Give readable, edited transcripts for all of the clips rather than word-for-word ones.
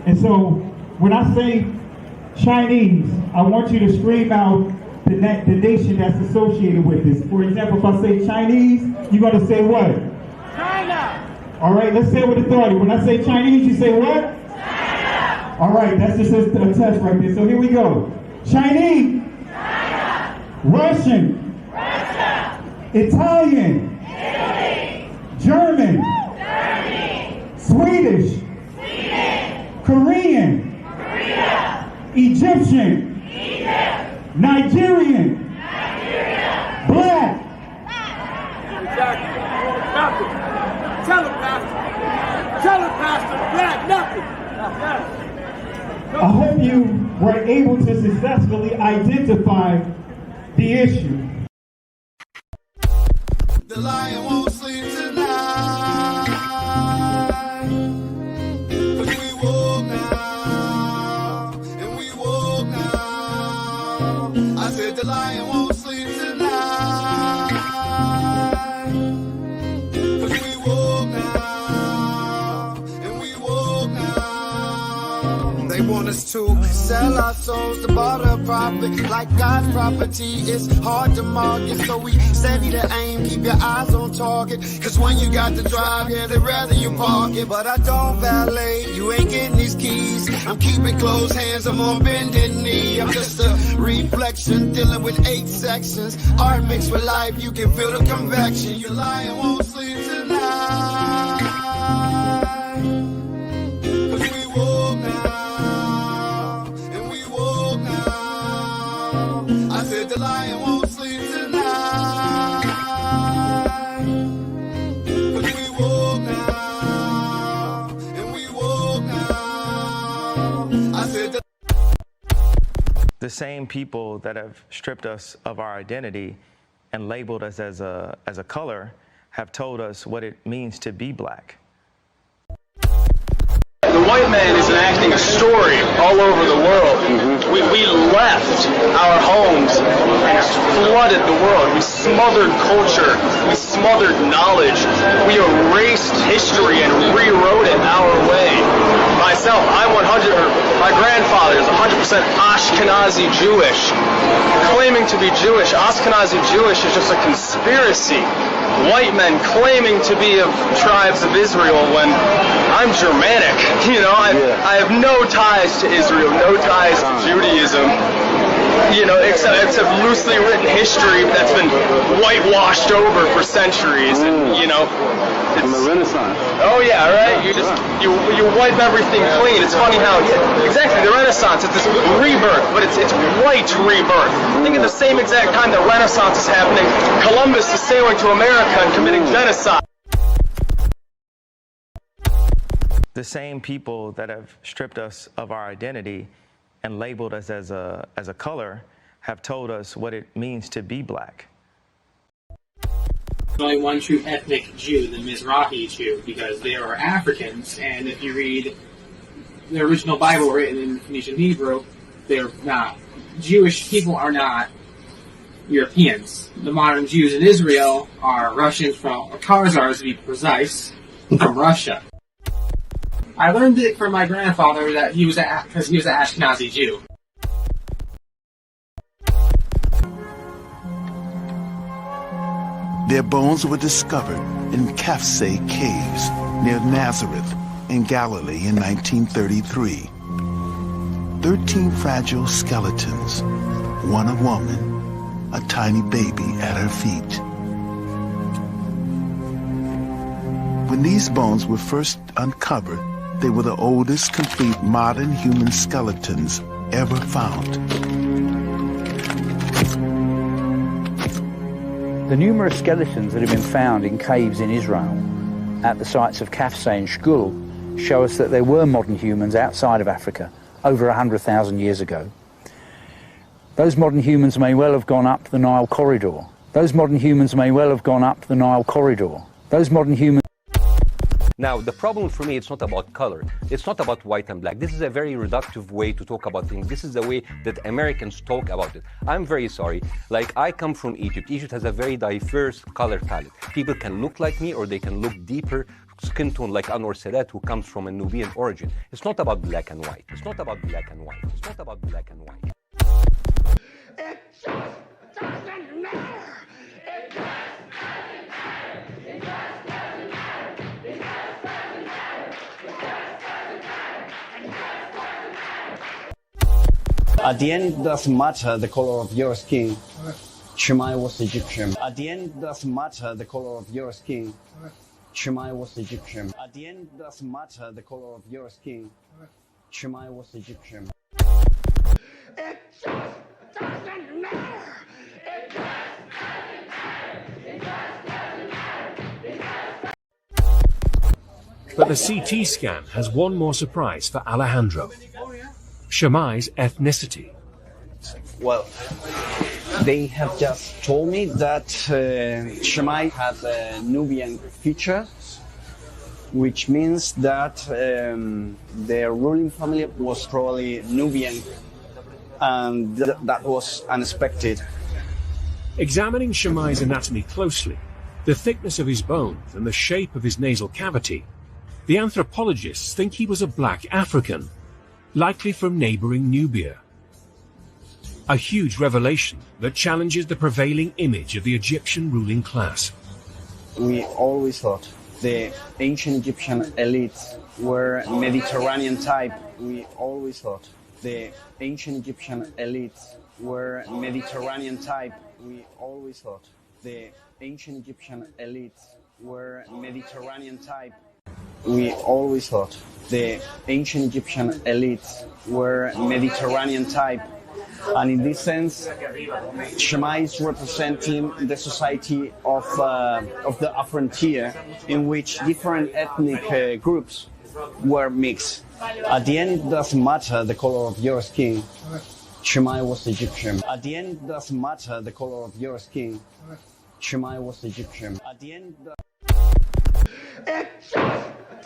And so when I say Chinese, I want you to scream out the nation that's associated with this. For example, if I say Chinese, you're going to say what? China! All right, let's say it with authority. When I say Chinese, you say what? China! All right, that's just a test right there. So here we go. Chinese. China! Russian. Russia! Italian. Italy! German. Germany! Swedish. Sweden! Korean. Korea! Egyptian. Egypt! Nigerian. Nigeria! Black. Exactly. Nothing. Tell him, Pastor. Tell him, Pastor. Black, nothing. I hope you were able to successfully identify the issue. The lion won't sleep tonight. 'Cause we woke now, and we woke now. I said the lion won't sleep tonight. 'Cause we woke now, and we woke now. They want us to sell our souls to barter profit. Like God's property, it's hard to market. So we steady to aim, keep your eyes on target. Cause when you got to drive, yeah, they'd rather you park it. But I don't valet, you ain't getting these keys. I'm keeping closed hands, I'm on bended knee. I'm just a reflection, dealing with 8 sections. Art mixed with life, you can feel the convection. Your lion won't sleep tonight. 'Cause we woke now, and we woke now. I said the lion won't sleep tonight. 'Cause we woke now, and we woke now. I said The same people that have stripped us of our identity and labeled us as a color have told us what it means to be black. The white man is enacting a story all over the world. We left our homes and flooded the world. We smothered culture. We smothered knowledge. We erased history and rewrote it our way. Myself, my grandfather is 100% Ashkenazi Jewish. Claiming to be Jewish, Ashkenazi Jewish is just a conspiracy. White men claiming to be of tribes of Israel when I'm Germanic. You know, I have no ties to Israel, no ties to Judaism. You know, except loosely written history that's been whitewashed over for centuries. And, you know, from the Renaissance. Oh yeah, right. You wipe everything clean. It's funny how exactly the Renaissance. It's this rebirth, but it's white rebirth. I think at the same exact time the Renaissance is happening, Columbus is sailing to America and committing genocide. The same people that have stripped us of our identity and labeled us as a color have told us what it means to be black. There's only one true ethnic Jew, the Mizrahi Jew, because they are Africans, and if you read the original Bible written in Phoenician Hebrew, they're not. Jewish people are not Europeans. The modern Jews in Israel are Russians or Khazars to be precise, from Russia. I learned it from my grandfather that because he was an Ashkenazi Jew. Their bones were discovered in Kafse caves near Nazareth in Galilee in 1933. 13 fragile skeletons, one a woman, a tiny baby at her feet. When these bones were first uncovered, they were the oldest complete modern human skeletons ever found. The numerous skeletons that have been found in caves in Israel at the sites of Kafse and Shkul show us that there were modern humans outside of Africa over 100,000 years ago. Those modern humans may well have gone up the Nile corridor. Those modern humans may well have gone up the Nile corridor. Those modern humans Now, the problem for me, it's not about color. It's not about white and black. This is a very reductive way to talk about things. This is the way that Americans talk about it. I'm very sorry. Like, I come from Egypt. Egypt has a very diverse color palette. People can look like me or they can look deeper skin tone like Anwar Sadat, who comes from a Nubian origin. It's not about black and white. It's not about black and white. It's not about black and white. It just doesn't matter. It just doesn't matter. It just doesn't matter. It just doesn't matter. It just doesn't matter. It just doesn't matter. At the end, it doesn't matter the color of your skin. Shemai was Egyptian. At the end, it doesn't matter the color of your skin. Shemai was Egyptian. At the end, it doesn't matter the color of your skin. Shemai was Egyptian. It just doesn't matter. It just doesn't matter. It just doesn't matter. It just But the CT scan has one more surprise for Alejandro. Shemai's ethnicity. Well, they have just told me that Shemai has a Nubian feature, which means that their ruling family was probably Nubian, and that was unexpected. Examining Shemai's anatomy closely, the thickness of his bones and the shape of his nasal cavity, the anthropologists think he was a black African, likely from neighboring Nubia. A huge revelation that challenges the prevailing image of the Egyptian ruling class. We always thought the ancient Egyptian elites were Mediterranean type. We always thought the ancient Egyptian elites were Mediterranean type. We always thought the ancient Egyptian elites were Mediterranean type. We always thought the ancient Egyptian elites were Mediterranean type. And in this sense, Shemai is representing the society of the frontier, in which different ethnic groups were mixed. At the end, it doesn't matter the color of your skin. Shemai was Egyptian. At the end, it doesn't matter the color of your skin. Shemai was Egyptian. At the end, it just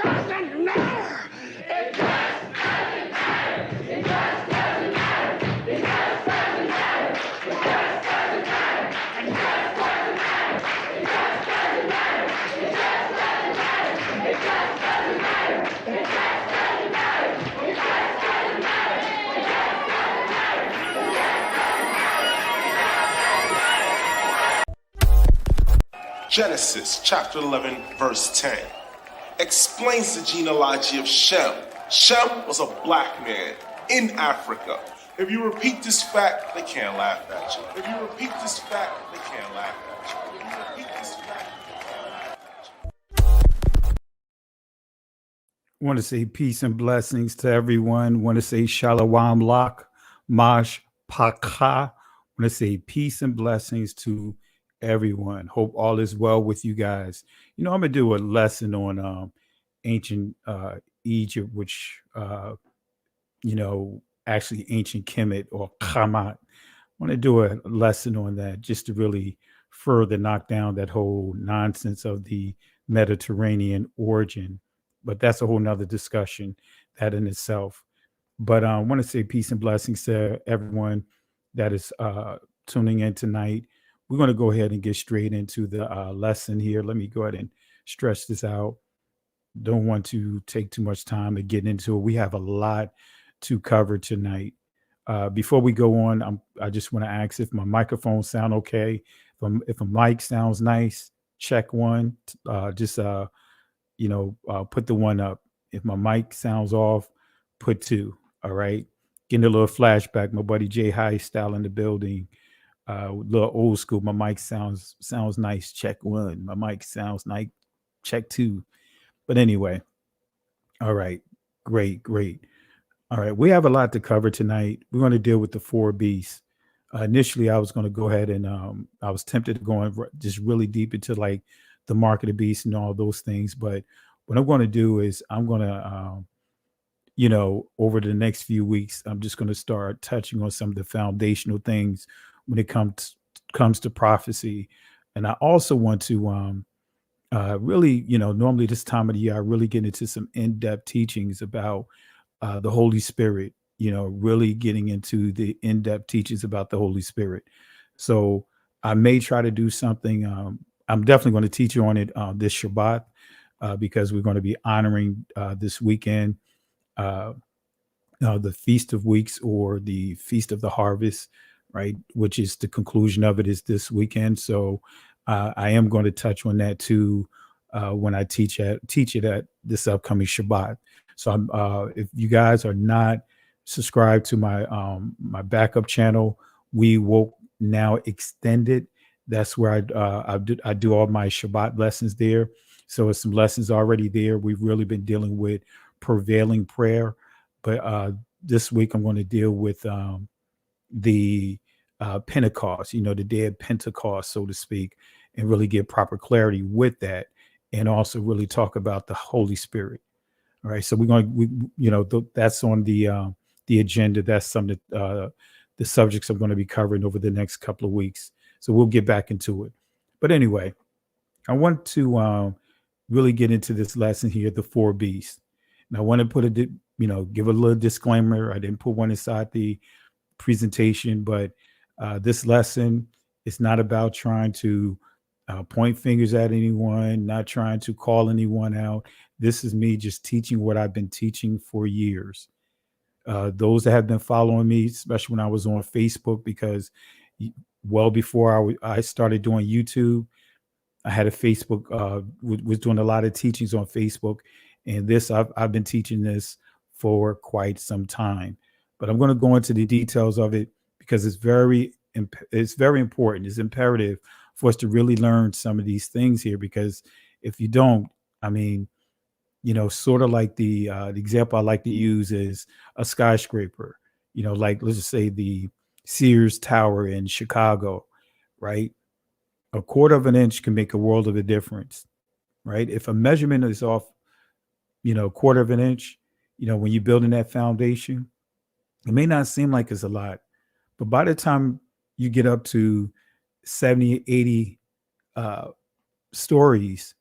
doesn't matter. It just doesn't matter. It just doesn't matter. It just doesn't matter. It just doesn't matter. It just doesn't matter. It just doesn't matter. It just doesn't matter. It just doesn't matter. It just doesn't matter. It just doesn't matter. It just doesn't matter. Genesis chapter 11 verse 10 explains the genealogy of Shem. Shem was a black man in Africa. If you repeat this fact, they can't laugh at you. If you repeat this fact, they can't laugh at you. If you repeat this fact, they can't laugh at you. Want to say peace and blessings to everyone. Want to say shalom lak, mash pakha. Want to say peace and blessings to everyone. Hope all is well with you guys. You know, I'm gonna do a lesson on ancient Egypt, which actually ancient Kemet or Kamat. I want to do a lesson on that just to really further knock down that whole nonsense of the Mediterranean origin. But that's a whole nother discussion, that in itself. But I want to say peace and blessings to everyone that is tuning in tonight. We're going to go ahead and get straight into the lesson here. Let me go ahead and stretch this out. Don't want to take too much time to get into it. We have a lot to cover tonight. Before we go on, I just want to ask if my microphone sound okay. If a mic sounds nice, check one. Put the one up. If my mic sounds off, put two. All right. Getting a little flashback. My buddy Jay High style in the building. A little old school. My mic sounds nice. Check one. My mic sounds nice. Check two. But anyway, all right, great. All right, we have a lot to cover tonight. We're going to deal with the four beasts. Initially, I was going to go ahead and I was tempted to go in just really deep into like the mark of the beast and all those things. But what I'm going to do is I'm going to, over the next few weeks, I'm just going to start touching on some of the foundational things when it comes to prophecy. And I also want to really, normally this time of the year, I really get into some in-depth teachings about the Holy Spirit, really getting into the in-depth teachings about the Holy Spirit. So I may try to do something. I'm definitely going to teach you on it this Shabbat because we're going to be honoring this weekend uh, the Feast of Weeks or the Feast of the Harvest, right? Which is the conclusion of it is this weekend. So I am going to touch on that too when I teach it at this upcoming Shabbat. So if you guys are not subscribed to my backup channel, We Woke Now Extended. That's where I do all my Shabbat lessons there. So it's some lessons already there. We've really been dealing with prevailing prayer, but this week I'm going to deal with the Pentecost, the day of Pentecost, so to speak, and really get proper clarity with that, and also really talk about the Holy Spirit. All right, so that's on the agenda. That's some of the subjects I'm going to be covering over the next couple of weeks. So we'll get back into it. But anyway, I want to really get into this lesson here, the four beasts. And I want to give a little disclaimer. I didn't put one inside the presentation, but this lesson is not about trying to point fingers at anyone, not trying to call anyone out. This is me just teaching what I've been teaching for years. Those that have been following me, especially when I was on Facebook, because well before I started doing YouTube, I had a Facebook, was doing a lot of teachings on Facebook, and I've been teaching this for quite some time. But I'm going to go into the details of it because it's very important. It's imperative for us to really learn some of these things here, because if you don't, sort of like the example I like to use is a skyscraper. Like let's just say the Sears Tower in Chicago, right? A quarter of an inch can make a world of a difference, right? If a measurement is off, a quarter of an inch, when you're building that foundation, it may not seem like it's a lot, but by the time you get up to 70, 80 stories,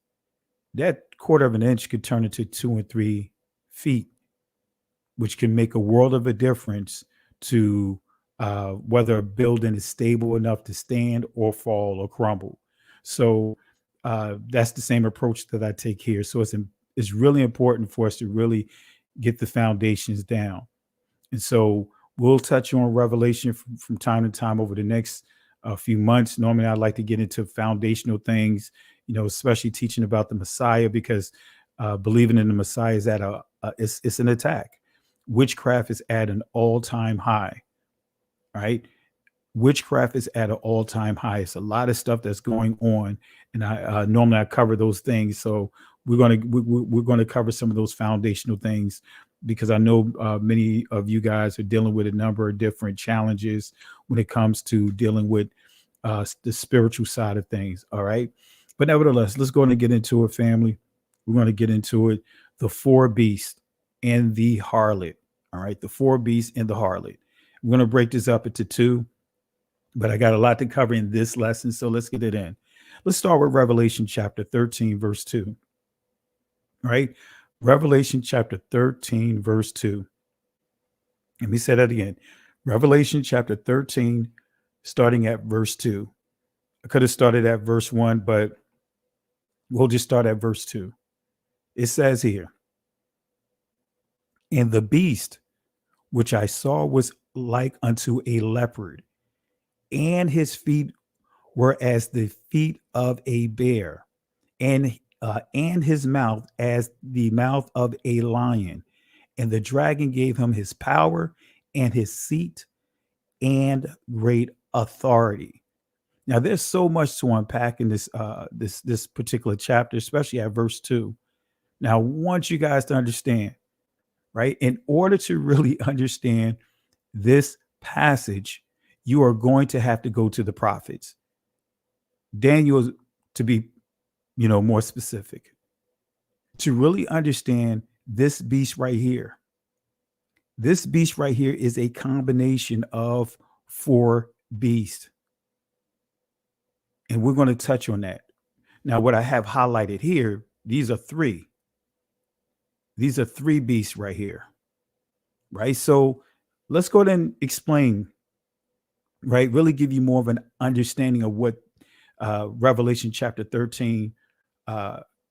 that quarter of an inch could turn into 2 and 3 feet, which can make a world of a difference to whether a building is stable enough to stand or fall or crumble. So that's the same approach that I take here. So it's really important for us to really get the foundations down. And so we'll touch on Revelation from time to time over the next few months. Normally, I like to get into foundational things, especially teaching about the Messiah, because believing in the Messiah is it's an attack. Witchcraft is at an all-time high, right? Witchcraft is at an all-time high. It's a lot of stuff that's going on, and I normally I cover those things. So we're gonna cover some of those foundational things, because I know many of you guys are dealing with a number of different challenges when it comes to dealing with the spiritual side of things. All right. But nevertheless, let's go and get into it, family. We're going to get into it. The four beasts and the harlot. All right. The four beasts and the harlot. I'm going to break this up into two, but I got a lot to cover in this lesson. So let's get it in. Let's start with Revelation chapter 13, verse 2. All right. Revelation chapter 13, verse 2. Let me say that again. Revelation chapter 13, starting at verse 2. I could have started at verse 1, but we'll just start at verse 2. It says here, "And the beast which I saw was like unto a leopard, and his feet were as the feet of a bear, and his mouth as the mouth of a lion. And the dragon gave him his power and his seat and great authority." Now, there's so much to unpack in this particular chapter, especially at verse 2. Now, I want you guys to understand, right? In order to really understand this passage, you are going to have to go to the prophets. Daniel, to be, more specific, to really understand this beast right here. This beast right here is a combination of four beasts. And we're going to touch on that. Now, what I have highlighted here, these are three. These are three beasts right here, right? So let's go ahead and explain, right? Really give you more of an understanding of what Revelation chapter 13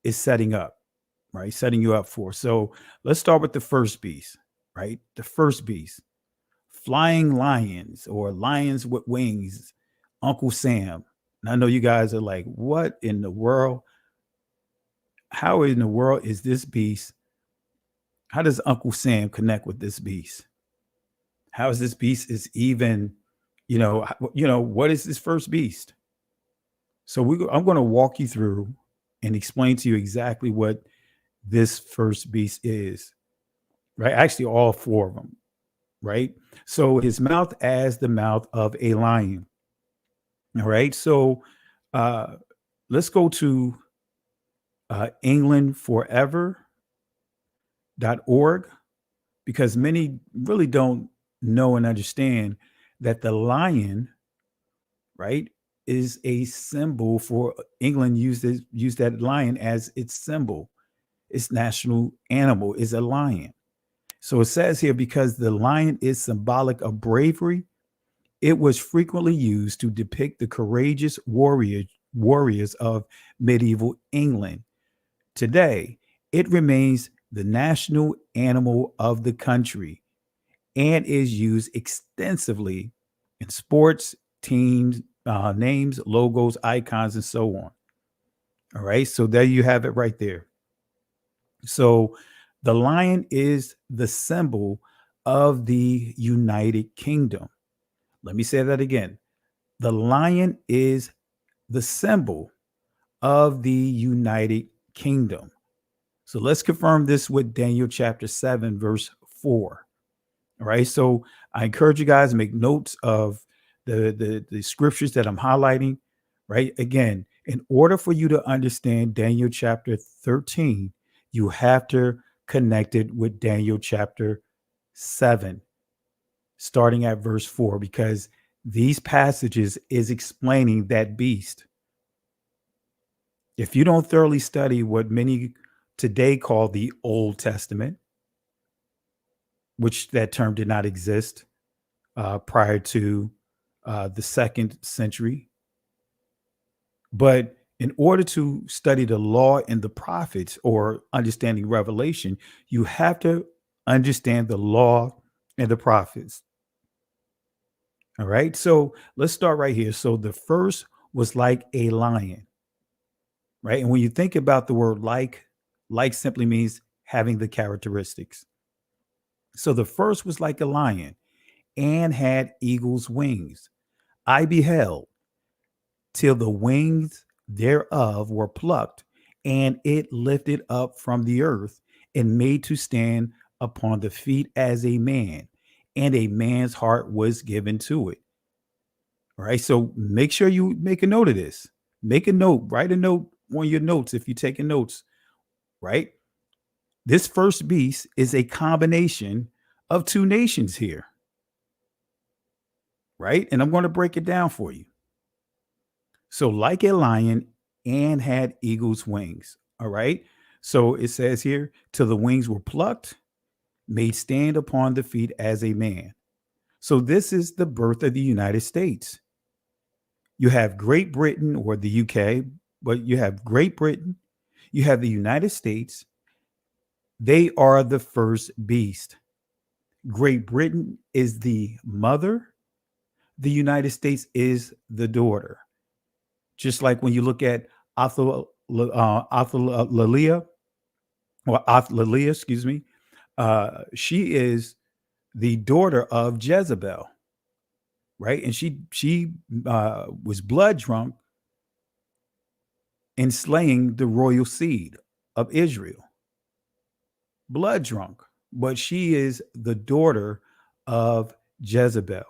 is setting up, right? Setting you up for. So let's start with the first beast, right? The first beast, flying lions or lions with wings, Uncle Sam. And I know you guys are like, what in the world? How in the world is this beast? How does Uncle Sam connect with this beast? How is this beast is even, what is this first beast? So I'm going to walk you through and explain to you exactly what this first beast is, right? Actually, all four of them, right? So his mouth as the mouth of a lion. All right. So let's go to englandforever.org, because many really don't know and understand that the lion, right, is a symbol for England. Used that lion as its symbol. Its national animal is a lion. So it says here, because the lion is symbolic of bravery, it was frequently used to depict the courageous warriors of medieval England. Today, it remains the national animal of the country and is used extensively in sports, teams, names, logos, icons, and so on. All right. So there you have it right there. So the lion is the symbol of the United Kingdom. Let me say that again. The lion is the symbol of the United Kingdom. So let's confirm this with Daniel chapter 7, verse 4. All right. So I encourage you guys to make notes of the scriptures that I'm highlighting. Right. Again, in order for you to understand Daniel chapter 13, you have to connect it with Daniel chapter 7, starting at verse 4, because these passages is explaining that beast. If you don't thoroughly study what many today call the Old Testament, which that term did not exist prior to the 2nd century. But in order to study the law and the prophets, or understanding Revelation, you have to understand the law and the prophets. All right. So let's start right here. So the first was like a lion, right? And when you think about the word like simply means having the characteristics. So the first was like a lion and had eagle's wings. I beheld till the wings thereof were plucked, and it lifted up from the earth and made to stand upon the feet as a man, and a man's heart was given to it. All right. So make sure you make a note of this. Make a note, write a note on your notes if you're taking notes, right? This first beast is a combination of two nations here, right? And I'm going to break it down for you. So, like a lion and had eagle's wings. All right. So it says here, till the wings were plucked, made stand upon the feet as a man. So this is the birth of the United States. You have Great Britain, or the UK, but you have Great Britain, you have the United States. They are the first beast. Great Britain is the mother. The United States is the daughter. Just like when you look at Athaliah, excuse me, she is the daughter of Jezebel, right? And she was blood drunk in slaying the royal seed of Israel. Blood drunk, but she is the daughter of Jezebel.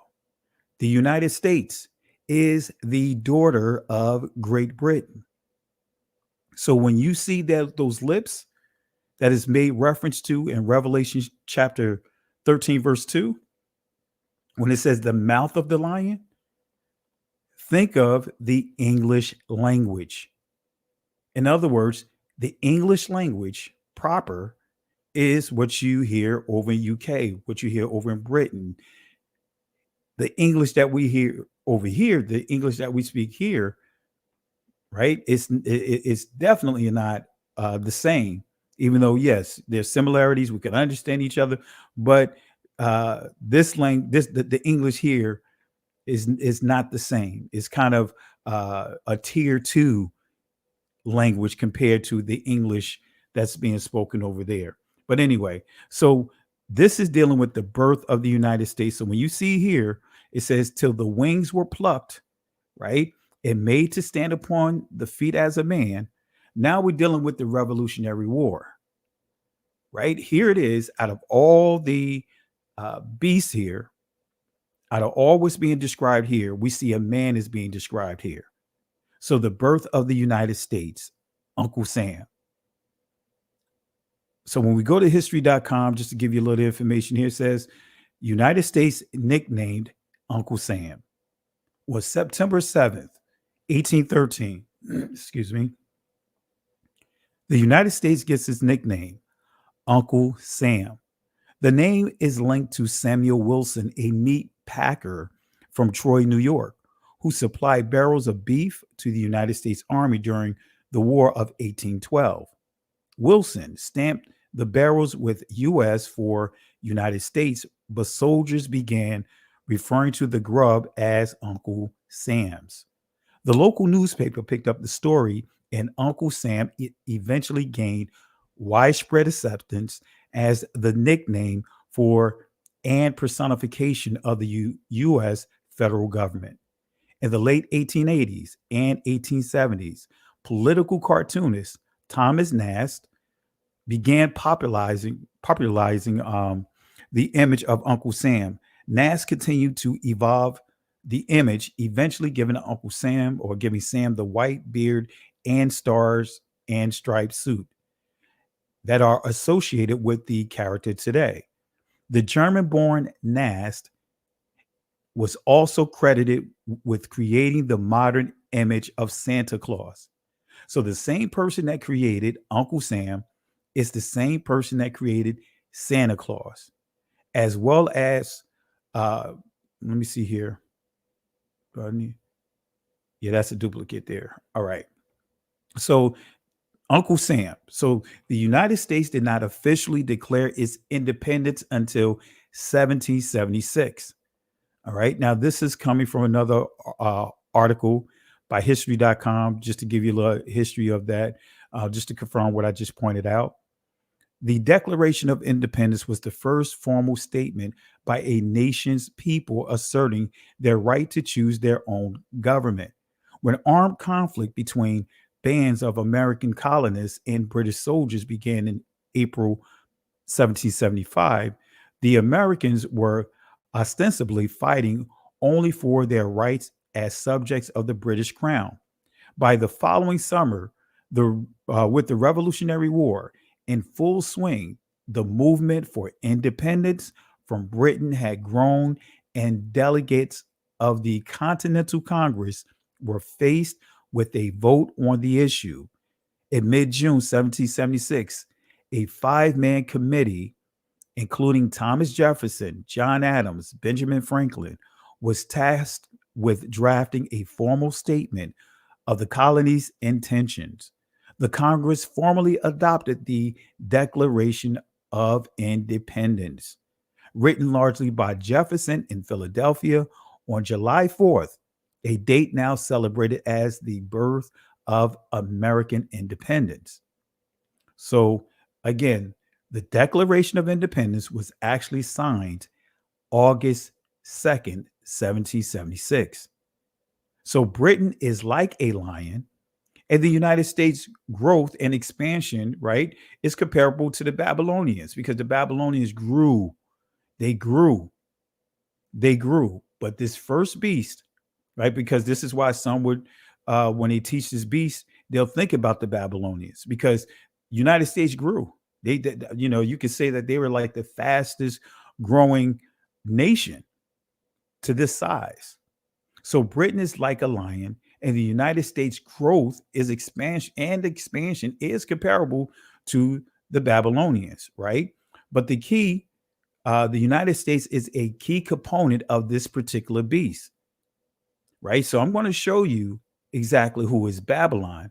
The United States is the daughter of Great Britain. So when you see that those lips that is made reference to in Revelation chapter 13, verse 2, when it says the mouth of the lion, think of the English language. In other words, the English language proper is what you hear over in UK, what you hear over in Britain. The English that we hear over here, the English that we speak here, right? It's definitely not the same. Even though, yes, there's similarities, we can understand each other, but the English here is not the same. It's kind of a tier two language compared to the English that's being spoken over there. But anyway, so this is dealing with the birth of the United States. So when you see here, it says, till the wings were plucked, right? And made to stand upon the feet as a man. Now we're dealing with the Revolutionary War, right? Here it is, out of all the beasts here, out of all what's being described here, we see a man is being described here. So the birth of the United States, Uncle Sam. So when we go to history.com, just to give you a little information here, it says United States nicknamed Uncle Sam was September 7th, 1813. Excuse me. The United States gets its nickname, Uncle Sam. The name is linked to Samuel Wilson, a meat packer from Troy, New York, who supplied barrels of beef to the United States Army during the War of 1812. Wilson stamped the barrels with U.S. for United States, but soldiers began referring to the grub as Uncle Sam's. The local newspaper picked up the story, and Uncle Sam eventually gained widespread acceptance as the nickname for and personification of the U.S. federal government. In the late 1880s and 1870s, political cartoonist Thomas Nast began popularizing the image of Uncle Sam. Nast continued to evolve the image, eventually giving Uncle Sam, or giving Sam, the white beard and stars and striped suit that are associated with the character today. The German-born Nast was also credited with creating the modern image of Santa Claus. So the same person that created Uncle Sam is the same person that created Santa Claus, as well as, let me see here. Yeah, that's a duplicate there. All right. So Uncle Sam. So the United States did not officially declare its independence until 1776. All right. Now, this is coming from another article by history.com, just to give you a little history of that, just to confirm what I just pointed out. The Declaration of Independence was the first formal statement by a nation's people asserting their right to choose their own government. When armed conflict between bands of American colonists and British soldiers began in April 1775, the Americans were ostensibly fighting only for their rights as subjects of the British Crown. By the following summer, with the Revolutionary War in full swing, the movement for independence from Britain had grown, and delegates of the Continental Congress were faced with a vote on the issue. In mid-June 1776, a five-man committee, including Thomas Jefferson, John Adams, Benjamin Franklin, was tasked with drafting a formal statement of the colony's intentions. The Congress formally adopted the Declaration of Independence, written largely by Jefferson in Philadelphia on July 4th, a date now celebrated as the birth of American independence. So again, the Declaration of Independence was actually signed August 2nd, 1776. So Britain is like a lion, and the United States growth and expansion, right, is comparable to the Babylonians, because the Babylonians grew. They grew. But this first beast, right, because this is why some would, when they teach this beast, they'll think about the Babylonians, because United States grew. You could say that they were like the fastest growing nation to this size. So Britain is like a lion, And the United States growth is expansion is comparable to the Babylonians, right? But the United States is a key component of this particular beast, right? So I'm going to show you exactly who is Babylon.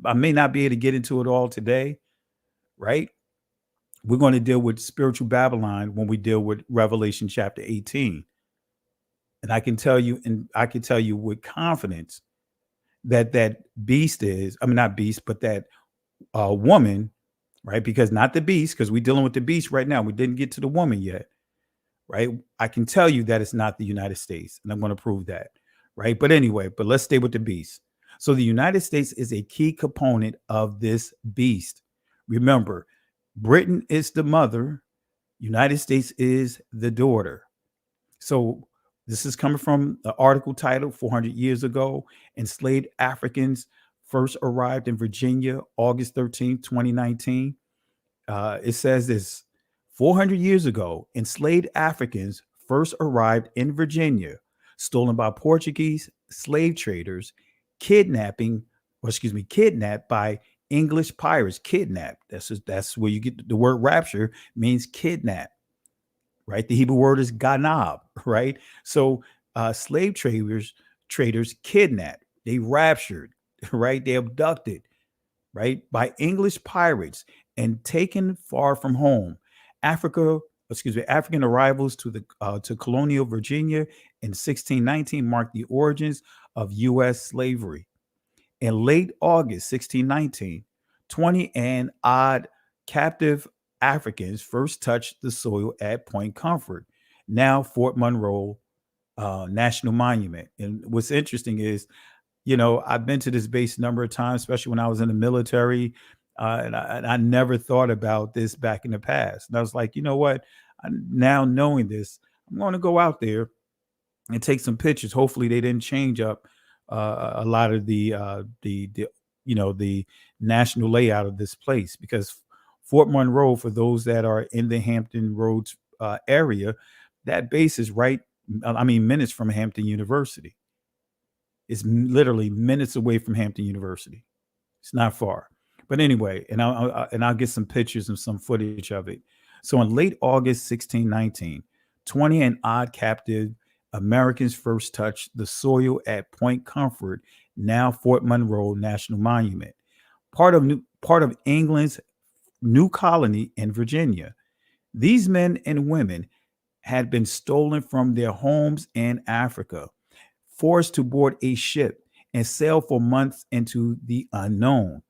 I may not be able to get into it all today, right? We're going to deal with spiritual Babylon when we deal with Revelation chapter 18. And I can tell you with confidence that beast is, I mean, not beast, but that woman, right? Because not the beast, because we're dealing with the beast right now. We didn't get to the woman yet, right? I can tell you that it's not the United States, and I'm going to prove that, right? But anyway, let's stay with the beast. So the United States is a key component of this beast. Remember, Britain is the mother, United States is the daughter. So this is coming from the article titled 400 years ago, enslaved Africans first arrived in Virginia, August 13th, 2019. It says this: 400 years ago, enslaved Africans first arrived in Virginia, stolen by Portuguese slave traders, kidnapped by English pirates. Kidnapped. That's where you get the word rapture, means kidnap, right? The Hebrew word is ganab, right? So slave traders kidnapped, they raptured, right? They abducted, right, by English pirates and taken far from home. African arrivals to Colonial Virginia in 1619 marked the origins of U.S. slavery. In late August 1619, 20 and odd captive Africans first touched the soil at Point Comfort, now Fort Monroe National Monument. And what's interesting is, I've been to this base a number of times, especially when I was in the military, and I never thought about this back in the past. And I was like, you know what? Now knowing this, I'm going to go out there and take some pictures. Hopefully, they didn't change up a lot of the national layout of this place, because Fort Monroe, for those that are in the Hampton Roads area, that base is minutes from Hampton University. It's literally minutes away from Hampton University. It's not far. But anyway, and I'll get some pictures and some footage of it. So in late August 1619, 20 and odd captive Americans first touched the soil at Point Comfort, now Fort Monroe National Monument, part of England's new colony in Virginia. These men and women had been stolen from their homes in Africa, forced to board a ship and sail for months into the unknown.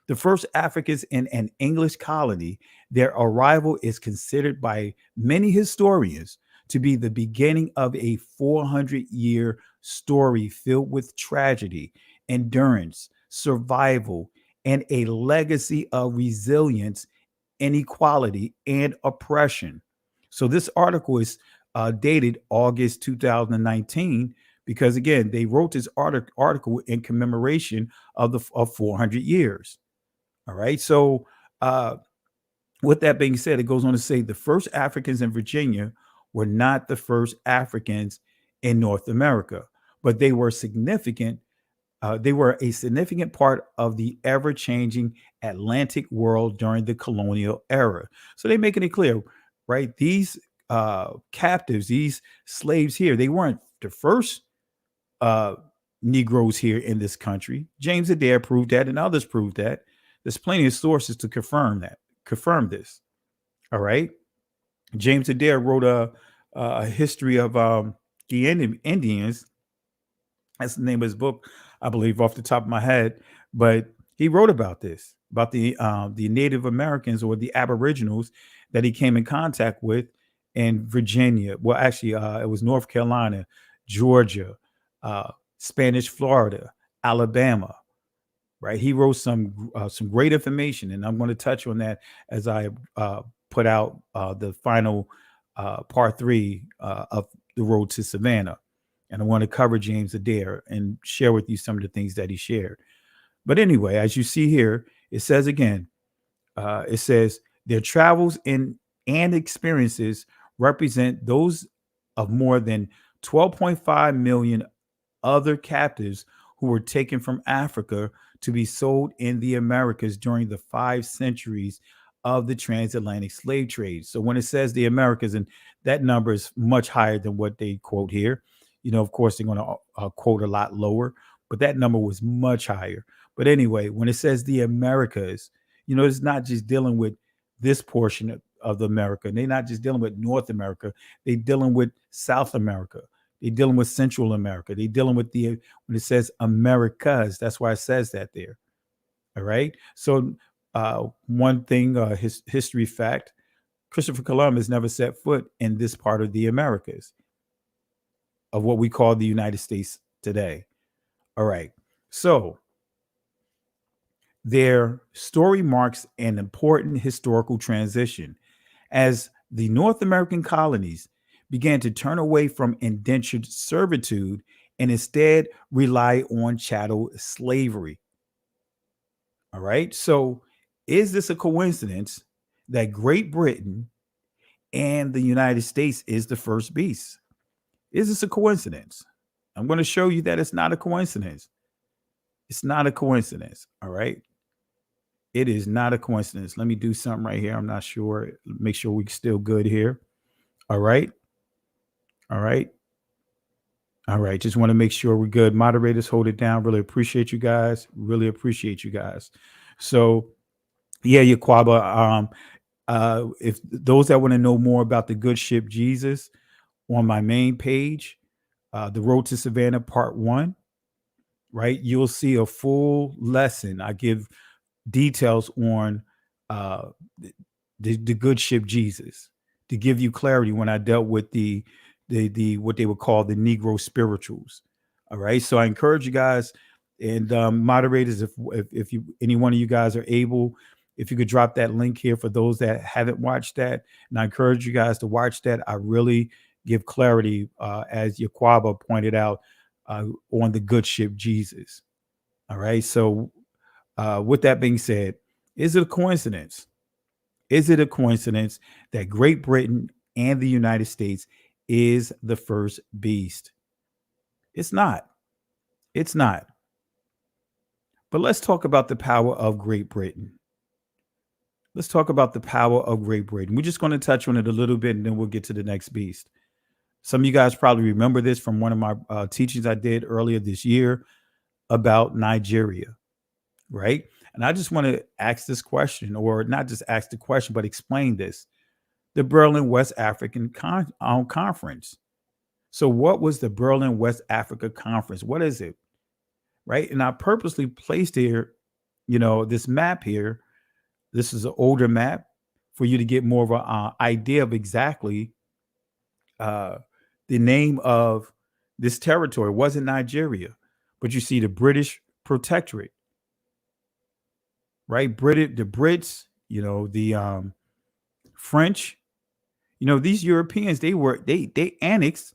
The first Africans in an English colony, their arrival is considered by many historians to be the beginning of a 400-year story filled with tragedy, endurance, survival, and a legacy of resilience, inequality, and oppression. So this article is dated August 2019, because again, they wrote this article in commemoration of 400 years. All right. So with that being said, it goes on to say the first Africans in Virginia were not the first Africans in North America, but they were significant. They were a significant part of the ever-changing Atlantic world during the colonial era. So they're making it clear, right? These captives, these slaves here, they weren't the first Negroes here in this country. James Adair proved that, and others proved that. There's plenty of sources to confirm this. All right. James Adair wrote a history of the Indians. That's the name of his book, I believe, off the top of my head. But he wrote about this, about the Native Americans, or the Aboriginals, that he came in contact with in Virginia. Well, actually, it was North Carolina, Georgia, Spanish Florida, Alabama. Right. He wrote some great information, and I'm going to touch on that as I put out the final part 3 of The Road to Savannah. And I want to cover James Adair and share with you some of the things that he shared. But anyway, as you see here, it says again, it says their travels and experiences represent those of more than 12.5 million other captives who were taken from Africa to be sold in the Americas during the 5 centuries of the transatlantic slave trade. So when it says the Americas, and that number is much higher than what they quote here, of course, they're going to quote a lot lower, but that number was much higher. But anyway, when it says the Americas, it's not just dealing with this portion of the America. They're not just dealing with North America. They're dealing with South America. They're dealing with Central America. They're dealing with when it says Americas, that's why it says that there. All right. So one thing, history fact, Christopher Columbus never set foot in this part of the Americas, of what we call the United States today. All right. So their story marks an important historical transition as the North American colonies began to turn away from indentured servitude and instead rely on chattel slavery. All right. So is this a coincidence that Great Britain and the United States is the first beast? Is this a coincidence? I'm going to show you that it's not a coincidence. It's not a coincidence. All right. It is not a coincidence. Let me do something right here. I'm not sure. Make sure we're still good here. All right. All right. All right. Just want to make sure we're good. Moderators, hold it down. Really appreciate you guys. Really appreciate you guys. So, yeah, Yaquaba. If those that want to know more about the good ship Jesus, on my main page, The Road to Savannah Part 1, right? You'll see a full lesson. I give details on the good ship Jesus to give you clarity when I dealt with the what they would call the Negro spirituals. All right. So I encourage you guys and moderators, if you any one of you guys are able, if you could drop that link here for those that haven't watched that. And I encourage you guys to watch that. I really give clarity, as Yaquaba pointed out, on the good ship Jesus. All right. So with that being said, is it a coincidence? Is it a coincidence that Great Britain and the United States is the first beast? It's not. It's not. But let's talk about the power of Great Britain. Let's talk about the power of Great Britain. We're just going to touch on it a little bit, and then we'll get to the next beast. Some of you guys probably remember this from one of my teachings I did earlier this year about Nigeria, right? And I just want to ask this question, or not just ask the question, but explain this. The Berlin West African Conference. So what was the Berlin West Africa Conference? What is it? Right? And I purposely placed here, this map here. This is an older map for you to get more of an idea of exactly the name of this territory. It wasn't Nigeria, but you see the British Protectorate, right? The Brits, the French, these Europeans, they annexed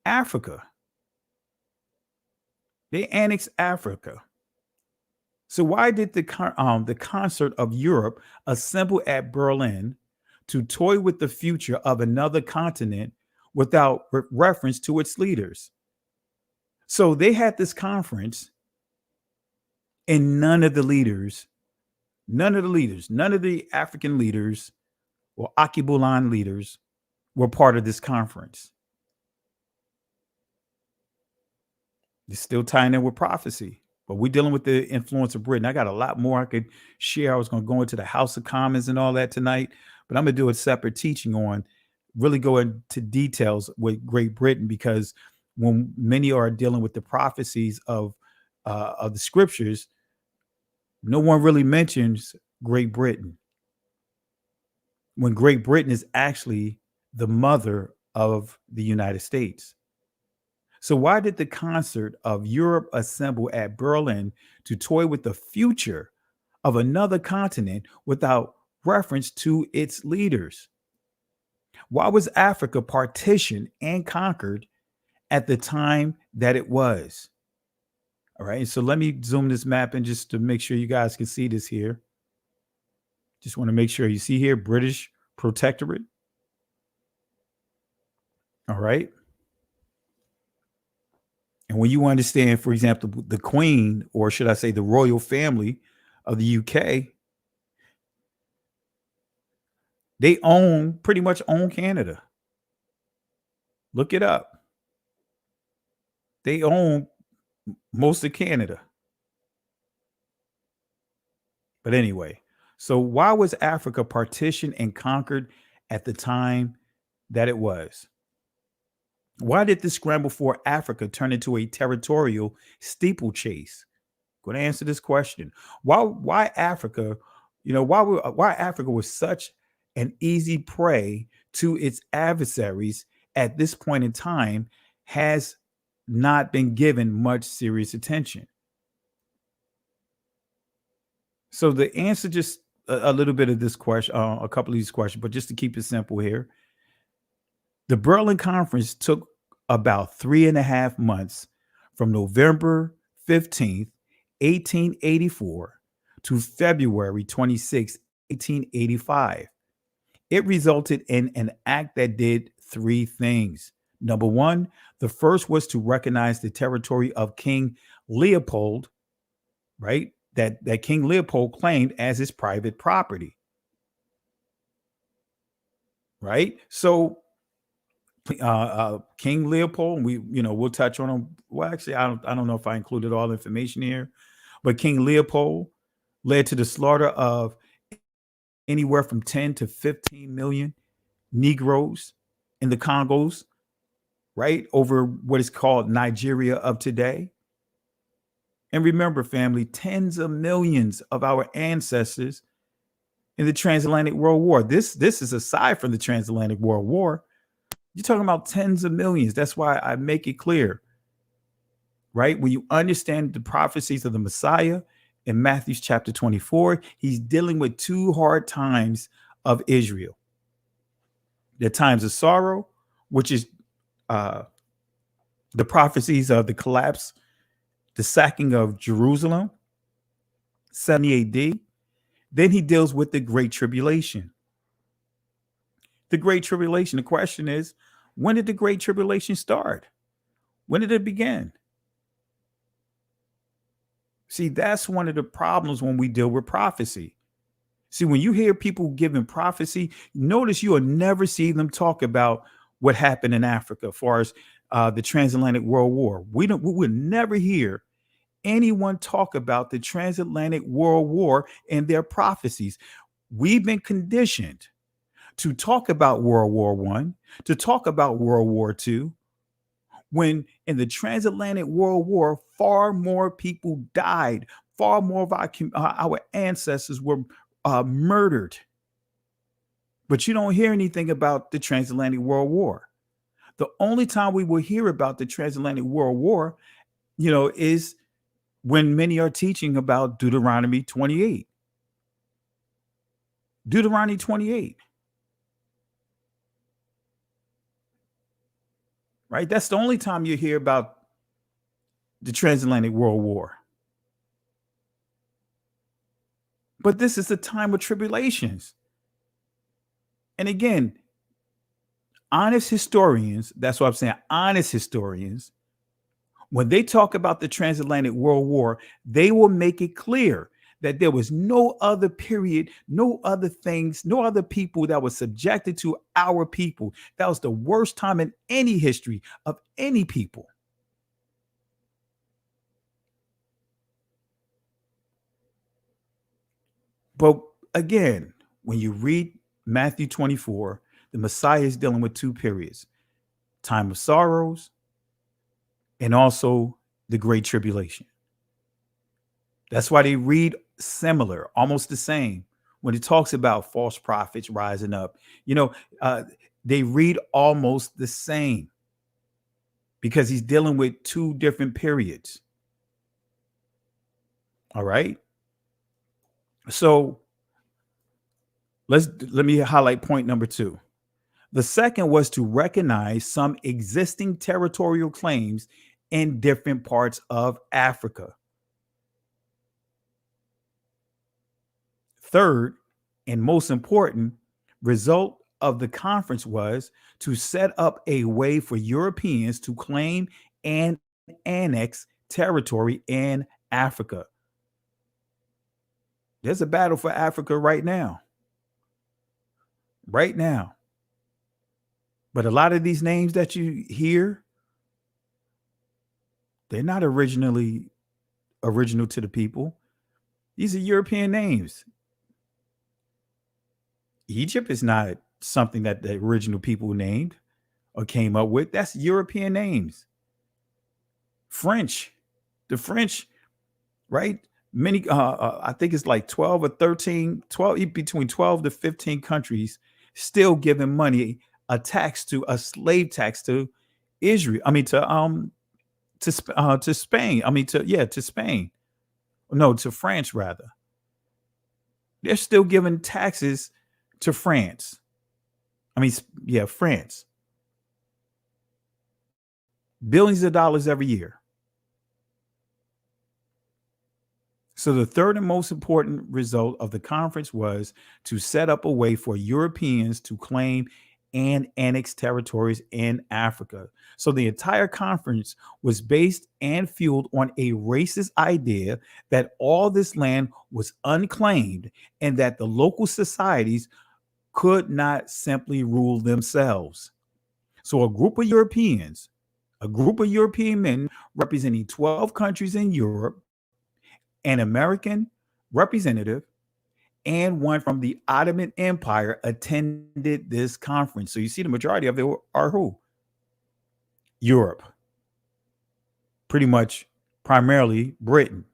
Africa. They annexed Africa. So why did the concert of Europe assemble at Berlin to toy with the future of another continent without reference to its leaders? So they had this conference, and none of the African leaders or Akibulan leaders were part of this conference. It's still tying in with prophecy, but we're dealing with the influence of Britain. I got a lot more I could share. I was going to go into the House of Commons and all that tonight, but I'm going to do a separate teaching on really go into details with Great Britain, because when many are dealing with the prophecies of the scriptures, no one really mentions Great Britain, when Great Britain is actually the mother of the United States. So why did the concert of Europe assemble at Berlin to toy with the future of another continent without reference to its leaders? Why was Africa partitioned and conquered at the time that it was? All right, so let me zoom this map in just to make sure you guys can see this here. Just want to make sure you see here, British Protectorate. All right. And when you understand, for example, the Queen, or should I say the royal family of the UK, they pretty much own Canada. Look it up. They own most of Canada. But anyway, so why was Africa partitioned and conquered at the time that it was? Why did the scramble for Africa turn into a territorial steeplechase? Going to answer this question. Why Africa, why Africa was such an easy prey to its adversaries at this point in time has not been given much serious attention. So the answer, just a little bit of this question, a couple of these questions, but just to keep it simple here. The Berlin Conference took about 3.5 months from November 15th, 1884 to February 26, 1885. It resulted in an act that did three things. Number one, the first was to recognize the territory of King Leopold, right? That King Leopold claimed as his private property, right? So King Leopold, we'll touch on him. Well, actually, I don't know if I included all the information here, but King Leopold led to the slaughter of anywhere from 10 to 15 million Negroes in the Congos, right, over what is called Nigeria of today. And remember, family, tens of millions of our ancestors in the Transatlantic World War. This is aside from the Transatlantic World War. You're talking about tens of millions. That's why I make it clear, right? When you understand the prophecies of the Messiah in Matthew chapter 24, he's dealing with two hard times of Israel. The times of sorrow, which is the prophecies of the collapse, the sacking of Jerusalem, 70 AD. Then he deals with the Great Tribulation. The Great Tribulation. The question is, when did the Great Tribulation start? When did it begin? See, that's one of the problems when we deal with prophecy. See, when you hear people giving prophecy, notice you will never see them talk about what happened in Africa as far as the Transatlantic World War. We would never hear anyone talk about the Transatlantic World War and their prophecies. We've been conditioned to talk about World War I, to talk about World War II, when in the Transatlantic World War, far more people died, far more of our ancestors were murdered. But you don't hear anything about the Transatlantic World War. The only time we will hear about the Transatlantic World War, is when many are teaching about Deuteronomy 28. Deuteronomy 28. Right? That's the only time you hear about the Transatlantic World War. But this is the time of tribulations. And again, honest historians, that's what I'm saying, honest historians, when they talk about the Transatlantic World War, they will make it clear that there was no other period, no other things, no other people that were subjected to our people. That was the worst time in any history of any people. But again, when you read Matthew 24, the Messiah is dealing with two periods: time of sorrows and also the Great Tribulation. That's why they read similar, almost the same. When it talks about false prophets rising up, they read almost the same because he's dealing with two different periods. All right. So let me highlight point number 2. The second was to recognize some existing territorial claims in different parts of Africa. Third, and most important, result of the conference was to set up a way for Europeans to claim and annex territory in Africa. There's a battle for Africa right now. Right now. But a lot of these names that you hear, they're not original to the people. These are European names. Egypt is not something that the original people named or came up with. That's European names. French, the French, right? Many, I think it's like 12 or 13, 12, between 12 to 15 countries still giving money, a slave tax to Israel. I mean, to Spain. I mean, to Spain. No, to France, rather. They're still giving taxes to France. I mean, yeah, France. Billions of dollars every year. So the third and most important result of the conference was to set up a way for Europeans to claim and annex territories in Africa. So the entire conference was based and fueled on a racist idea that all this land was unclaimed and that the local societies could not simply rule themselves. So a group of European men representing 12 countries in Europe, an American representative, and one from the Ottoman Empire attended this conference. So you see the majority of it are who? Europe. Pretty much primarily Britain.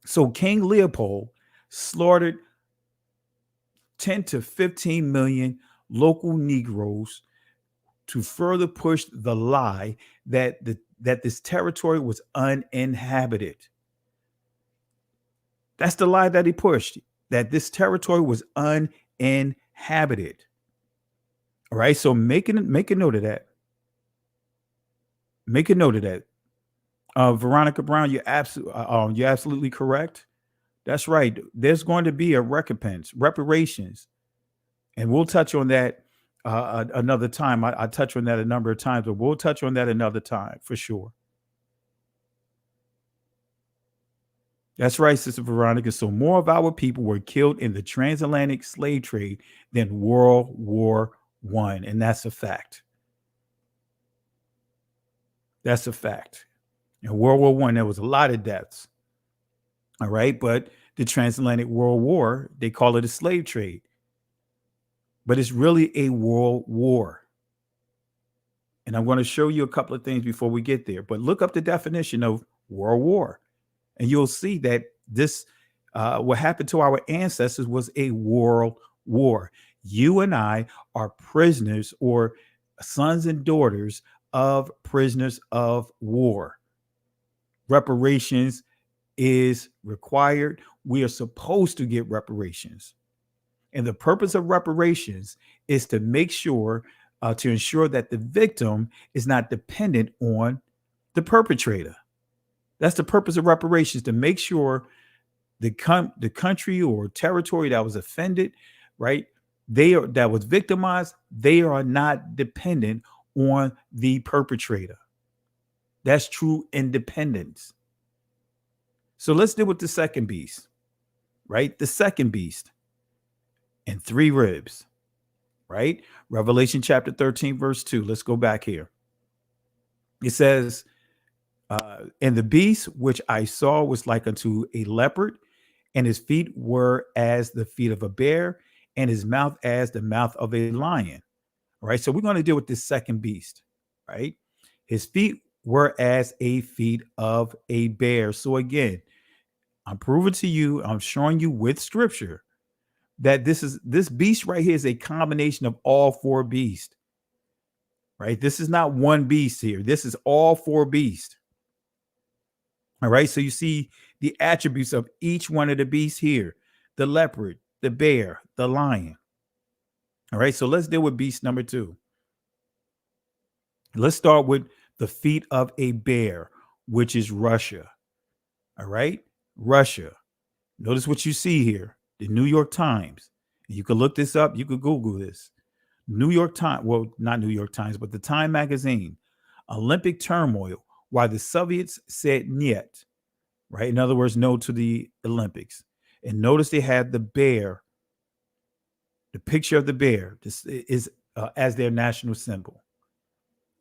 So King Leopold slaughtered 10 to 15 million local Negroes to further push the lie that this territory was uninhabited. That's the lie that he pushed, that this territory was uninhabited. All right. So make a note of that. Make a note of that. Veronica Brown, you're absolutely correct. That's right. There's going to be a reparations. And we'll touch on that another time. I touch on that a number of times, but we'll touch on that another time for sure. That's right, Sister Veronica. So more of our people were killed in the transatlantic slave trade than World War I. And that's a fact. That's a fact. In World War I, there was a lot of deaths. All right. But the transatlantic World War, they call it a slave trade. But it's really a world war. And I'm going to show you a couple of things before we get there. But look up the definition of world war. And you'll see that this, what happened to our ancestors was a world war. You and I are prisoners or sons and daughters of prisoners of war. Reparations is required. We are supposed to get reparations. And the purpose of reparations is to make sure, to ensure that the victim is not dependent on the perpetrator. That's the purpose of reparations, to make sure the country or territory that was offended, right, that was victimized, they are not dependent on the perpetrator. That's true independence. So let's deal with the second beast, right? The second beast and 3 ribs, right? Revelation chapter 13, verse 2. Let's go back here. It says, and the beast which I saw was like unto a leopard, and his feet were as the feet of a bear, and his mouth as the mouth of a lion. All right. So we're going to deal with this second beast, right? His feet were as a feet of a bear. So again, I'm proving to you, I'm showing you with scripture that this beast right here is a combination of all 4 beasts, right? This is not one beast here. This is all 4 beasts. All right. So you see the attributes of each one of the beasts here: the leopard, the bear, the lion. All right. So let's deal with beast number 2. Let's start with the feet of a bear, which is Russia. All right. Russia. Notice what you see here. The New York Times. You can look this up. You could Google this. New York Times. Well, not New York Times, but the Time magazine. Olympic turmoil, while the Soviets said niet, right? In other words, no to the Olympics. And notice they had the bear, the picture of the bear. This is as their national symbol.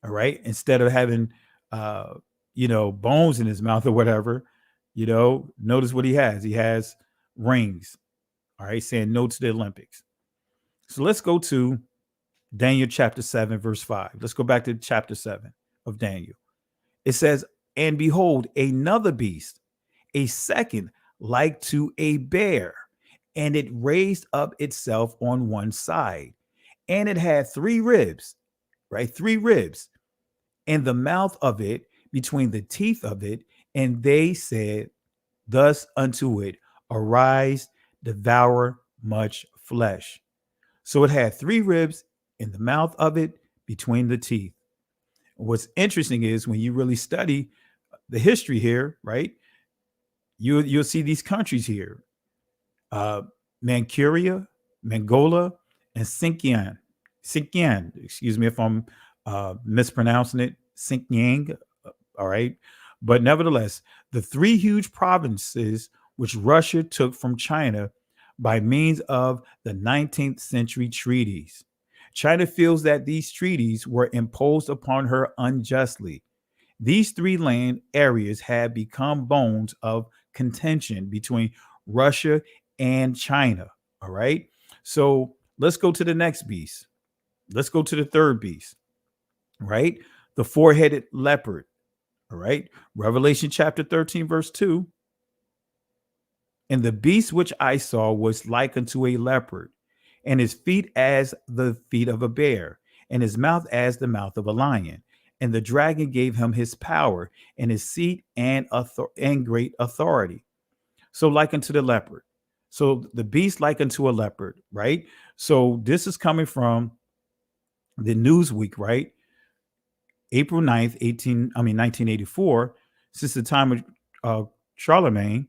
All right. Instead of having, bones in his mouth or whatever, notice what he has. He has rings. All right. Saying no to the Olympics. So let's go to Daniel chapter 7, verse 5. Let's go back to chapter 7 of Daniel. It says, and behold, another beast, a second like to a bear, and it raised up itself on one side, and it had 3 ribs, right? 3 ribs, and the mouth of it between the teeth of it. And they said thus unto it, arise, devour much flesh. So it had 3 ribs in the mouth of it between the teeth. What's interesting is when you really study the history here, right? You'll see these countries here: Manchuria, Mongolia, and Xinjiang. Xinjiang, excuse me if I'm mispronouncing it. Xinjiang, all right. But nevertheless, the 3 huge provinces which Russia took from China by means of the 19th century treaties. China feels that these treaties were imposed upon her unjustly. These 3 land areas have become bones of contention between Russia and China. All right. So let's go to the next beast. Let's go to the third beast, right? The 4-headed leopard. All right. Revelation chapter 13, verse 2. And the beast which I saw was like unto a leopard, and his feet as the feet of a bear, and his mouth as the mouth of a lion. And the dragon gave him his power and his seat and great authority. So like unto the leopard. So the beast like unto a leopard, right? So this is coming from the Newsweek, right? April 9th, 1984. Since the time of Charlemagne,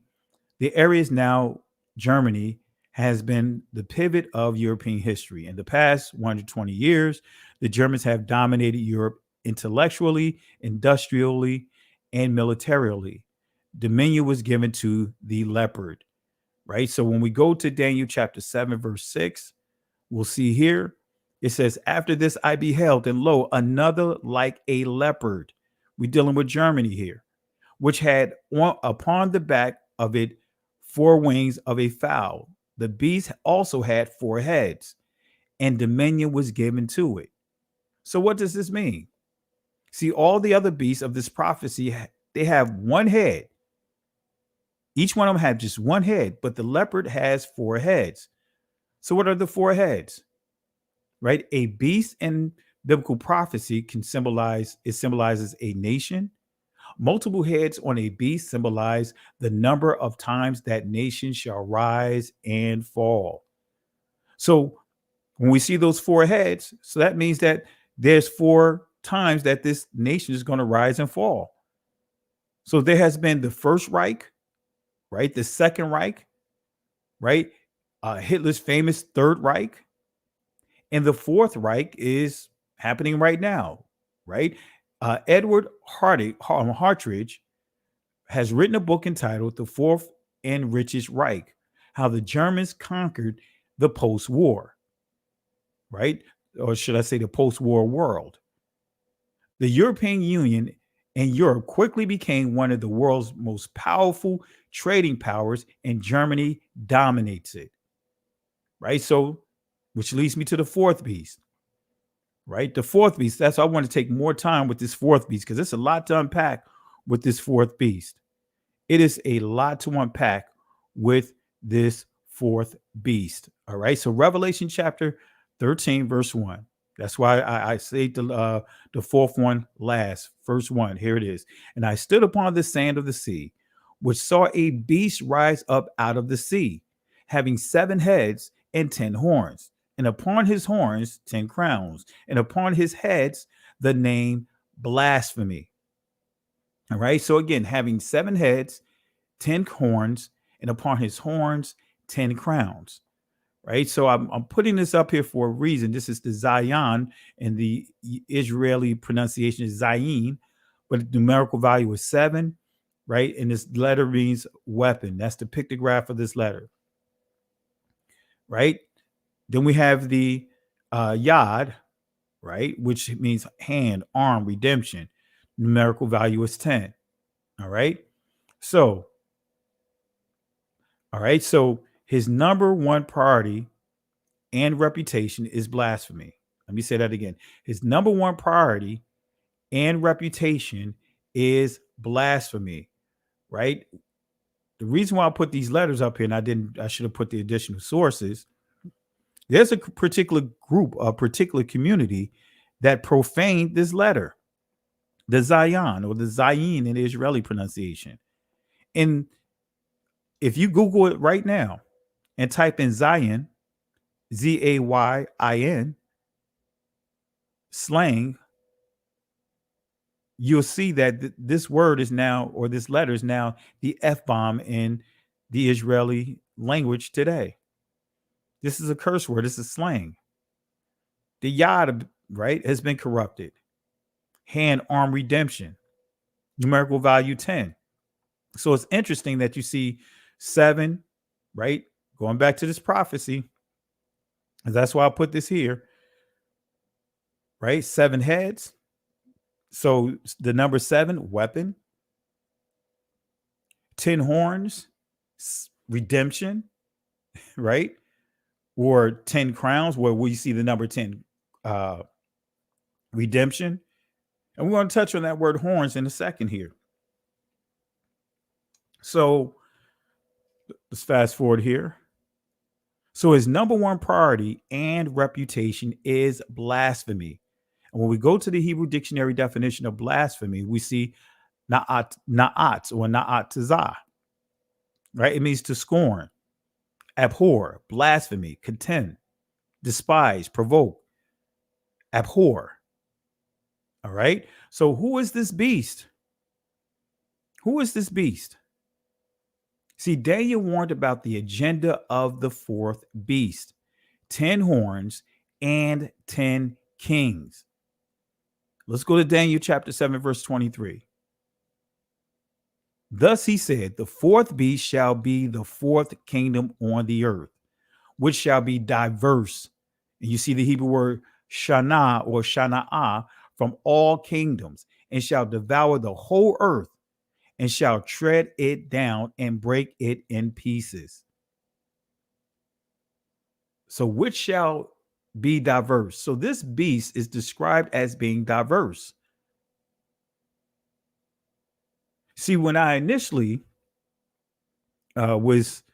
the area is now Germany, has been the pivot of European history. In the past 120 years, the Germans have dominated Europe intellectually, industrially, and militarily. Dominion was given to the leopard, right? So when we go to Daniel chapter 7, verse 6, we'll see here, it says, after this I beheld, and lo, another like a leopard. We're dealing with Germany here, which had upon the back of it 4 wings of a fowl. The beast also had 4 heads, and dominion was given to it. So what does this mean? See, all the other beasts of this prophecy, they have 1 head. Each one of them had just 1 head, but the leopard has 4 heads. So what are the 4 heads? Right? A beast in biblical prophecy symbolizes a nation. Multiple heads on a beast symbolize the number of times that nation shall rise and fall. So when we see those 4 heads, so that means that there's 4 times that this nation is going to rise and fall. So there has been the First Reich, right? The Second Reich, right? Hitler's famous Third Reich. And the Fourth Reich is happening right now, right? Edward Hartridge has written a book entitled The Fourth and Richest Reich, How the Germans Conquered the Post-War, right? Or should I say the post-war world. The European Union and Europe quickly became one of the world's most powerful trading powers, and Germany dominates it, right? So, which leads me to the 4th beast. Right? The 4th beast. That's why I want to take more time with this 4th beast, because it's a lot to unpack with this 4th beast. It is a lot to unpack with this 4th beast. All right. So Revelation chapter 13, verse 1. That's why I say the 4th one last. First one. Here it is. And I stood upon the sand of the sea, which saw a beast rise up out of the sea, having 7 heads and 10 horns. And upon his horns, 10 crowns, and upon his heads, the name blasphemy. All right. So again, having 7 heads, 10 horns, and upon his horns, 10 crowns. right? So I'm putting this up here for a reason. This is the Zion, and the Israeli pronunciation is Zayin, but the numerical value is 7, right? And this letter means weapon. That's the pictograph of this letter, right? Then we have the Yad, right, which means hand, arm, redemption. Numerical value is 10. All right. So, his number one priority and reputation is blasphemy. Let me say that again. His number one priority and reputation is blasphemy, right? The reason why I put these letters up here, and I should have put the additional sources. There's a particular group, a particular community that profaned this letter, the Zion or the Zayin in the Israeli pronunciation. And if you Google it right now and type in Zion, Zayin, slang, you'll see that this word is now, or this letter is now, the F-bomb in the Israeli language today. This is a curse word. This is slang. The Yad, right, has been corrupted. Hand, arm, redemption. Numerical value 10. So it's interesting that you see 7, right? Going back to this prophecy. And that's why I put this here, right? 7 heads. So the number 7, weapon. 10 horns, redemption, right? Or 10 crowns, where we see the number 10, redemption. And we're going to touch on that word horns in a second here. So let's fast forward here. So his number one priority and reputation is blasphemy. And when we go to the Hebrew dictionary definition of blasphemy, we see na'at or na'at, right? It means to scorn, abhor, blasphemy, contemn, despise, provoke, abhor. All right. So who is this beast? Who is this beast? See, Daniel warned about the agenda of the fourth beast, 10 horns and 10 kings. Let's go to Daniel chapter 7, verse 23. Thus he said, the fourth beast shall be the fourth kingdom on the earth, which shall be diverse. And you see the Hebrew word shana or shana'ah, from all kingdoms, and shall devour the whole earth, and shall tread it down and break it in pieces. So which shall be diverse? So this beast is described as being diverse. See, when I initially was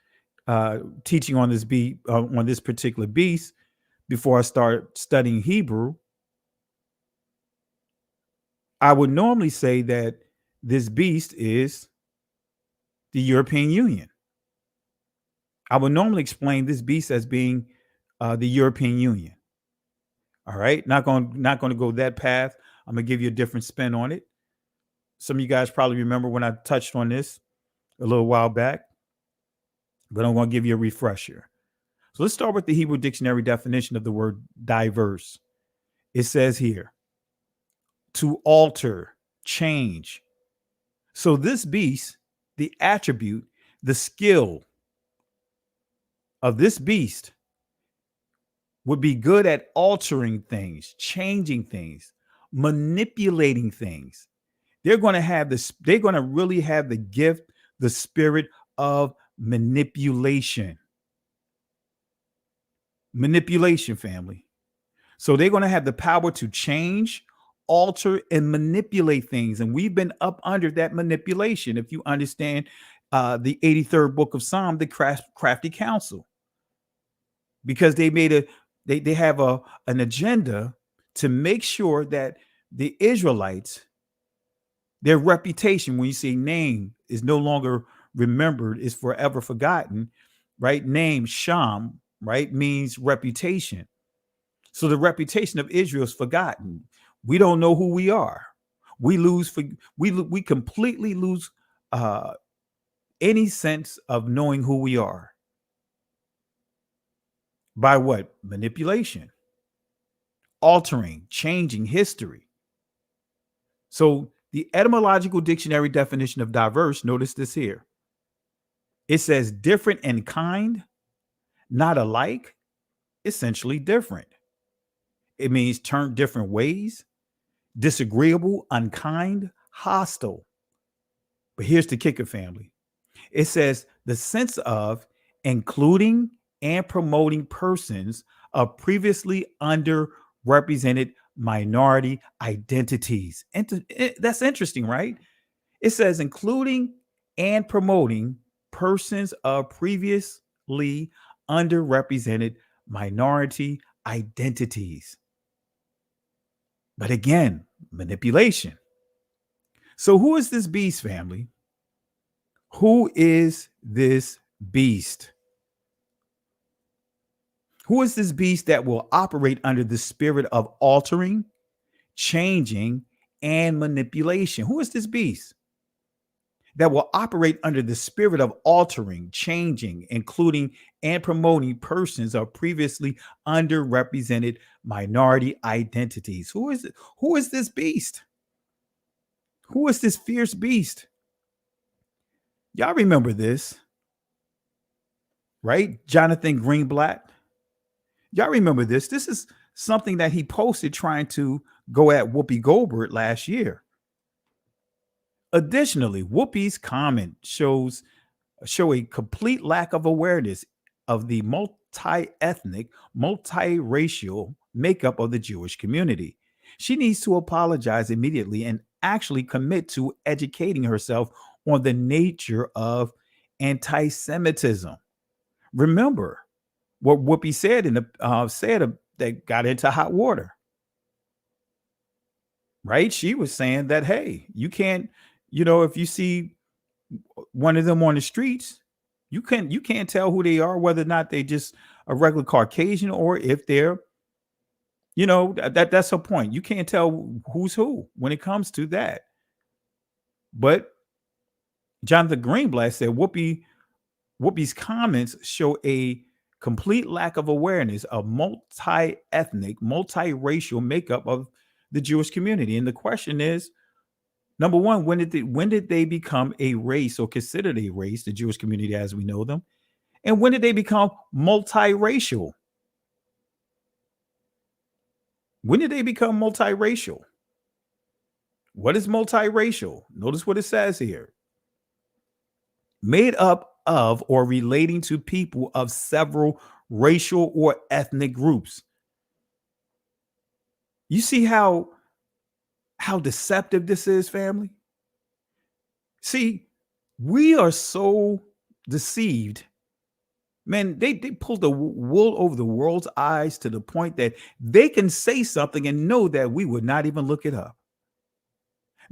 teaching on this particular beast, before I started studying Hebrew, I would normally say that this beast is the European Union. I would normally explain this beast as being the European Union. All right, not going to go that path. I'm going to give you a different spin on it. Some of you guys probably remember when I touched on this a little while back, but I'm going to give you a refresher. So let's start with the Hebrew dictionary definition of the word diverse. It says here, to alter, change. So this beast, the attribute, the skill of this beast would be good at altering things, changing things, manipulating things. They're going to have this, they're going to really have the gift, the spirit of manipulation. Manipulation, family. So they're going to have the power to change, alter, and manipulate things. And we've been up under that manipulation. If you understand the 83rd book of Psalm, the crafty counsel, because they made they have an agenda to make sure that the Israelites, their reputation, when you say name, is no longer remembered, is forever forgotten, right? Name, Sham, right, means reputation. So the reputation of Israel is forgotten. We don't know who we are. We completely lose any sense of knowing who we are. By what? Manipulation, altering, changing history. So the etymological dictionary definition of diverse, notice this here. It says different in kind, not alike, essentially different. It means turned different ways, disagreeable, unkind, hostile. But here's the kicker, family. It says the sense of including and promoting persons of previously underrepresented minority identities. That's interesting, right? It says including and promoting persons of previously underrepresented minority identities. But again, manipulation. So who is this beast, family? Who is this beast? Who is this beast that will operate under the spirit of altering, changing, and manipulation? Who is this beast that will operate under the spirit of altering, changing, including and promoting persons of previously underrepresented minority identities? Who is it? Who is this beast? Who is this fierce beast? Y'all remember this, right? Jonathan Greenblatt. Y'all remember this. This is something that he posted trying to go at Whoopi Goldberg last year. Additionally, Whoopi's comment show a complete lack of awareness of the multi-ethnic, multiracial makeup of the Jewish community. She needs to apologize immediately and actually commit to educating herself on the nature of anti-Semitism. Remember what Whoopi said that got into hot water, right? She was saying that, hey, you can't, if you see one of them on the streets, you can't tell who they are, whether or not they just a regular Caucasian or if they're, that's her point. You can't tell who's who when it comes to that. But Jonathan Greenblatt said Whoopi's comments show a complete lack of awareness of multi-ethnic, multiracial makeup of the Jewish community. And the question is, number one, when did they become a race or considered a race, the Jewish community as we know them? And when did they become multiracial? When did they become multiracial? What is multiracial? Notice what it says here. Made up of or relating to people of several racial or ethnic groups. You see how deceptive this is, family? See, we are so deceived. Man, they pulled the wool over the world's eyes to the point that they can say something and know that we would not even look it up.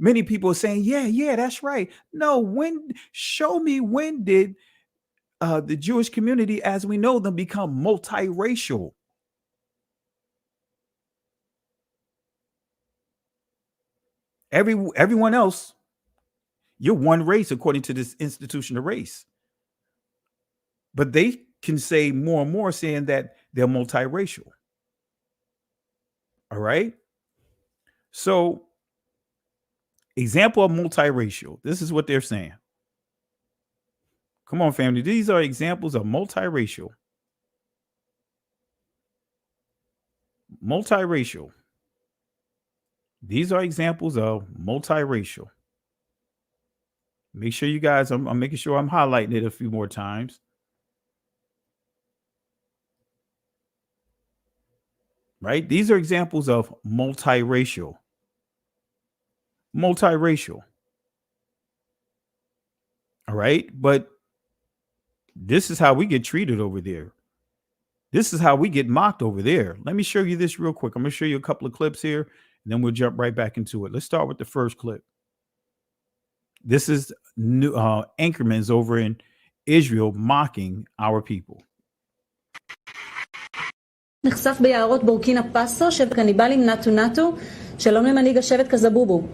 Many people are saying, yeah, that's right. No, show me when did the Jewish community as we know them become multiracial? Everyone else, you're one race according to this institution of race. But they can say more and more saying that they're multiracial. All right. So, example of multiracial. This is what they're saying. Come on, family. These are examples of multiracial. Multiracial. These are examples of multiracial. Make sure you guys, I'm making sure I'm highlighting it a few more times. Right? These are examples of multiracial. Multiracial. All right. But this is how we get treated over there. This is how we get mocked over there. Let me show you this real quick. I'm going to show you a couple of clips here, and then we'll jump right back into it. Let's start with the first clip. This is new anchormans over in Israel mocking our people. נחשף ביערות בורקינה פאסו של קניבלים נטו נטו. שלום למנהיג השבט קזבובו.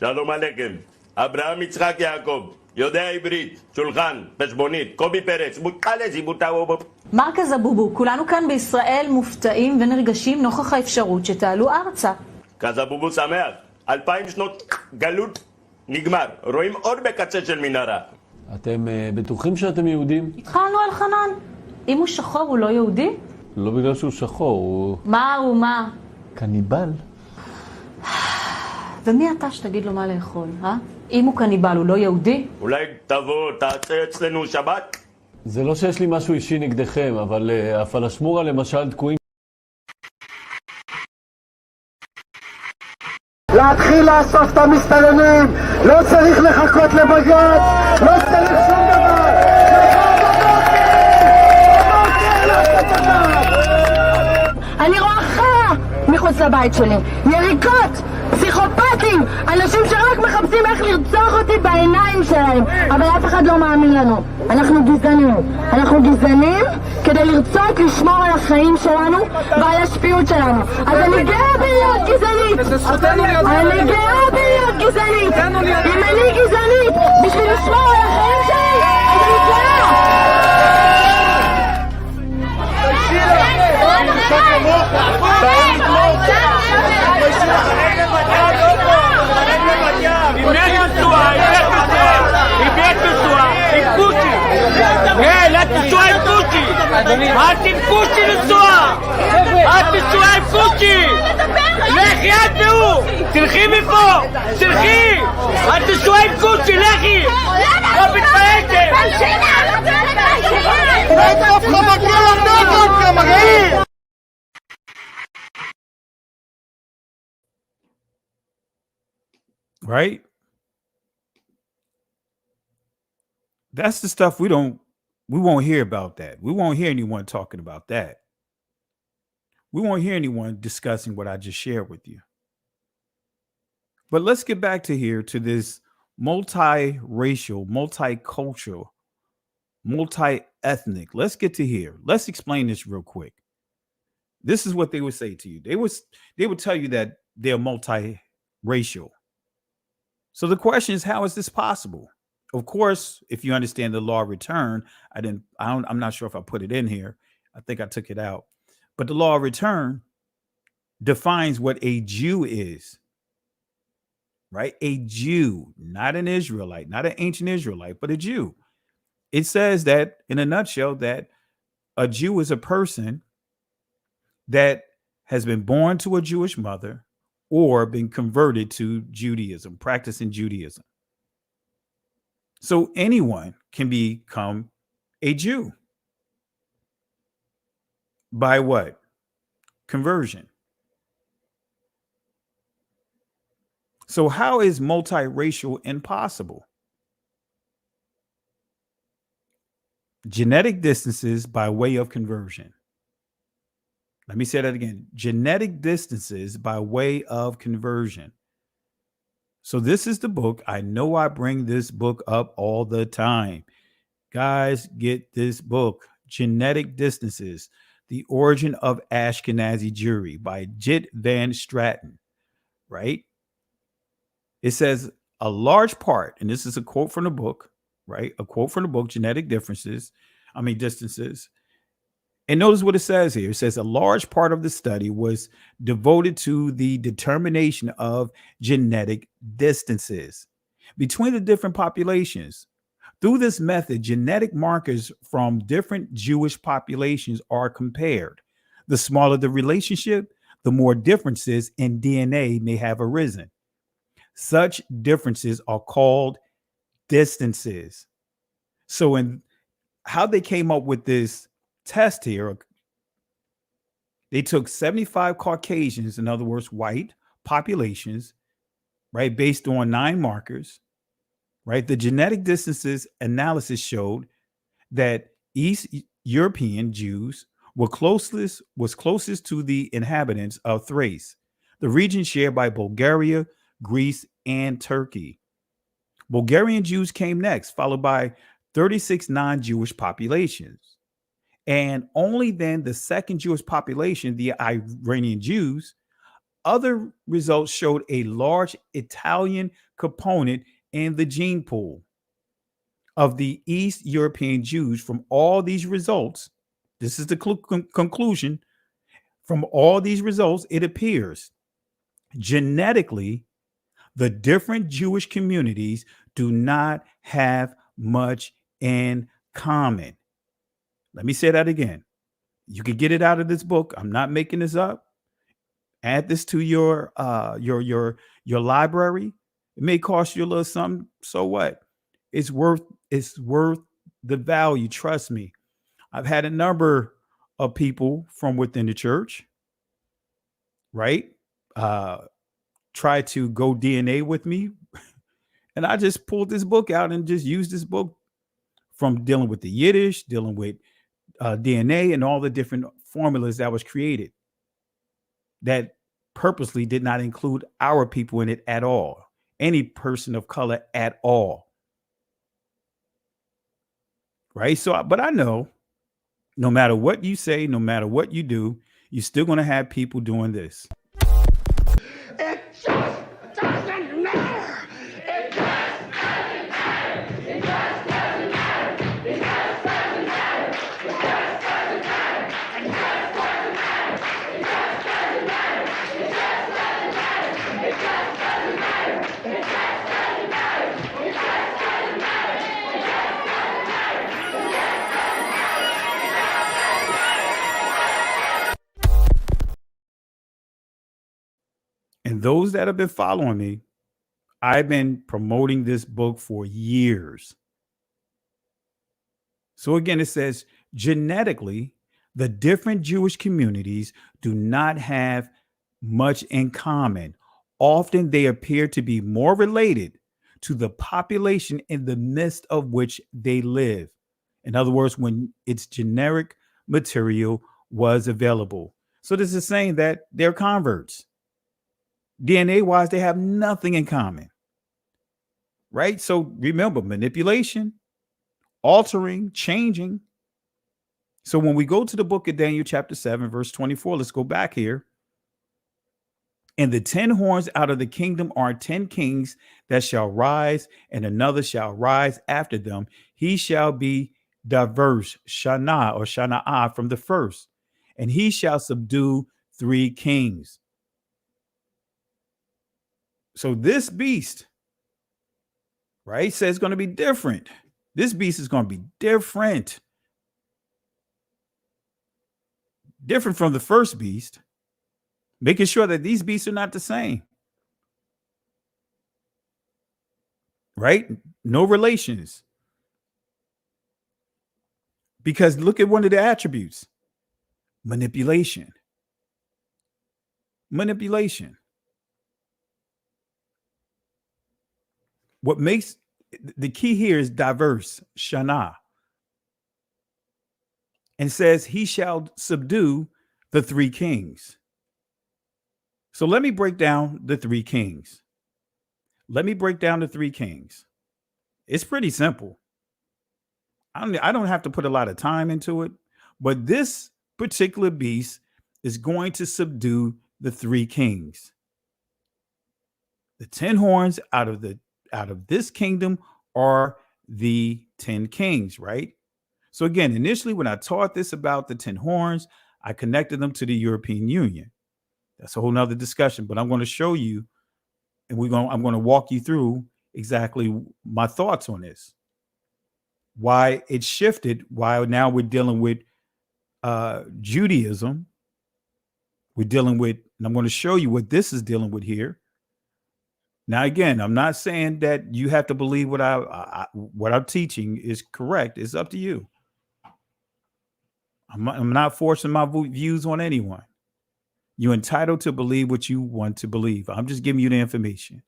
שלום עליכם. אברהם יצחק יעקב. יודע עברית, שולחן, חשבונית, קובי פרץ, מותחלס, יבוטאו. מרק הזבובו, כולנו כאן בישראל מופתעים ונרגשים נוכח האפשרות שתעלו ארצה. קזבובו שמח, 2000 שנות גלות נגמר, רואים אור בקצה של מנהרה. אתם בטוחים שאתם יהודים? התחלנו על חנן. אם הוא שחור הוא לא יהודי? לא בגלל שהוא שחור, הוא... מה הוא מה? קניבל. ומי אתה שתגיד לו מה לאכול, אה? אם הוא קניבל הוא לא יהודי? אולי תבוא, תעשה אצלנו שבת? זה לא שיש לי משהו אישי נגדכם, אבל הפלשמורה למשל תקועים. להתחיל לאסוף את המסתננים, לא צריך לחכות לבג"ץ, לא צריך שום דבר. אני רואה חרא מחוץ לבית שלי, יריקות, פסיכופטים, אנשים שרק מחפשים איך לרצוח אותי בעיניים שלהם, אבל אף אחד לא מאמין לנו. אנחנו גזענים כדי לרצות לשמור על החיים שלנו ועל השפיות שלנו. אז אני גאה בלהיות גזענית, אני גאה בלהיות גזענית. אם אני גזענית בשביל לשמור על החיים שלי, אז אני גאה. אל תפקושי לנסוע! אל תנסוע עם פושי! לכי את והוא! תלכי מפה! תלכי! אל תנסוע עם פושי! לכי! לא מתביישת! Right? That's the stuff we won't hear about that. We won't hear anyone talking about that. We won't hear anyone discussing what I just shared with you. But let's get back to this multiracial, multicultural, multi-ethnic. Let's get to here. Let's explain this real quick. This is what they would say to you. They would tell you that they're multiracial. So the question is, how is this possible? Of course, if you understand the law of return, I'm not sure if I put it in here. I think I took it out. But the law of return defines what a Jew is, right? A Jew, not an Israelite, not an ancient Israelite, but a Jew. It says that in a nutshell that a Jew is a person that has been born to a Jewish mother or been converted to Judaism, practicing Judaism. So anyone can become a Jew. By what? Conversion. So how is multiracial impossible? Genetic distances by way of conversion. Let me say that again. Genetic distances by way of conversion. So this is the book. I know I bring this book up all the time. Guys, get this book. Genetic Distances, The Origin of Ashkenazi Jewry by Jit Van Straten, right? It says a large part, and this is a quote from the book, right? A quote from the book, Distances. And notice what it says here. It says a large part of the study was devoted to the determination of genetic distances between the different populations. Through this method, genetic markers from different Jewish populations are compared. The smaller the relationship, the more differences in DNA may have arisen. Such differences are called distances. So in how they came up with this test here, they took 75 Caucasians, in other words, white populations, right, based on 9 markers, right? The genetic distances analysis showed that East European Jews was closest to the inhabitants of Thrace, the region shared by Bulgaria, Greece, and Turkey. Bulgarian Jews came next, followed by 36 non-Jewish populations. And only then the second Jewish population, the Iranian Jews. Other results showed a large Italian component in the gene pool of the East European Jews. From all these results, this is the conclusion from all these results, it appears genetically, the different Jewish communities do not have much in common. Let me say that again. You can get it out of this book. I'm not making this up. Add this to your library. It may cost you a little something. So what? It's worth the value. Trust me. I've had a number of people from within the church, right? Try to go DNA with me. And I just pulled this book out and just used this book from dealing with the Yiddish, dealing with DNA and all the different formulas that was created that purposely did not include our people in it at all, any person of color at all. Right? So, but I know no matter what you say, no matter what you do, you're still going to have people doing this. It just doesn't matter. It just doesn't matter. It just doesn't matter. It just doesn't matter. It just doesn't matter. It just doesn't matter. It just doesn't matter. It just doesn't matter. It just doesn't matter. It just doesn't matter. It just doesn't matter. It just doesn't matter. It just doesn't And those that have been following me, I've been promoting this book for years. So again, it says genetically, the different Jewish communities do not have much in common. Often they appear to be more related to the population in the midst of which they live. In other words, when its generic material was available. So this is saying that they're converts. DNA wise, they have nothing in common. Right? So remember, manipulation, altering, changing. So when we go to the book of Daniel, chapter 7, verse 24, let's go back here. And the 10 horns out of the kingdom are 10 kings that shall rise, and another shall rise after them. He shall be diverse, Shana or Shana'ah from the first, and he shall subdue 3 kings. So this beast, right, says it's going to be different. This beast is going to be different. Different from the first beast, making sure that these beasts are not the same. Right? No relations. Because look at one of the attributes. Manipulation. Manipulation. What makes the key here is diverse, Shana. And says he shall subdue the 3 kings. So let me break down the 3 kings. Let me break down the 3 kings. It's pretty simple. I don't have to put a lot of time into it, but this particular beast is going to subdue the 3 kings. The 10 horns out of this kingdom are the 10 kings, right? So again, initially when I taught this about the 10 horns, I connected them to the European Union. That's a whole nother discussion, but I'm going to show you, and I'm going to walk you through exactly my thoughts on this. Why it shifted, why now we're dealing with Judaism. We're dealing with, and I'm going to show you what this is dealing with here. Now, again, I'm not saying that you have to believe what I'm teaching is correct. It's up to you. I'm not forcing my views on anyone. You're entitled to believe what you want to believe. I'm just giving you the information.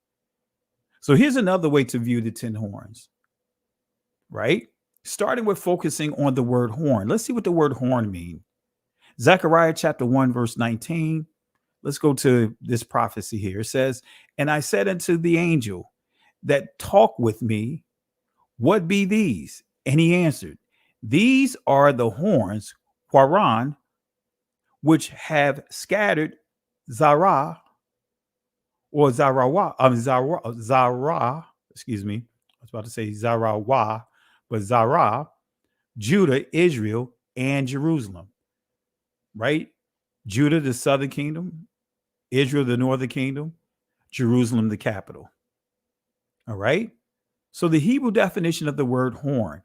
So here's another way to view the 10 horns, right? Starting with focusing on the word horn. Let's see what the word horn means. Zechariah chapter 1, verse 19. Let's go to this prophecy here. It says, and I said unto the angel that talked with me, what be these? And he answered, these are the horns, Quaran, which have scattered Zara, or Zara, excuse me. I was about to say Zarawa, but Zara, Judah, Israel, and Jerusalem, right? Judah, the southern kingdom, Israel, the northern kingdom, Jerusalem, the capital. All right. So the Hebrew definition of the word horn.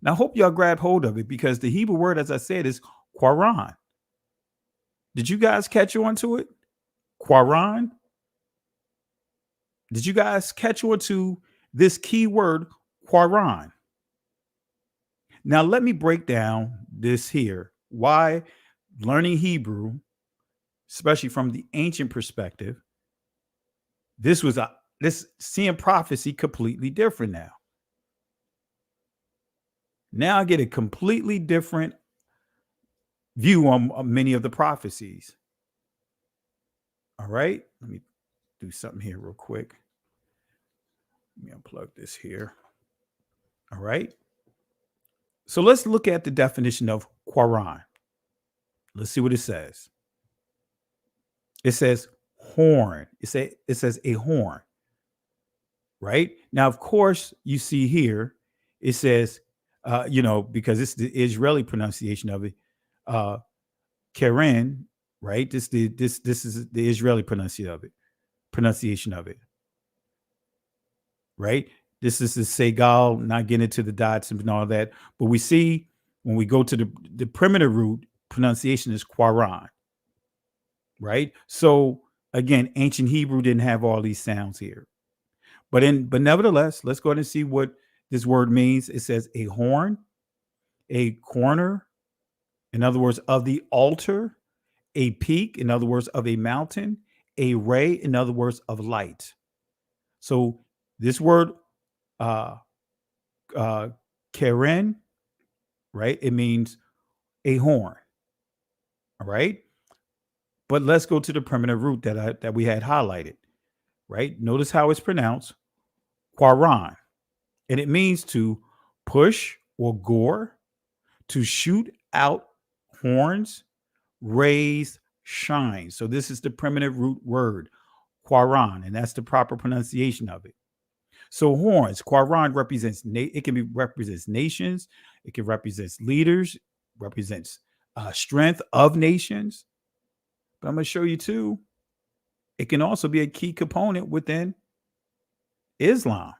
Now, I hope y'all grab hold of it because the Hebrew word, as I said, is quaran. Did you guys catch on to it? Quaran? Did you guys catch on to this key word, quaran? Now, let me break down this here. Why learning Hebrew, especially from the ancient perspective, this seeing prophecy completely different now. Now I get a completely different view on many of the prophecies. All right, let me do something here real quick. Let me unplug this here. All right. So let's look at the definition of quaran. Let's see what it says. It says horn. It says a horn. Right now, of course, you see here it says, because it's the Israeli pronunciation of it, Karen. Right. This is the Israeli pronunciation of it. Right. This is the Segal, not getting into the dots and all that. But we see when we go to the primitive root, pronunciation is quaran. Right. So again, ancient Hebrew didn't have all these sounds here. But nevertheless, let's go ahead and see what this word means. It says a horn, a corner, in other words, of the altar, a peak, in other words, of a mountain, a ray, in other words, of light. So this word, Karen, right? It means a horn. All right. But let's go to the primitive root that we had highlighted. Right. Notice how it's pronounced, quaran, and it means to push or gore, to shoot out horns, raise, shine. So this is the primitive root word, quaran, and that's the proper pronunciation of it. So horns, quaran represents represents nations, it can represent leaders, represents strength of nations. But I'm going to show you too, it can also be a key component within Islam,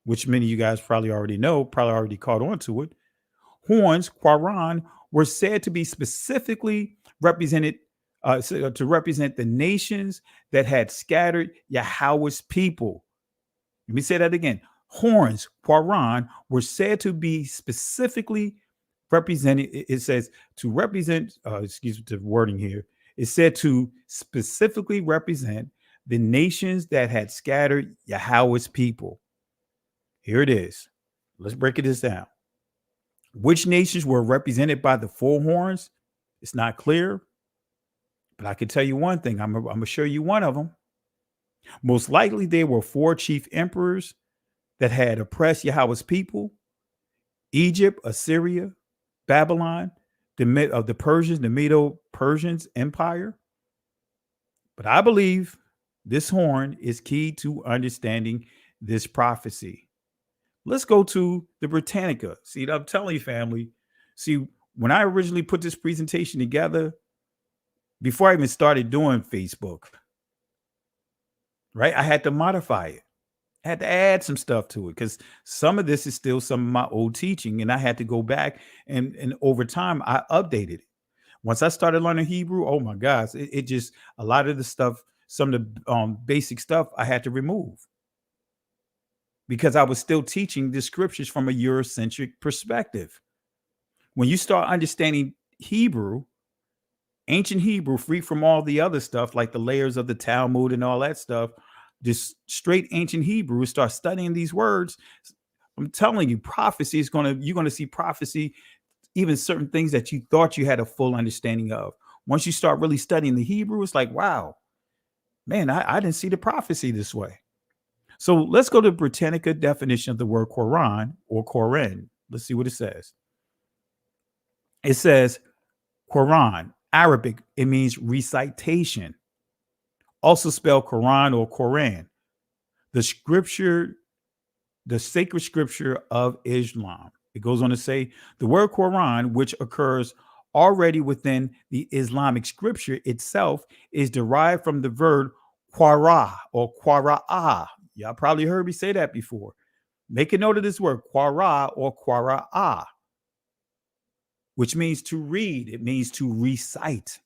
which many of you guys probably already know, probably already caught on to it. Horns, quaran, were said to be specifically represented to represent the nations that had scattered Yahweh's people. Let me say that again. Horns, quaran, were said to be specifically represented. It says to represent, excuse me, the wording here. It's said to specifically represent the nations that had scattered Yahweh's people. Here it is. Let's break this down. Which nations were represented by the four horns? It's not clear, but I can tell you one thing. I'm going to show you one of them. Most likely, there were four chief emperors that had oppressed Yahweh's people: Egypt, Assyria, Babylon, the Persians, the Medo-Persians Empire. But I believe this horn is key to understanding this prophecy. Let's go to the Britannica. See, I'm telling you, family. See, when I originally put this presentation together, before I even started doing Facebook, right, I had to modify it. I had to add some stuff to it because some of this is still some of my old teaching, and I had to go back and over time I updated it. Once I started learning Hebrew, oh my gosh, it just, a lot of the stuff, some of the basic stuff I had to remove because I was still teaching the scriptures from a Eurocentric perspective. When you start understanding Hebrew, ancient Hebrew, free from all the other stuff like the layers of the Talmud and all that stuff, this straight ancient Hebrew, start studying these words. I'm telling you, prophecy is you're going to see prophecy, even certain things that you thought you had a full understanding of. Once you start really studying the Hebrew, it's like, wow, man, I didn't see the prophecy this way. So let's go to the Britannica definition of the word Quran or Koran. Let's see what it says. It says Quran, Arabic, it means recitation. Also spelled Quran or Koran, the scripture, the sacred scripture of Islam. It goes on to say the word Quran, which occurs already within the Islamic scripture itself, is derived from the verb qara or qara'a. Y'all probably heard me say that before. Make a note of this word, qara or qara'a, which means to read. It means to recite.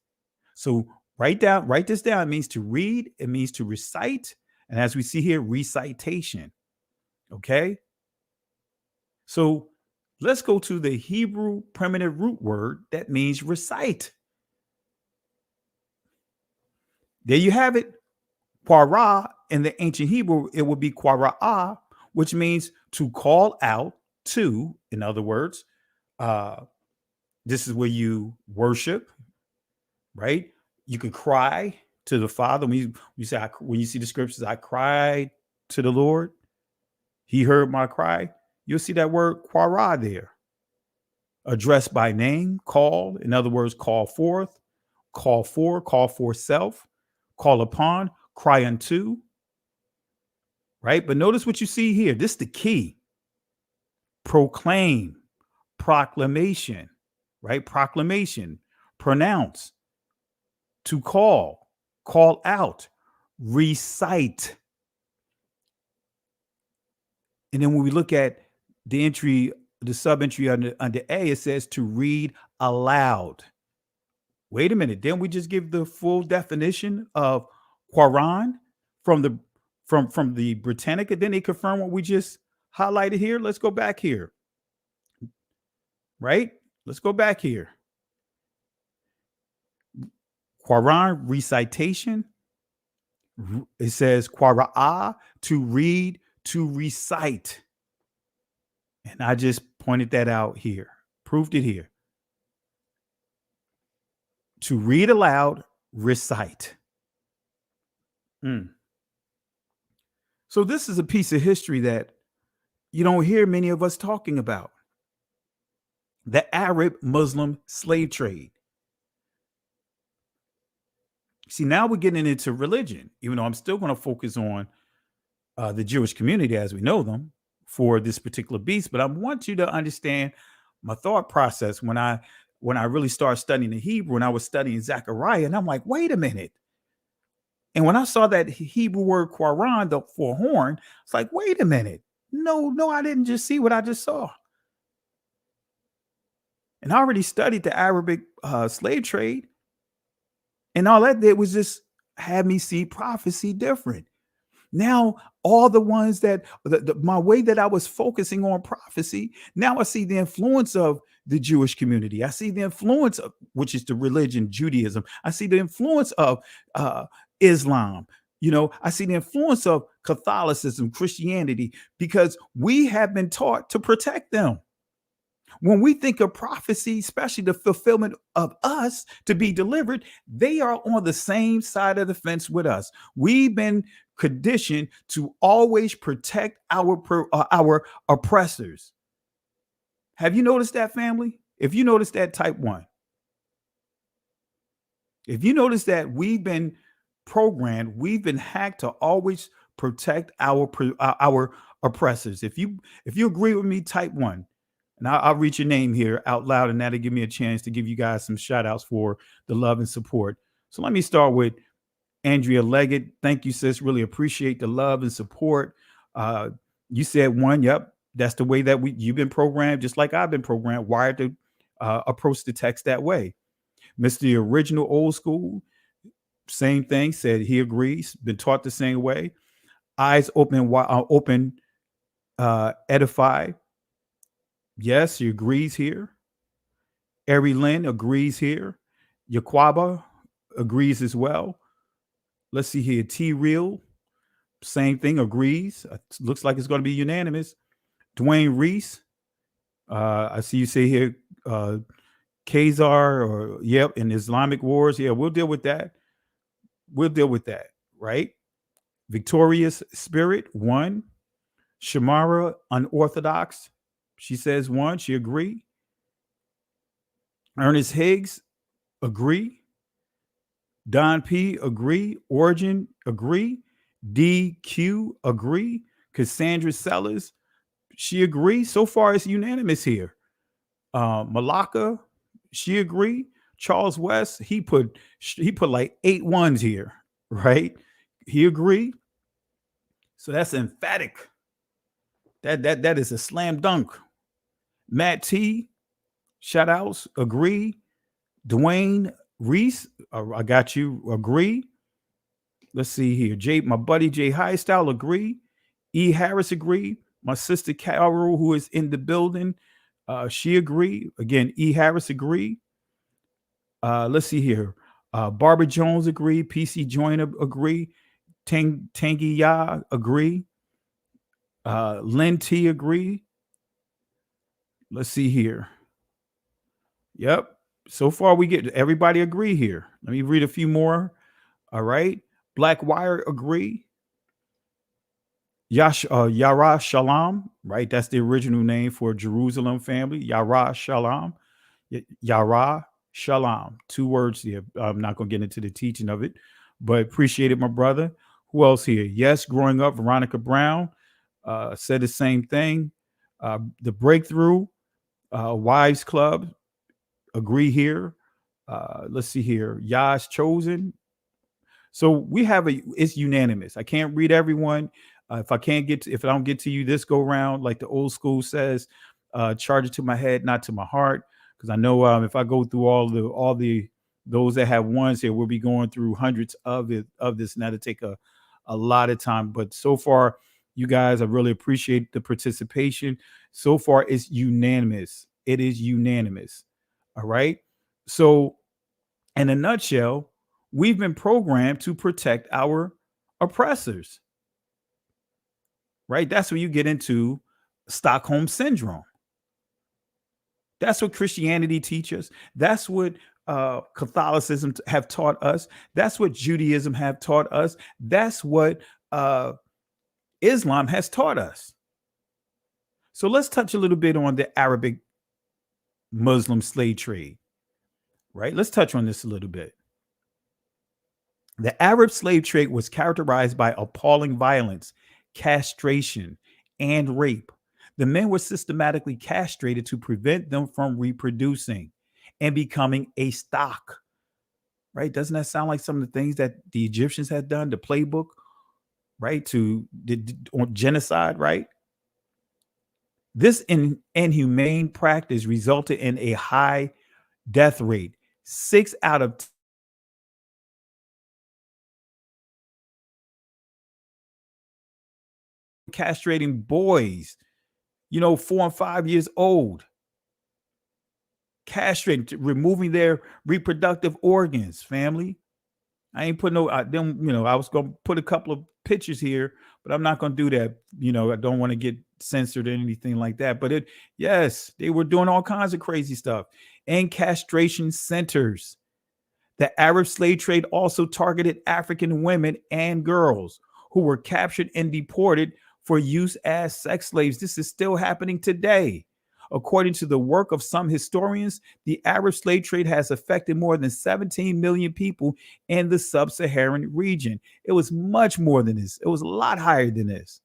So write this down. It means to read. It means to recite. And as we see here, recitation. Okay. So let's go to the Hebrew primitive root word that means recite. There you have it. Qara in the ancient Hebrew, it would be qara'ah, which means to call out to. In other words, this is where you worship, right? You could cry to the Father. When you see the scriptures, I cried to the Lord. He heard my cry. You'll see that word qara there. Addressed by name, call. In other words, call forth, call for self, call upon, cry unto. Right? But notice what you see here. This is the key. Proclaim, proclamation, right? Proclamation, pronounce, to call out, recite. And then when we look at the sub-entry under A, it says to read aloud. Wait a minute. Didn't we just give the full definition of Quran from the Britannica? Then they confirm what we just highlighted here. Let's go back here. Right? Let's go back here. Quran recitation. It says Qara'ah, to read, to recite. And I just pointed that out here, proved it here. To read aloud, recite. So this is a piece of history that you don't hear many of us talking about. The Arab-Muslim slave trade. See, now we're getting into religion, even though I'm still going to focus on the Jewish community as we know them for this particular piece. But I want you to understand my thought process when I really started studying the Hebrew, and I was studying Zechariah, and I'm like, wait a minute. And when I saw that Hebrew word Quran for horn, it's like, wait a minute. No, I didn't just see what I just saw. And I already studied the Arabic slave trade. And all that did was just have me see prophecy different. Now, all the ones that my way that I was focusing on prophecy, now I see the influence of the Jewish community. I see the influence of, which is the religion, Judaism. I see the influence of Islam. I see the influence of Catholicism, Christianity, because we have been taught to protect them. When we think of prophecy, especially the fulfillment of us to be delivered, they are on the same side of the fence with us. We've been conditioned to always protect our oppressors. Have you noticed that, family? If you notice that, type 1. If you notice that we've been programmed, we've been hacked to always protect our oppressors. If you agree with me, type 1. And I'll read your name here out loud, and that'll give me a chance to give you guys some shout outs for the love and support. So let me start with Andrea Leggett. Thank you, sis. Really appreciate the love and support. You said 1. Yep. That's the way that you've been programmed, just like I've been programmed, wired to approach the text that way. Mr. Original Old School, same thing, said he agrees, been taught the same way. Eyes open, edify. Yes, he agrees here. Ari Lynn agrees here. Yaquaba agrees as well. Let's see here. T Real, same thing, agrees. Looks like it's going to be unanimous. Dwayne Reese, I see you say here, Khazar, or yep, in Islamic wars. Yeah, we'll deal with that. Right? Victorious Spirit, 1. Shamara, unorthodox. She says 1. She agree. Ernest Higgs, agree. Don P, agree. Origin, agree. DQ, agree. Cassandra Sellers, she agrees. So far, it's unanimous here. Malacca, she agreed. Charles West, he put like 8 ones here, right? He agreed. So that's emphatic. That is a slam dunk. Matt T, shout outs, agree. Dwayne Reese, I got you, agree. Let's see here. My buddy Jay Highstyle, agree. E. Harris, agree. My sister Carol, who is in the building, she agreed. Again, E. Harris agreed. Let's see here. Barbara Jones agreed. PC Joyner agreed. Tangi Ya agree. Lynn T agree. Let's see here. Yep. So far, we get everybody agree here. Let me read a few more. All right. Black Wire agree. Yara Shalom, right? That's the original name for Jerusalem family. Yara Shalom. Yara Shalom. 2 words here. I'm not going to get into the teaching of it, but appreciate it, my brother. Who else here? Yes, growing up, Veronica Brown said the same thing. The Breakthrough, Wives Club, agree here. Let's see here. Yah's Chosen. So we have it's unanimous. I can't read everyone. If I don't get to you this go round, like the old school says, charge it to my head, not to my heart. Because I know if I go through all the those that have ones here, we'll be going through hundreds of this, and that'll take a lot of time. But so far, you guys, I really appreciate the participation. So far, it's unanimous. It is unanimous. All right. So, in a nutshell, we've been programmed to protect our oppressors. Right? That's when you get into Stockholm syndrome. That's what Christianity teaches. That's what Catholicism have taught us. That's what Judaism have taught us. That's what Islam has taught us. So let's touch a little bit on the Arabic Muslim slave trade. Right? Let's touch on this a little bit. The Arab slave trade was characterized by appalling violence, castration, and rape. The men were systematically castrated to prevent them from reproducing and becoming a stock. Right? Doesn't that sound like some of the things that the Egyptians had done, the playbook, right? On genocide, right? This inhumane practice resulted in a high death rate. 6 out of castrating boys, 4 and 5 years old, castrating, removing their reproductive organs. Family, I ain't put I was gonna put a couple of pictures here, but I'm not gonna do that. I don't want to get censored or anything like that. But yes, they were doing all kinds of crazy stuff. And castration centers. The Arab slave trade also targeted African women and girls who were captured and deported for use as sex slaves. This is still happening today. According to the work of some historians, the Arab slave trade has affected more than 17 million people in the sub-Saharan region. It was much more than this. It was a lot higher than this.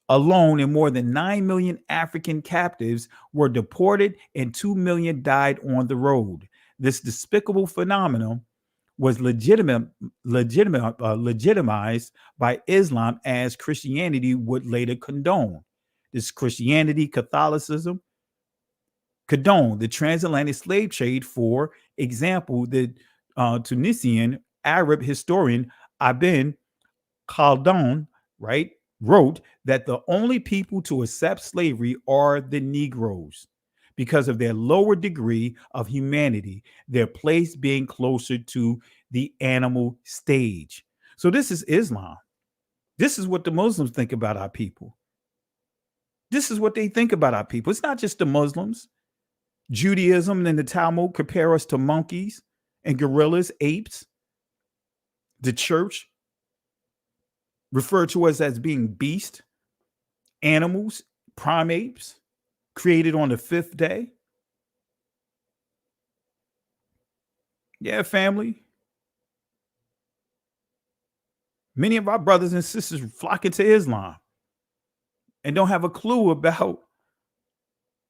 Alone, and more than 9 million African captives were deported and 2 million died on the road. This despicable phenomenon was legitimized by Islam, as Christianity would later condone. This Christianity, Catholicism, condone the transatlantic slave trade. For example, the Tunisian Arab historian Ibn Khaldun, right, wrote that the only people to accept slavery are the Negroes because of their lower degree of humanity, their place being closer to the animal stage. So this is Islam. This is what the Muslims think about our people. This is what they think about our people. It's not just the Muslims. Judaism and the Talmud compare us to monkeys and gorillas, apes. The church refer to us as being beasts, animals, primates, created on the 5th day. Yeah, family. Many of our brothers and sisters flocking to Islam. and don't have a clue about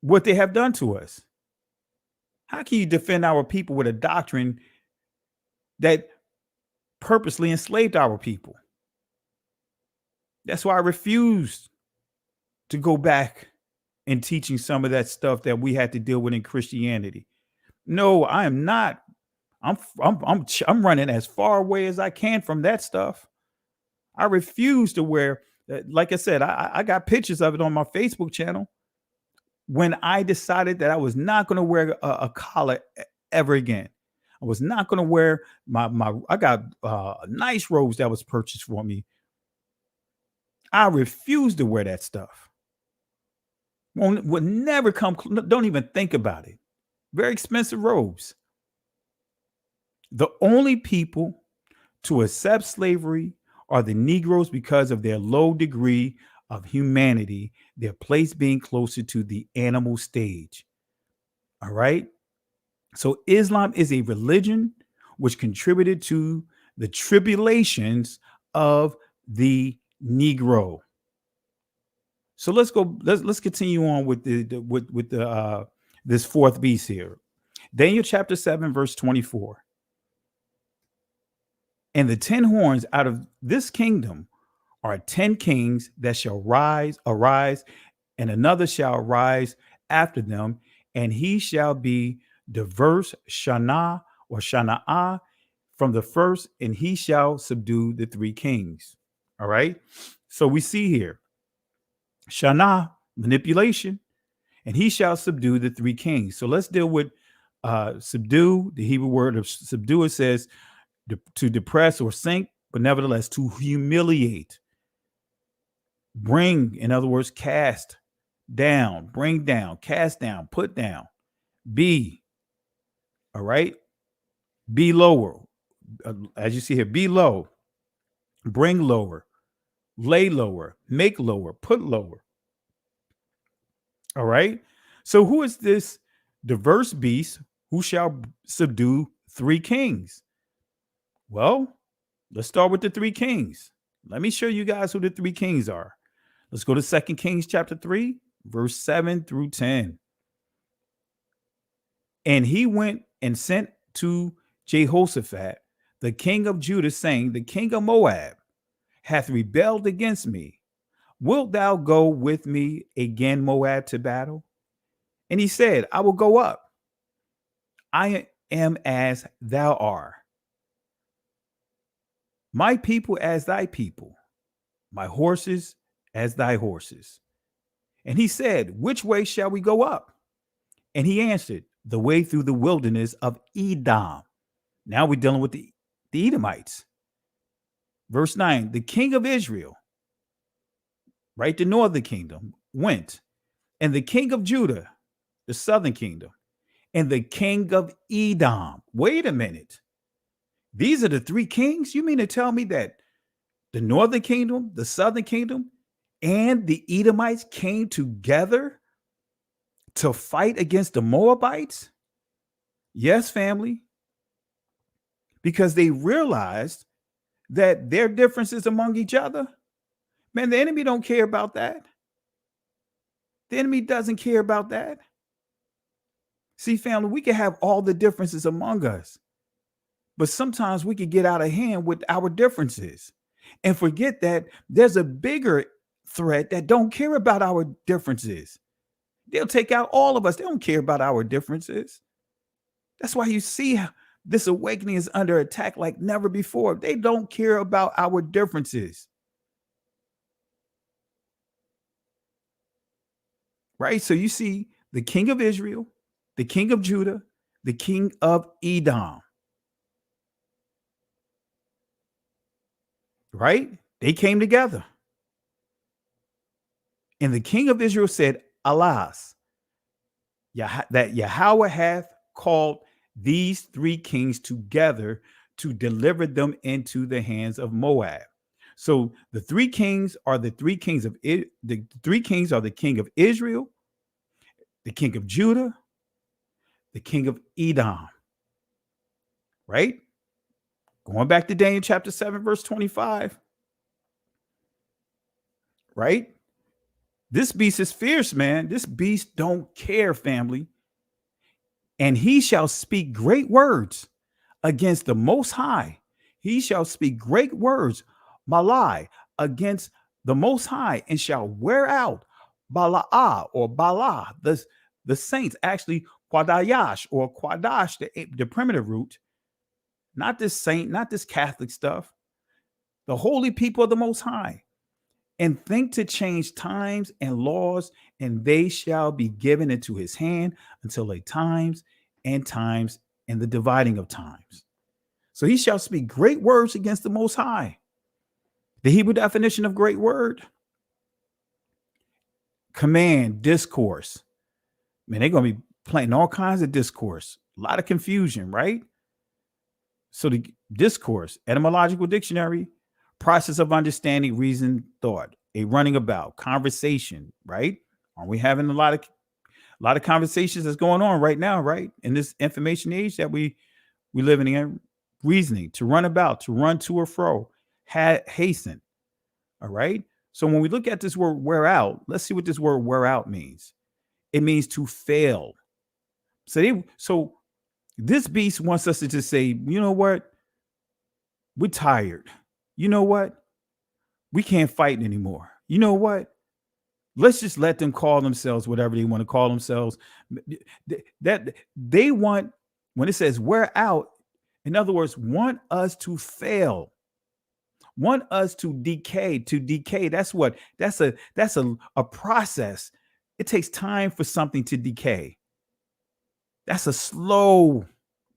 what they have done to us. How can you defend our people with a doctrine that purposely enslaved our people? That's why I refused to go back and teaching some of that stuff that we had to deal with in Christianity. No, I am not. I'm running as far away as I can from that stuff. I refuse to wear, like I said, I got pictures of it on my Facebook channel when I decided that I was not going to wear a collar ever again. I was not going to wear I got nice robes that was purchased for me. I refuse to wear that stuff. Would never come, don't even think about it. Very expensive robes. The only people to accept slavery are the Negroes because of their low degree of humanity, their place being closer to the animal stage. All right. So Islam is a religion which contributed to the tribulations of the Negro. So let's go. Let's continue on with this fourth beast here. Daniel chapter 7, verse 24. And the 10 horns out of this kingdom are 10 kings that shall arise, and another shall rise after them, and he shall be diverse Shana or Shana'ah from the first, and he shall subdue the 3 kings. All right. So we see here Shana, manipulation, and he shall subdue the 3 kings. So let's deal with subdue. The Hebrew word of subdue, it says to depress or sink, but nevertheless to humiliate. Bring, in other words, cast down, bring down, cast down, put down. Be, all right? Be lower. As you see here, be low, bring lower, lay lower, make lower, put lower. All right? So who is this diverse beast who shall subdue 3 kings? Well, let's start with the 3 kings. Let me show you guys who the 3 kings are. Let's go to 2 Kings chapter 3, verse 7 through 10. And he went and sent to Jehoshaphat, the king of Judah, saying, the king of Moab hath rebelled against me. Wilt thou go with me again, Moab, to battle? And he said, I will go up. I am as thou art. My people as thy people, my horses as thy horses. And he said, which way shall we go up? And he answered, the way through the wilderness of Edom. Now we're dealing with the Edomites. Verse 9, the king of Israel, right, the northern kingdom, went, and the king of Judah, the southern kingdom, and the king of Edom. Wait a minute. These are the 3 kings? You mean to tell me that the northern kingdom, the southern kingdom, and the Edomites came together to fight against the Moabites? Yes, family. Because they realized that their differences among each other, man, the enemy don't care about that. The enemy doesn't care about that. See, family, we can have all the differences among us, but sometimes we can get out of hand with our differences and forget that there's a bigger threat that don't care about our differences. They'll take out all of us. They don't care about our differences. That's why you see this awakening is under attack like never before. They don't care about our differences. Right? So you see the king of Israel, the king of Judah, the king of Edom. Right? They came together. And the king of Israel said, alas, that Yahweh hath called these 3 kings together to deliver them into the hands of Moab. So the 3 kings are the 3 kings of the 3 kings are the king of Israel, the king of Judah, the king of Edom. Right? Going back to Daniel chapter 7, verse 25. Right? This beast is fierce, man. This beast don't care, family. And he shall speak great words against the Most High. He shall speak great words, malai, against the Most High, and shall wear out Balaa or Bala, the saints. Actually, Quadayash or Quadash, the primitive root, not this saint, not this Catholic stuff. The holy people of the Most High, and think to change times and laws, and they shall be given into his hand until a times and the dividing of times. So he shall speak great words against the Most High. The Hebrew definition of great word: command, discourse. Man, they're going to be playing all kinds of discourse, a lot of confusion, right? So the discourse, etymological dictionary, process of understanding, reason, thought, a running about, conversation, right? Are we having a lot of conversations that's going on right now, right? In this information age that we living in, reasoning, to run about, to run to or fro, hasten. All right. So when we look at this word wear out, let's see what this word wear out means. It means to fail. So this beast wants us to just say, you know what? We're tired. You know what? We can't fight anymore. You know what? Let's just let them call themselves whatever they want to call themselves. That they want, when it says wear out, in other words, want us to fail, want us to decay, That's a process. It takes time for something to decay. That's a slow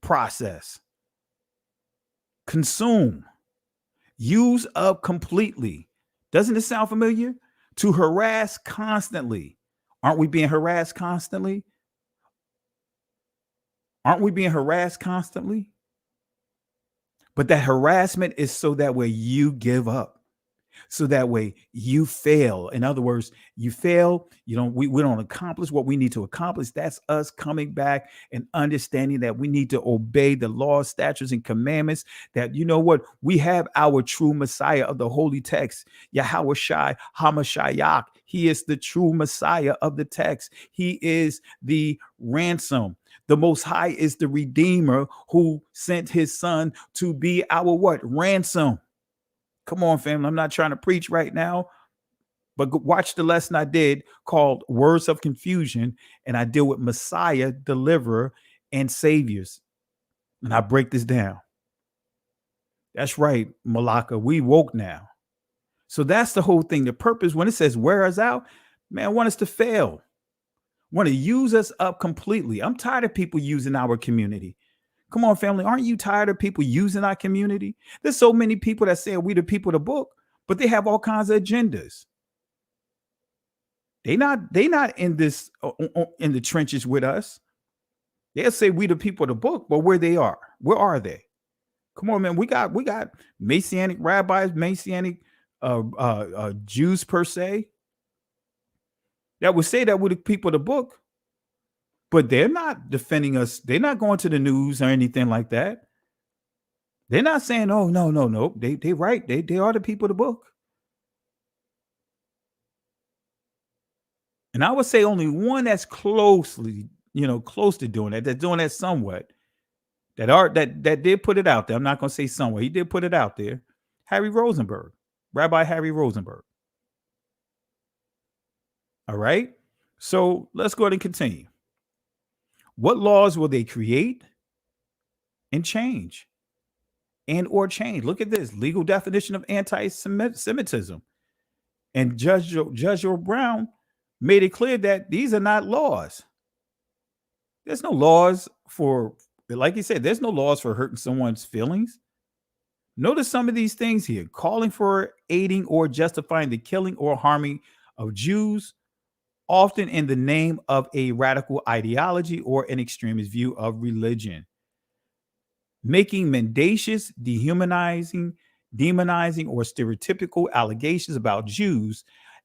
process. Consume, use up completely. Doesn't it sound familiar? To harass constantly. Aren't we being harassed constantly? Aren't we being harassed constantly? But that harassment is so that way you give up. So that way you fail. In other words, you fail. We don't accomplish what we need to accomplish. That's us coming back and understanding that we need to obey the laws, statutes, and commandments. That, you know what, we have our true Messiah of the holy text, Yahweh Shai Hamashiach. He is the true Messiah of the text. He is the ransom. The Most High is the Redeemer who sent his son to be our what? Ransom. Come on, family. I'm not trying to preach right now, but watch the lesson I did called Words of Confusion, and I deal with Messiah, Deliverer, and Saviors. And I break this down. That's right, Malaka. We woke now. So that's the whole thing. The purpose, when it says wear us out, man, I want us to fail. Want to use us up completely. I'm tired of people using our community. Come on, family. Aren't you tired of people using our community? There's so many people that say we the people of the book, but they have all kinds of agendas. They not in this in the trenches with us. They'll say we the people of the book, but where are they? Come on, man. We got Messianic rabbis, Messianic Jews per se, that would say that we're the people of the book. But they're not defending us. They're not going to the news or anything like that. They're not saying, oh, no. They right. They are the people of the book. And I would say only one that's close to doing that, that's doing that somewhat, that did put it out there. I'm not going to say somewhere. He did put it out there. Rabbi Harry Rosenberg. All right. So let's go ahead and continue. What laws will they create and change? Or change? Look at this legal definition of anti-Semitism. And Judge Joe Brown made it clear that these are not laws. There's no laws for, like he said, there's no laws for hurting someone's feelings. Notice some of these things here: calling for, aiding, or justifying the killing or harming of Jews, often in the name of a radical ideology or an extremist view of religion. Making mendacious, dehumanizing, demonizing, or stereotypical allegations about Jews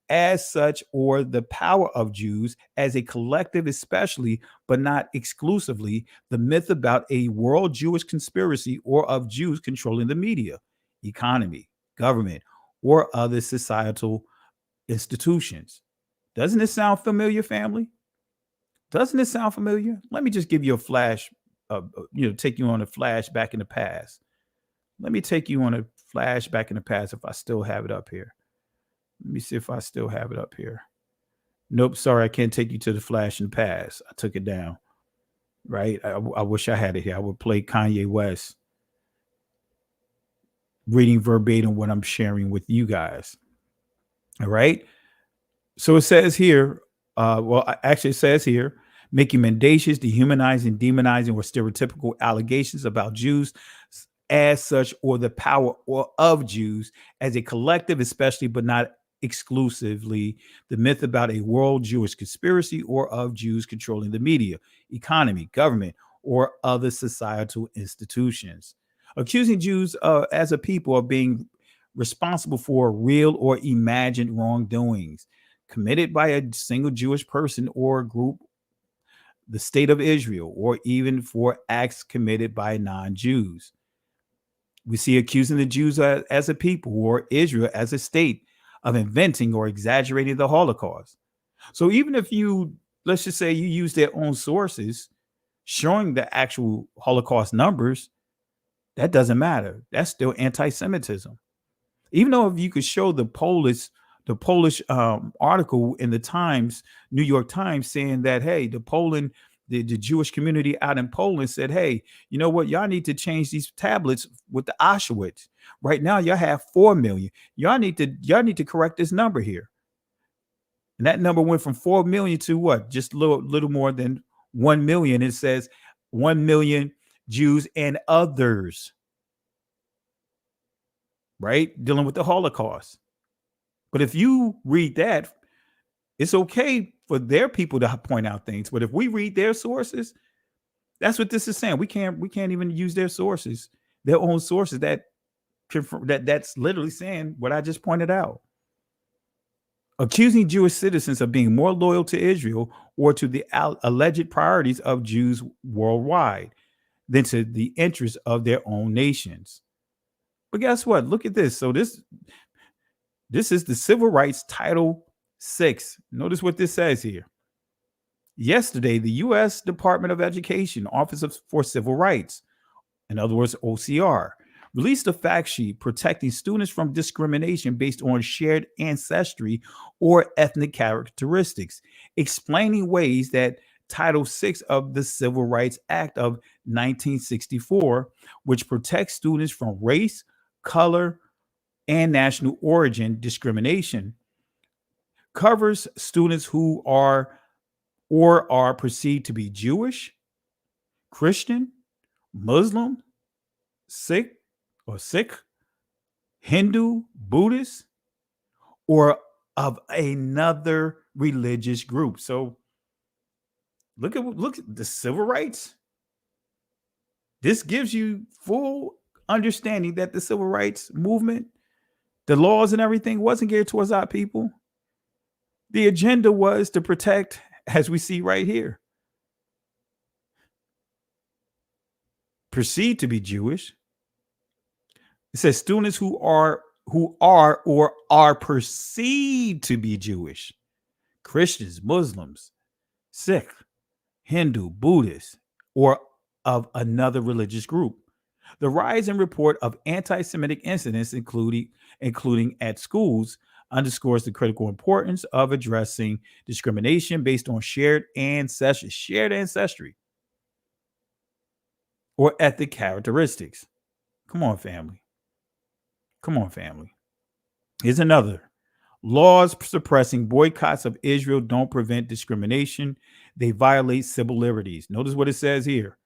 as such, or the power of Jews as a collective, especially, but not exclusively, the myth about a world Jewish conspiracy or of Jews controlling the media, economy, government, or other societal institutions. Doesn't it sound familiar, family? Doesn't it sound familiar? Let me just give you a flash, take you on a flash back in the past. Let me take you on a flash back in the past if I still have it up here. Let me see if I still have it up here. Nope, sorry, I can't take you to the flash in the past. I took it down. Right? I wish I had it here. I would play Kanye West reading verbatim what I'm sharing with you guys. All right. So it says here, it says here, making mendacious, dehumanizing, demonizing, or stereotypical allegations about Jews as such, or the power or of Jews as a collective, especially but not exclusively, the myth about a world Jewish conspiracy or of Jews controlling the media, economy, government, or other societal institutions. Accusing Jews as a people of being responsible for real or imagined wrongdoings committed by a single Jewish person or group, the state of Israel, or even for acts committed by non-Jews. We see accusing the Jews as a people or Israel as a state of inventing or exaggerating the Holocaust. So even if let's just say you use their own sources showing the actual Holocaust numbers, that doesn't matter. That's still anti-Semitism. Even though if you could show the Polish article in the Times, New York Times, saying that, hey, the Jewish community out in Poland said, hey, you know what? Y'all need to change these tablets with the Auschwitz. Right now, y'all have 4 million. Y'all need to correct this number here. And that number went from 4 million to what? Just a little more than 1 million. It says 1 million Jews and others, right? Dealing with the Holocaust. But if you read that, it's okay for their people to point out things. But if we read their sources, that's what this is saying. We can't even use their sources, their own sources that confirm that's literally saying what I just pointed out. Accusing Jewish citizens of being more loyal to Israel or to the alleged priorities of Jews worldwide than to the interests of their own nations. But guess what? Look at this. So this is the Civil Rights Title VI. Notice what this says here. Yesterday, the U.S. Department of Education, Office for Civil Rights, in other words, OCR, released a fact sheet protecting students from discrimination based on shared ancestry or ethnic characteristics, explaining ways that Title VI of the Civil Rights Act of 1964, which protects students from race, color, and national origin discrimination, covers students who are or are perceived to be Jewish, Christian, Muslim, Sikh, Hindu, Buddhist, or of another religious group. So look at the civil rights. This gives you full understanding that the civil rights movement, the laws and everything wasn't geared towards our people. The agenda was to protect, as we see right here, perceived to be Jewish. It says students who are or are perceived to be Jewish, Christians, Muslims, Sikh, Hindu, Buddhist, or of another religious group. The rise and report of anti-Semitic incidents, including at schools, underscores the critical importance of addressing discrimination based on shared ancestry, or ethnic characteristics. Come on, family. Here's another. Laws suppressing boycotts of Israel don't prevent discrimination. They violate civil liberties. Notice what it says here,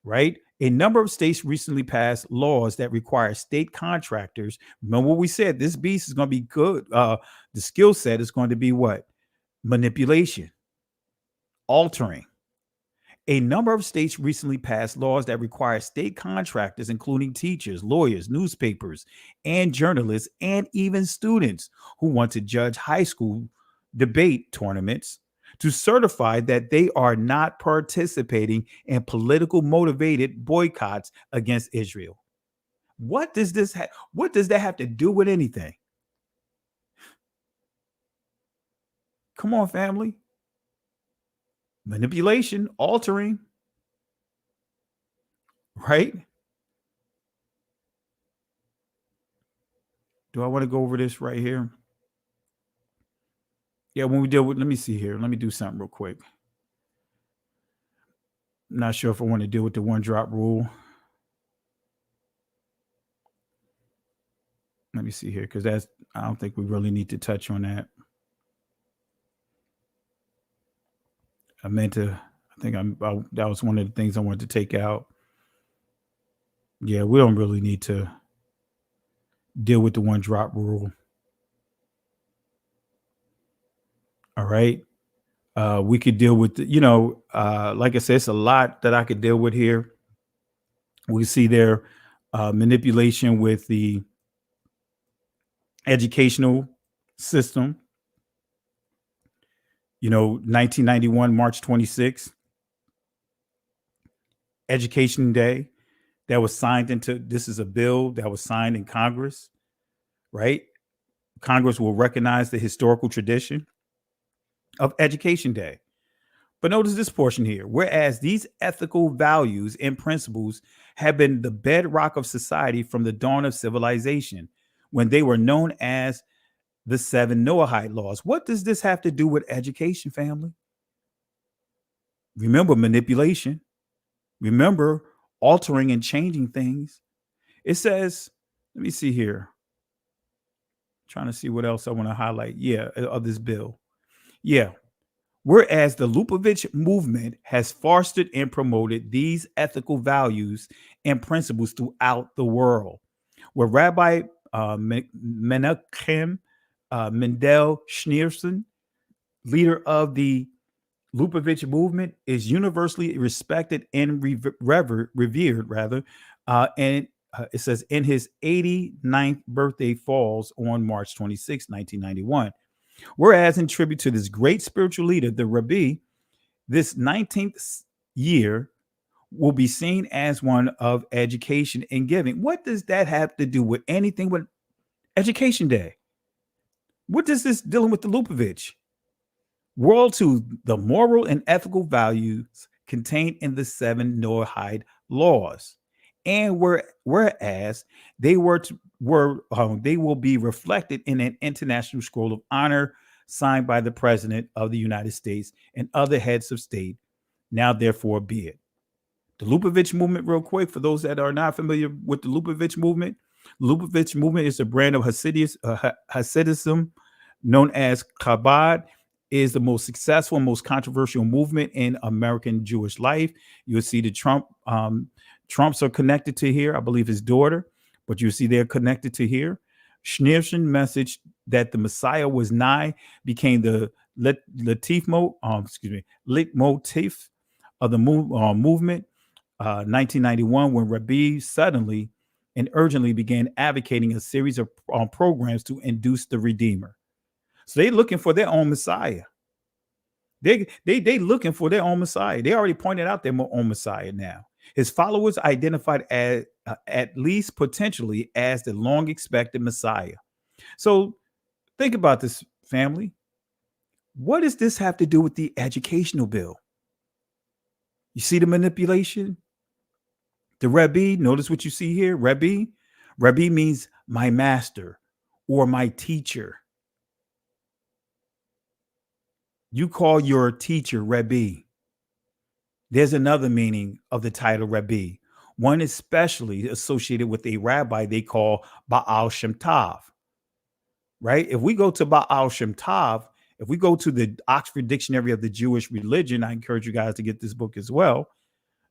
right? A number of states recently passed laws that require state contractors. Remember what we said, this beast is going to be good. The skill set is going to be what? Manipulation, altering. A number of states recently passed laws that require state contractors, including teachers, lawyers, newspapers, and journalists, and even students who want to judge high school debate tournaments, to certify that they are not participating in political motivated boycotts against Israel. What does that have to do with anything? Come on, family. Manipulation, altering, right? Do I want to go over this right here? Yeah, when we deal with, let me see here. Let me do something real quick. I'm not sure if I want to deal with the one drop rule. Let me see here, because I don't think we really need to touch on that. That was one of the things I wanted to take out. Yeah, we don't really need to deal with the one drop rule. All right. We could deal with, like I said, it's a lot that I could deal with here. We see their manipulation with the educational system. 1991, March 26th, Education Day, this is a bill that was signed in Congress, right? Congress will recognize the historical tradition of Education Day. But notice this portion here. Whereas these ethical values and principles have been the bedrock of society from the dawn of civilization, when they were known as the 7 Noahide laws. What does this have to do with education, family? Remember manipulation. Remember altering and changing things. It says, let me see here. Trying to see what else I want to highlight. Yeah, of this bill. Yeah. Whereas the Lubavitch movement has fostered and promoted these ethical values and principles throughout the world, where Rabbi Menachem Mendel Schneerson, leader of the Lubavitch movement, is universally respected and revered, and it says in his 89th birthday falls on March 26, 1991. Whereas in tribute to this great spiritual leader, the Rabbi, this 19th year will be seen as one of education and giving. What does that have to do with anything with Education Day? What does this dealing with the Lubavitch? World to the moral and ethical values contained in the 7 Noahide laws, and whereas they they will be reflected in an international scroll of honor signed by the President of the United States and other heads of state. Now, therefore, be it. The Lubavitch movement, real quick, for those that are not familiar with the Lubavitch movement is a brand of Hasidism known as Kabbalah. Is the most successful, most controversial movement in American Jewish life. You'll see the Trumps are connected to here. I believe his daughter, but you see they're connected to here. Schneerson message that the Messiah was nigh became the leitmotif of the movement. 1991, when Rabbi suddenly and urgently began advocating a series of programs to induce the Redeemer. So they're looking for their own Messiah. They looking for their own Messiah. They already pointed out their own Messiah now. His followers identified as at least potentially as the long expected Messiah. So think about this, family. What does this have to do with the educational bill? You see the manipulation? The Rebbe, notice what you see here. Rebbe means my master or my teacher. You call your teacher Rebbe. There's another meaning of the title Rebbe, one especially associated with a rabbi they call Baal Shem Tov. Right? If we go to Baal Shem Tov, if we go to the Oxford Dictionary of the Jewish Religion, I encourage you guys to get this book as well.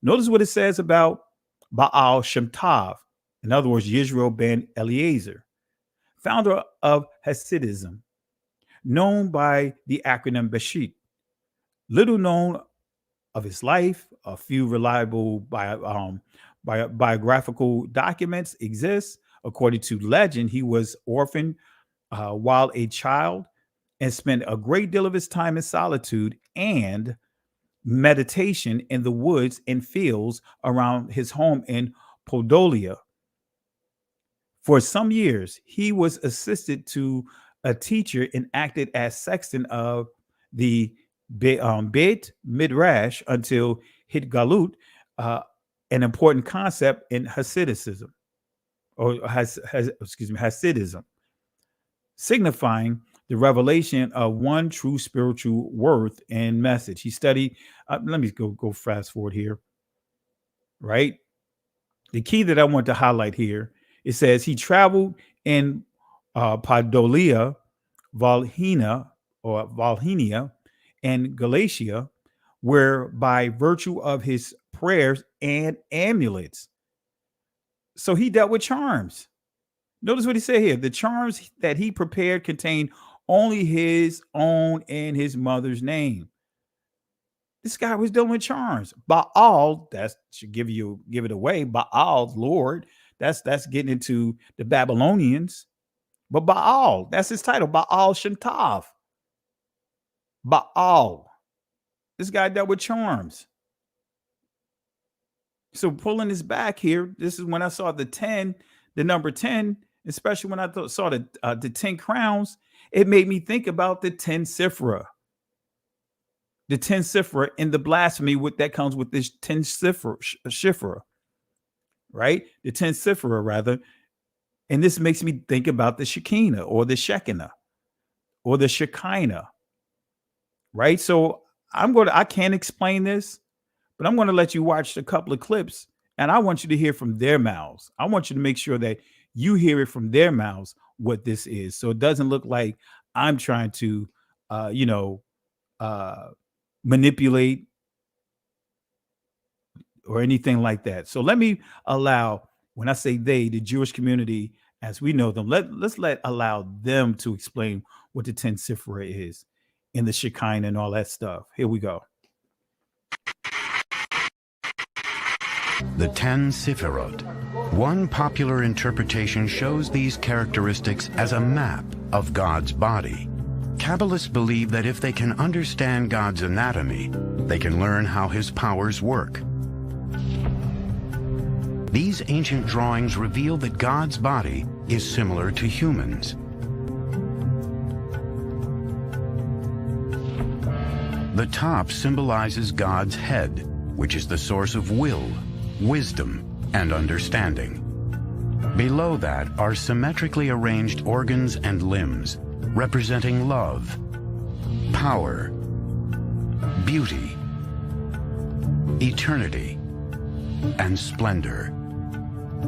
Notice what it says about Baal Shem Tov. In other words, Yisrael ben Eliezer, founder of Hasidism, known by the acronym Bashit. Little known of his life, a few reliable biographical documents exist. According to legend, he was orphaned while a child and spent a great deal of his time in solitude and meditation in the woods and fields around his home in Podolia. For some years, he was assisted to a teacher and acted as sexton of the Beit Midrash until Hit Galut, an important concept in Hasidism, or Hasidism, signifying the revelation of one true spiritual worth and message. He studied, let me go fast forward here, right? The key that I want to highlight here, it says he traveled in Podolia, Valhina, and Galatia, where by virtue of his prayers and amulets, so he dealt with charms. Notice what he said here. The charms that he prepared contained only his own and his mother's name. This guy was dealing with charms. Baal, that should give it away. Baal, Lord, that's getting into the Babylonians. But Baal, that's his title. Baal Shantav. Baal. This guy dealt with charms. So pulling this back here, this is when I saw the number 10, especially when I saw the 10 crowns, it made me think about the 10 Sifra. The 10 Sifra and the blasphemy that comes with this 10 Shifra, right? The 10 Sifra, rather. And this makes me think about the Shekinah or the Shekinah or the Shekinah, right? So I can't explain this, but I'm going to let you watch a couple of clips, and I want you to hear from their mouths. I want you to make sure that you hear it from their mouths what this is, so it doesn't look like I'm trying to, manipulate or anything like that. So let me allow, when I say they, the Jewish community as we know them, let's allow them to explain what the 10 Sifra is and the Shekinah and all that stuff. Here we go. The 10 Sifirot. One popular interpretation shows these characteristics as a map of God's body. Kabbalists believe that if they can understand God's anatomy, they can learn how his powers work. These ancient drawings reveal that God's body is similar to humans. The top symbolizes God's head, which is the source of will, wisdom, and understanding. Below that are symmetrically arranged organs and limbs, representing love, power, beauty, eternity, and splendor.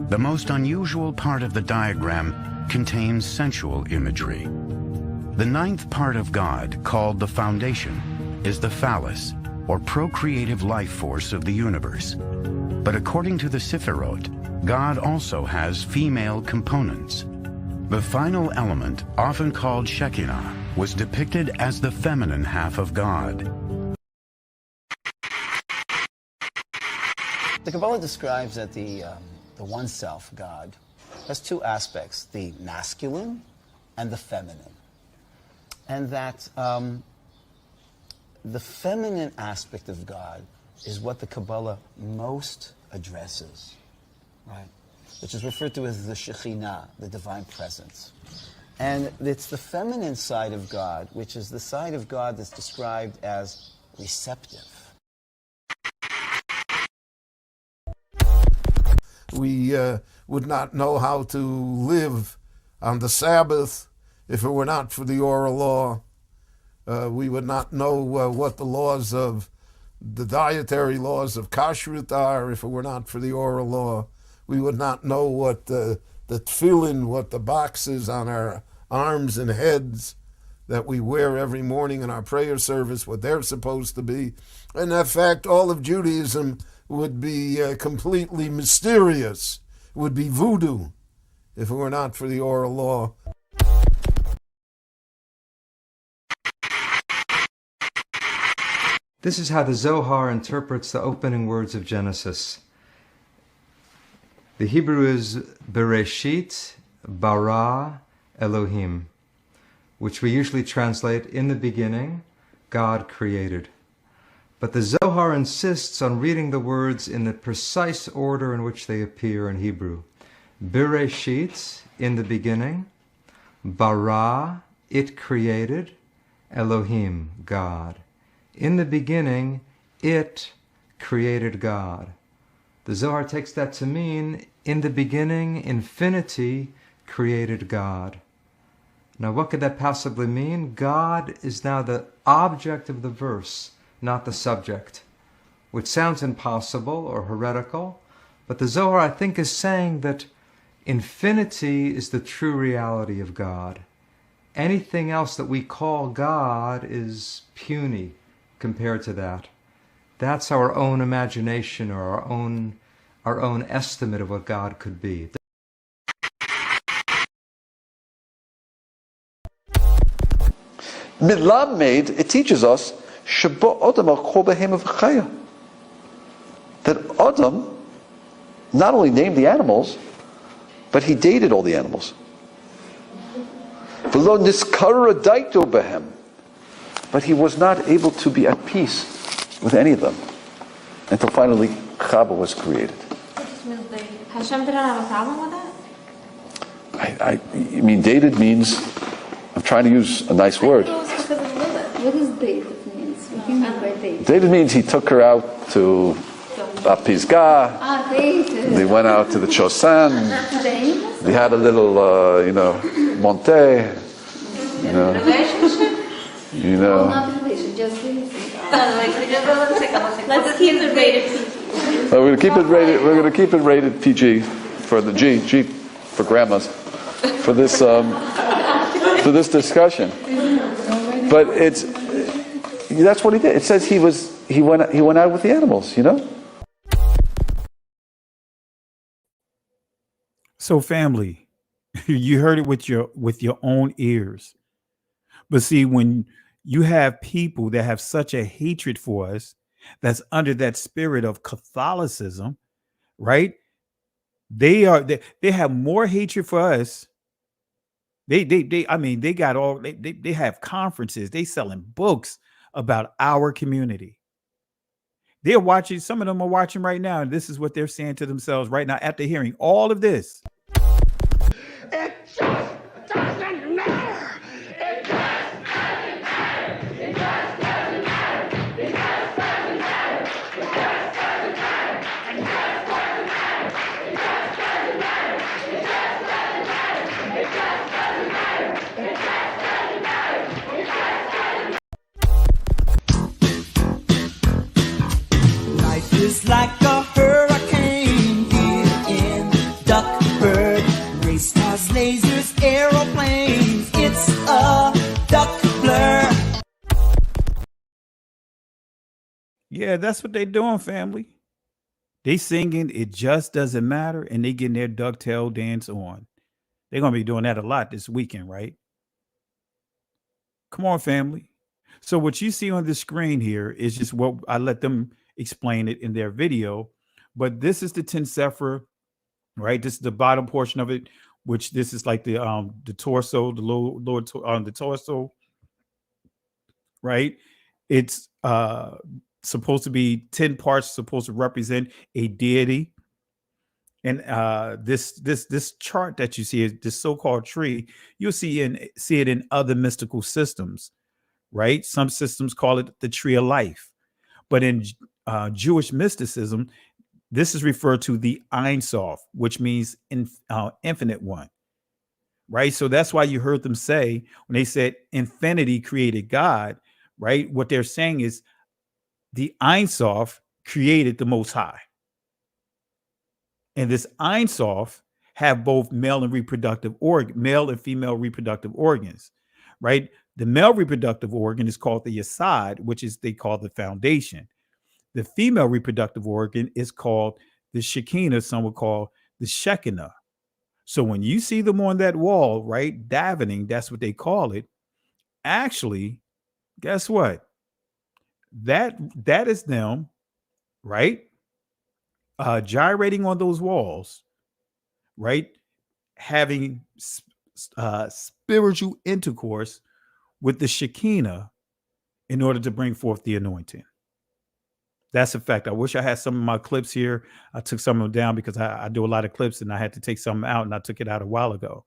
The most unusual part of the diagram contains sensual imagery. The ninth part of God, called the foundation, is the phallus, or procreative life force of the universe. But according to the Sifirot, God also has female components. The final element, often called Shekinah, was depicted as the feminine half of God. The Kabbalah describes that the one self, God, has two aspects, the masculine and the feminine. And that the feminine aspect of God is what the Kabbalah most addresses, right? Which is referred to as the Shekinah, the divine presence. And it's the feminine side of God, which is the side of God that's described as receptive. We would not know how to live on the Sabbath if it were not for the oral law. We would not know what the laws of the dietary laws of kashrut are if it were not for the oral law. We would not know what the tefillin, what the boxes on our arms and heads that we wear every morning in our prayer service, what they're supposed to be. And in fact, all of Judaism would be completely mysterious. It would be voodoo if it were not for the oral law. This is how the Zohar interprets the opening words of Genesis. The Hebrew is Bereshit bara Elohim, which we usually translate, in the beginning, God created. But the Zohar insists on reading the words in the precise order in which they appear in Hebrew. Bereshit, in the beginning, bara, it created, Elohim, God. In the beginning, it created God. The Zohar takes that to mean, in the beginning, infinity created God. Now, what could that possibly mean? God is now the object of the verse, not the subject, which sounds impossible or heretical, but the Zohar, I think, is saying that infinity is the true reality of God. Anything else that we call God is puny compared to that. That's our own imagination or our own estimate of what God could be. Milamed, it teaches us that Adam not only named the animals, but he dated all the animals. But he was not able to be at peace with any of them until finally Chava was created. Hashem didn't have a problem with that? I mean, dated means, I'm trying to use a nice word. What does dated means? What do you mean by dated? Dated means he took her out to La Pisgah. Dated. They went out to the Chosan. They had a little, Monte. Relationship? Not relationship, just let's keep it rated PG. We're going to keep it rated. We're going to keep it rated PG for the G for grandmas for this discussion. But that's what he did. It says he went out with the animals. So, family, you heard it with your own ears. But see, when you have people that have such a hatred for us, that's under that spirit of Catholicism, right? They have more hatred for us. They have conferences, they selling books about our community. They're watching, some of them are watching right now, and this is what they're saying to themselves right now after hearing all of this. It just doesn't matter. It just doesn't matter. It just doesn't matter. It just doesn't matter. It just doesn't matter. It just doesn't matter. It just doesn't matter. It just doesn't matter. It just doesn't matter. It just doesn't matter. It just doesn't matter. Life is like a hurricane here in Duckburg. Race cars, lasers, aeroplanes. It's a duck blur. Yeah, that's what they're doing, family. They singing "It Just Doesn't Matter" and they getting their ducktail dance on. They're gonna be doing that a lot this weekend, right? Come on, family. So what you see on the screen here is just what I let them explain it in their video. But this is the 10 Sefer, right? This is the bottom portion of it, which this is like the torso, the lower on the torso, right? It's supposed to be 10 parts, supposed to represent a deity. And this chart that you see, is this so-called tree, you'll see it in other mystical systems, right? Some systems call it the tree of life, but in Jewish mysticism, this is referred to the Ein Sof, which means infinite one, right? So that's why you heard them say, when they said infinity created God, right? What they're saying is the Ein Sof created the Most High. And this Ein Sof have both male and female reproductive organs, right? The male reproductive organ is called the Yesod, which is they call the foundation. The female reproductive organ is called the Shekinah, some would call the Shekinah. So when you see them on that wall, right, davening, that's what they call it. Actually, guess what? That is them, right? Gyrating on those walls, right? Having spiritual intercourse with the Shekinah in order to bring forth the anointing. That's a fact. I wish I had some of my clips here. I took some of them down because I do a lot of clips and I had to take some out, and I took it out a while ago.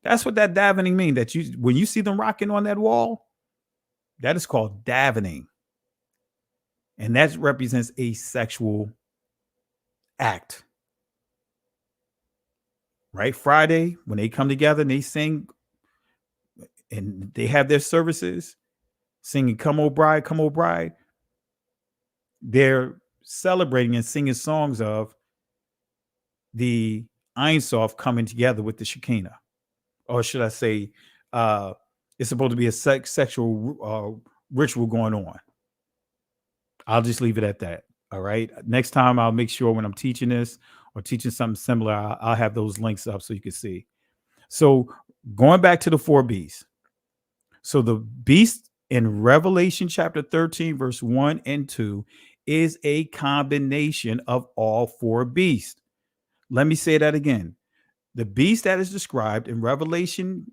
That's what that davening means. That when you see them rocking on that wall, that is called davening. And that represents a sexual act. Right? Friday, when they come together and they sing and they have their services, singing Come O Bride, Come O Bride, they're celebrating and singing songs of the Ein Sof coming together with the Shekinah. Or should I say, it's supposed to be a sexual ritual going on. I'll just leave it at that. All right. Next time, I'll make sure when I'm teaching this or teaching something similar, I'll have those links up so you can see. So going back to the 4 beasts. So the beast in Revelation chapter 13, verse 1 and 2 is a combination of all 4 beasts. Let me say that again. The beast that is described in Revelation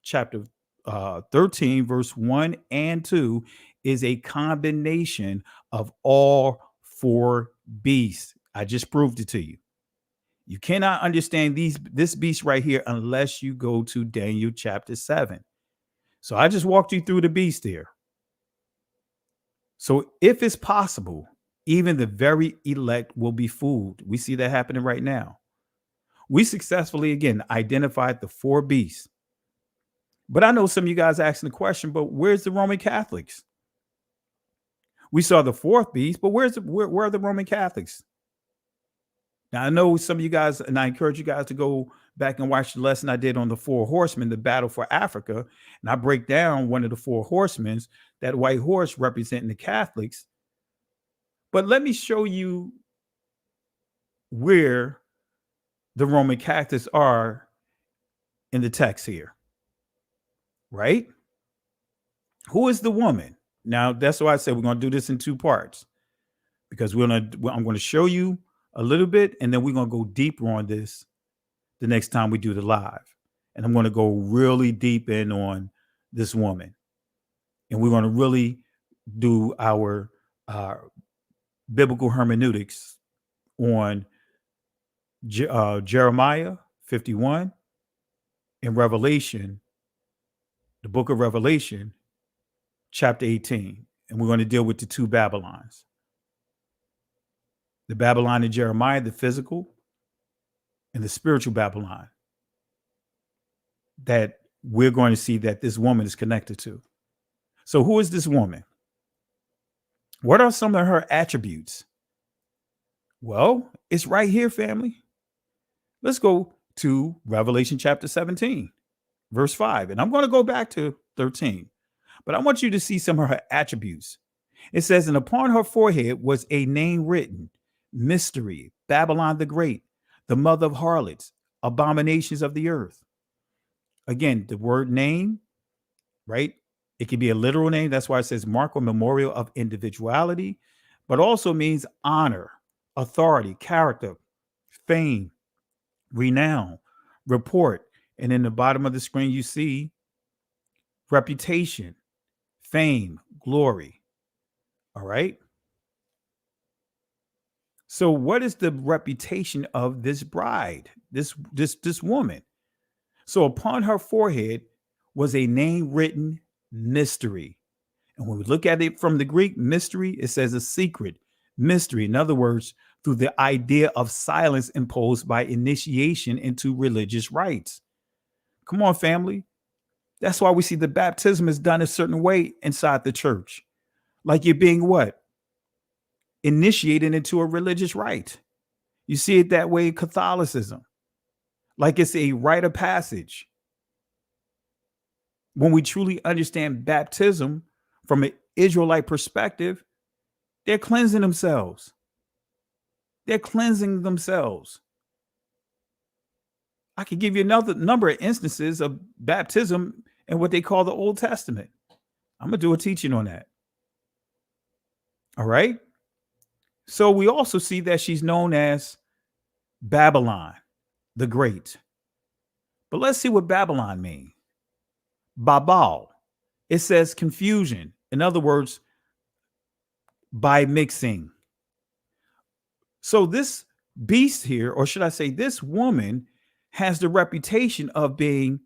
chapter 13, verse 1 and 2 is a combination of all 4 beasts. I just proved it to you. You cannot understand this beast right here unless you go to Daniel chapter 7. So I just walked you through the beast there. So if it's possible, even the very elect will be fooled. We see that happening right now. We successfully, again, identified the 4 beasts. But I know some of you guys asking the question, but where's the Roman Catholics? We saw the 4th beast, but where are the Roman Catholics? Now, I know some of you guys, and I encourage you guys to go back and watch the lesson I did on the 4 horsemen, the battle for Africa. And I break down one of the 4 horsemen, that white horse representing the Catholics. But let me show you where the Roman Catholics are in the text here. Right? Who is the woman? Now, that's why I said we're going to do this in 2 parts, because I'm going to show you a little bit, and then we're going to go deeper on this the next time we do the live. And I'm going to go really deep in on this woman. And we're going to really do our biblical hermeneutics on Jeremiah 51 and Revelation, the book of Revelation, chapter 18. And we're going to deal with the 2 Babylons. The Babylon in Jeremiah, the physical, and the spiritual Babylon that we're going to see that this woman is connected to. So who is this woman? What are some of her attributes? Well, it's right here, family. Let's go to Revelation chapter 17, verse 5. And I'm going to go back to 13. But I want you to see some of her attributes. It says, and upon her forehead was a name written, Mystery, Babylon the Great, the mother of harlots, abominations of the earth. Again, the word name, right? It can be a literal name. That's why it says mark or memorial of individuality, but also means honor, authority, character, fame, renown, report. And in the bottom of the screen, you see reputation, fame, glory. All right. So what is the reputation of this bride, this woman? So upon her forehead was a name written, mystery. And when we look at it from the Greek, mystery, it says a secret, mystery. In other words, through the idea of silence imposed by initiation into religious rites. Come on, family. That's why we see the baptism is done a certain way inside the church. Like you're being what? Initiated into a religious rite. You see it that way in Catholicism. Like it's a rite of passage. When we truly understand baptism from an Israelite perspective, they're cleansing themselves. They're cleansing themselves. I could give you another number of instances of baptism in what they call the Old Testament. I'm going to do a teaching on that. All right. So we also see that she's known as Babylon the Great. But let's see what Babylon means. Babal. It says confusion. In other words, by mixing. So this beast here, or should I say this woman, has the reputation of being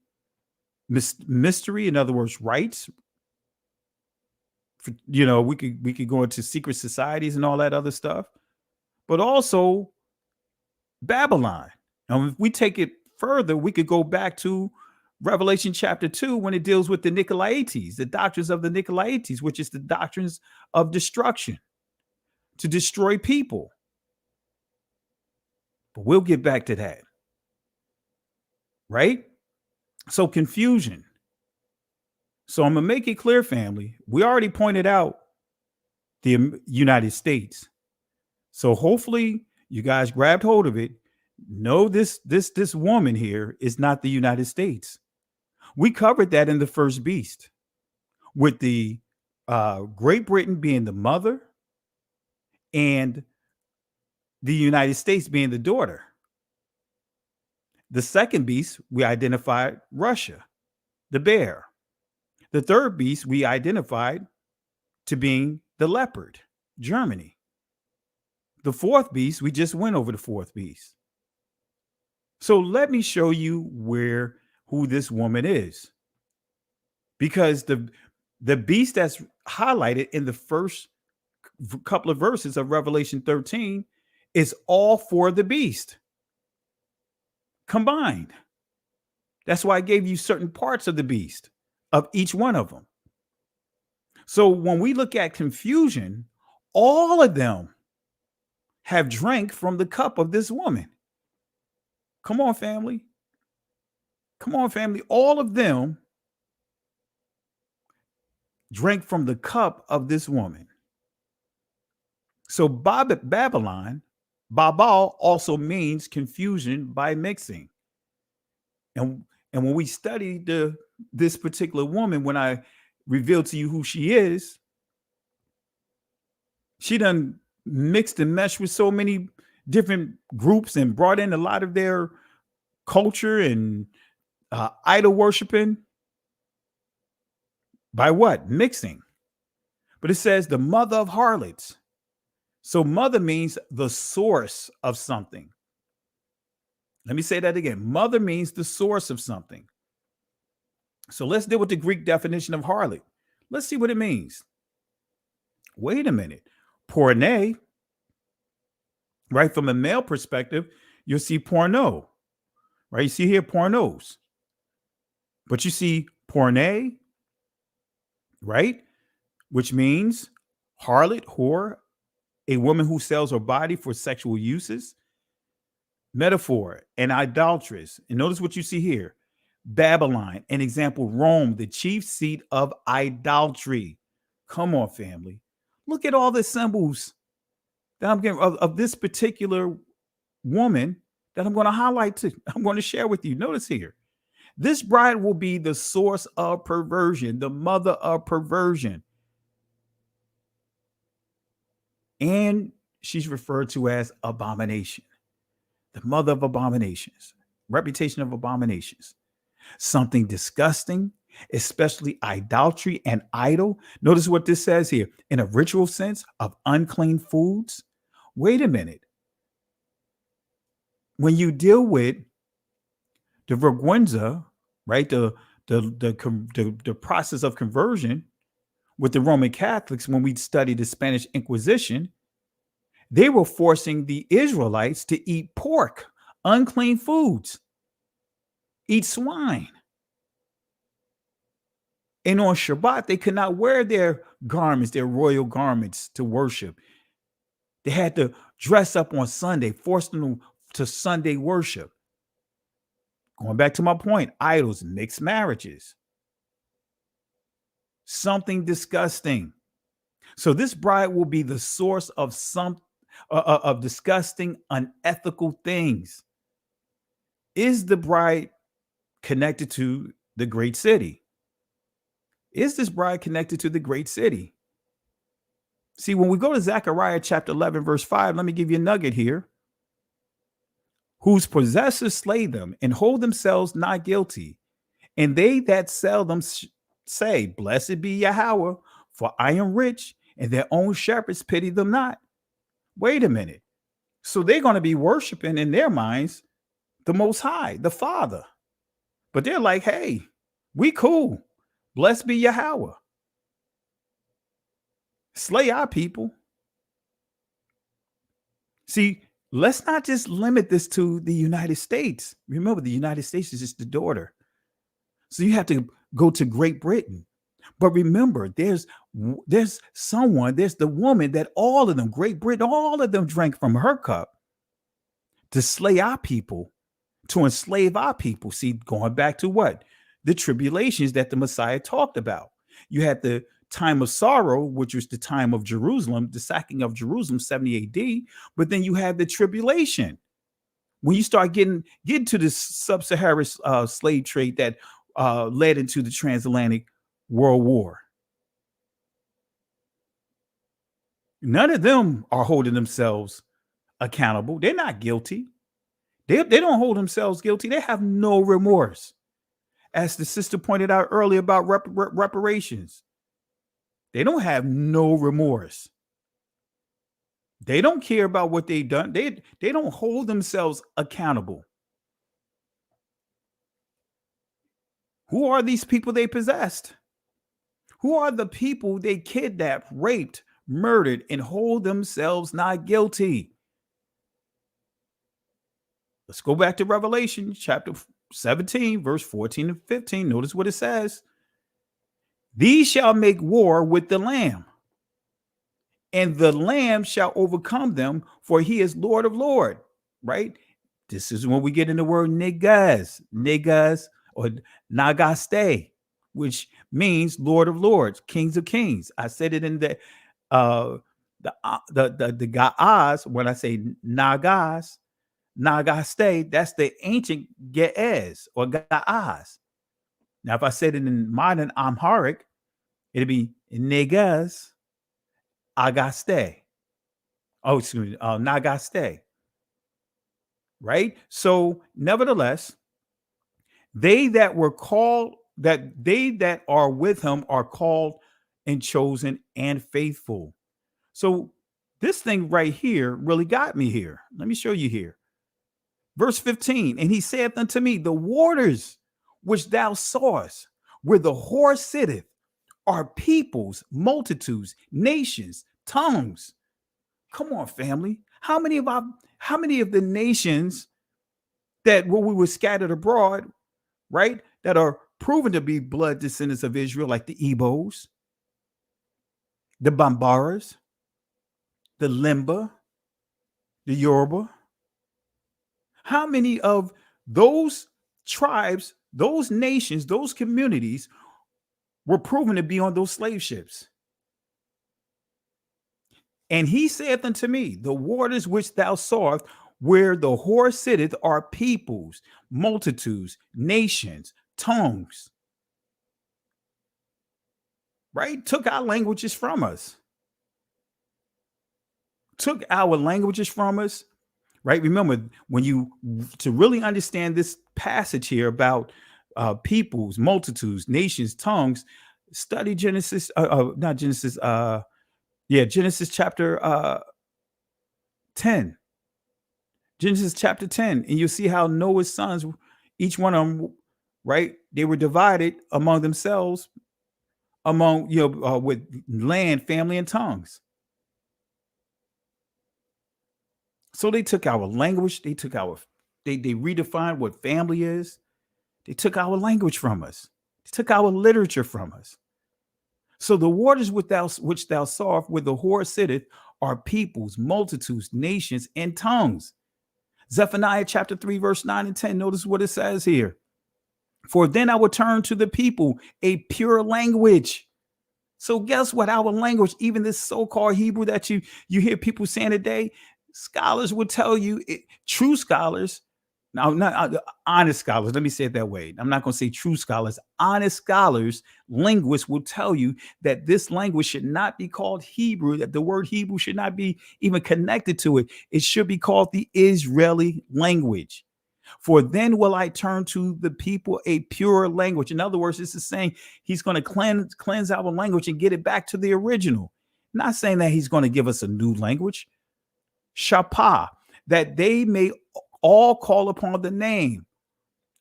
mystery, in other words, rites. We could go into secret societies and all that other stuff, but also Babylon. And if we take it further, we could go back to Revelation chapter 2 when it deals with the Nicolaitans, the doctrines of the Nicolaitans, which is the doctrines of destruction, to destroy people. But we'll get back to that. Right? So confusion. So I'm going to make it clear, family. We already pointed out the United States. So hopefully you guys grabbed hold of it. No, this woman here is not the United States. We covered that in the first beast, with the Great Britain being the mother and the United States being the daughter. The second beast, we identified Russia, the bear. The third beast we identified to being the leopard, Germany. The fourth beast, we just went over the fourth beast. So let me show you who this woman is. Because the beast that's highlighted in the first couple of verses of Revelation 13 is all for the beast combined. That's why I gave you certain parts of the beast, of each one of them. So when we look at confusion, all of them have drank from the cup of this woman. Come on, family. Come on, family. All of them drank from the cup of this woman. So Babylon, Babal, also means confusion by mixing. And when we study this particular woman, when I reveal to you who she is, she done mixed and meshed with so many different groups and brought in a lot of their culture and idol worshiping. By what? Mixing. But it says the mother of harlots. So mother means the source of something. Let me say that again. Mother means the source of something. So let's deal with the Greek definition of harlot. Let's see what it means. Wait a minute. Porne, right? From a male perspective, you'll see porno, right? You see here pornos. But you see porne, right? Which means harlot, whore, a woman who sells her body for sexual uses. Metaphor, an idolatress. And notice what you see here. Babylon, an example, Rome, the chief seat of idolatry. Come on, family. Look at all the symbols that I'm getting of this particular woman that I'm going to highlight I'm going to share with you. Notice here. This bride will be the source of perversion, the mother of perversion. And she's referred to as abomination, the mother of abominations, reputation of abominations, something disgusting, especially idolatry and idol. Notice what this says here, in a ritual sense of unclean foods. Wait a minute. When you deal with the vergüenza, right, the process of conversion with the Roman Catholics, when we studied the Spanish Inquisition, they were forcing the Israelites to eat pork, unclean foods, eat swine. And on Shabbat, they could not wear their garments, their royal garments, to worship. They had to dress up on Sunday, forcing them to Sunday worship. Going back to my point, idols, mixed marriages. Something disgusting. So this bride will be the source of of disgusting, unethical things. Is the bride connected to the great city? Is this bride connected to the great city? See, when we go to Zechariah chapter 11, verse 5, let me give you a nugget here. Whose possessors slay them and hold themselves not guilty. And they that sell them say, blessed be Yahweh, for I am rich, and their own shepherds pity them not. Wait a minute. So they're going to be worshiping in their minds the Most High, the Father. But they're like, hey, we cool. Blessed be Yahweh. Slay our people. See, let's not just limit this to the United States. Remember, the United States is just the daughter. So you have to go to Great Britain. But remember, there's the woman that all of them, Great Britain, all of them drank from her cup to slay our people, to enslave our people. See, going back to what? The tribulations that the Messiah talked about. You had the time of sorrow, which was the time of Jerusalem, the sacking of Jerusalem, 70 AD. But then you have the tribulation. When you start getting to this sub-Saharan slave trade that led into the Transatlantic World War. None of them are holding themselves accountable. They're not guilty. They don't hold themselves guilty. They have no remorse. As the sister pointed out earlier about reparations, they don't have no remorse. They don't care about what they've done. They don't hold themselves accountable. Who are these people they possessed? Who are the people they kidnapped, raped, murdered, and hold themselves not guilty? Let's go back to Revelation chapter 17, verse 14 and 15. Notice what it says. These shall make war with the Lamb, and the Lamb shall overcome them, for he is Lord of Lords. Right? This is when we get in the word niggas or nagaste, which means Lord of Lords, Kings of Kings. I said it in the Gaaz. When I say nagas, nagaste, that's the ancient Ge'ez or Gaaz. Now, if I said it in modern Amharic, it'd be negas agaste. Oh, excuse me, nagaste. Right? So, nevertheless, they that are with him are called and chosen and faithful. So, this thing right here really got me here. Let me show you here. Verse 15, and he saith unto me, the waters which thou sawest, where the horse sitteth, are peoples, multitudes, nations, tongues. Come on, family. How many of the nations that where we were scattered abroad, right, that are proven to be blood descendants of Israel, like the Igbos, the Bambaras, the Limba, the Yoruba? How many of those tribes, those nations, those communities were proven to be on those slave ships? And he saith unto me, the waters which thou sawest, where the horse sitteth, are peoples, multitudes, nations, tongues. Right? Took our languages from us. Took our languages from us. Right? Remember, to really understand this passage here about peoples, multitudes, nations, tongues, study Genesis, Genesis chapter 10. Genesis chapter 10. And you'll see how Noah's sons, each one of them, right, they were divided among themselves, with land, family, and tongues. So they took our language, they redefined what family is. They took our language from us. They took our literature from us. So the waters which thou sawest, where the horse sitteth, are peoples, multitudes, nations, and tongues. Zephaniah chapter 3, verse 9 and 10. Notice what it says here. For then I will turn to the people a pure language. So guess what? Our language, even this so-called Hebrew that you hear people saying today, scholars will tell you, true scholars, now not honest scholars, let me say it that way. I'm not going to say true scholars. Honest scholars, linguists will tell you that this language should not be called Hebrew, that the word Hebrew should not be even connected to it. It should be called the Israeli language. For then will I turn to the people a pure language. In other words, this is saying he's going to cleanse our language and get it back to the original. Not saying that he's going to give us a new language. Shapah, that they may all call upon the name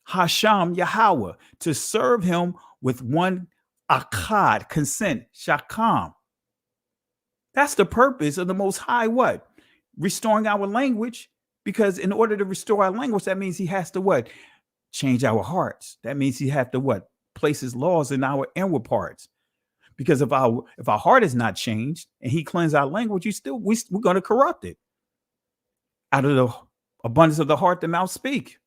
Hashem Yahweh to serve him with one akad, consent, shakam. That's the purpose of the Most High, what? Restoring our language, because in order to restore our language, that means he has to what? Change our hearts. That means he has to what? Place his laws in our inward parts. Because if our heart is not changed and he cleanses our language, we're going to corrupt it. Out of the abundance of the heart, the mouth speak.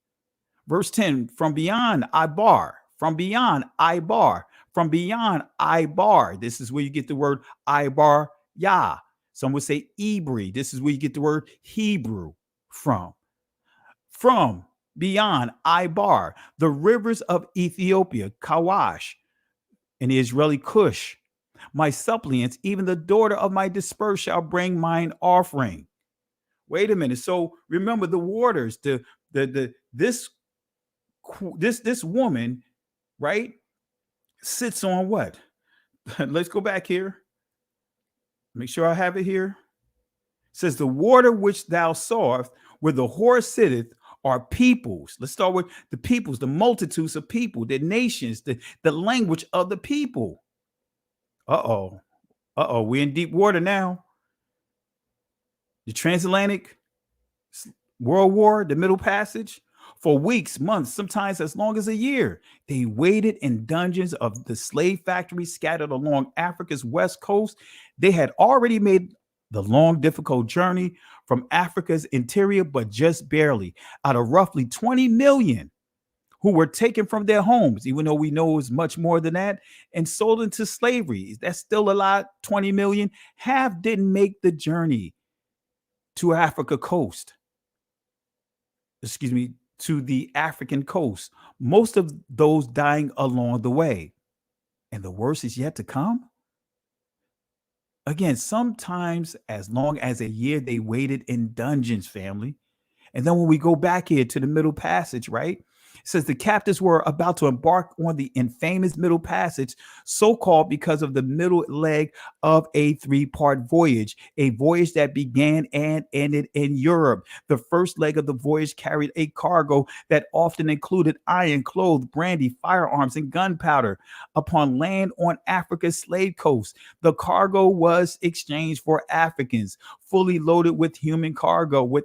Verse 10, from beyond Ibar, from beyond Ibar, from beyond Ibar. This is where you get the word Ibar Yah. Some would say Ibri. This is where you get the word Hebrew from. From beyond Ibar, the rivers of Ethiopia, Kawash, and the Israeli Cush. My suppliants, even the daughter of my dispersed, shall bring mine offering. Wait a minute. So remember the waters, this woman, right, sits on what? Let's go back here. Make sure I have it here. It says the water which thou sawest, where the whore sitteth, are peoples. Let's start with the peoples, the multitudes of people, the nations, the language of the people. We're in deep water now. The Transatlantic World War, the Middle Passage, for weeks, months, sometimes as long as a year, they waited in dungeons of the slave factories scattered along Africa's west coast. They had already made the long, difficult journey from Africa's interior, but just barely. Out of roughly 20 million who were taken from their homes, even though we know it's much more than that, and sold into slavery. That's still a lot, 20 million. Half didn't make the journey to Africa coast. To the African coast. Most of those dying along the way. And the worst is yet to come. Again, sometimes as long as a year, they waited in dungeons, family. And then when we go back here to the Middle Passage, right? It says the captives were about to embark on the infamous Middle Passage, so-called because of the middle leg of a three-part voyage, a voyage that began and ended in Europe. The first leg of the voyage carried a cargo that often included iron, clothes, brandy, firearms, and gunpowder. Upon land on Africa's slave coast, the cargo was exchanged for Africans, fully loaded with human cargo,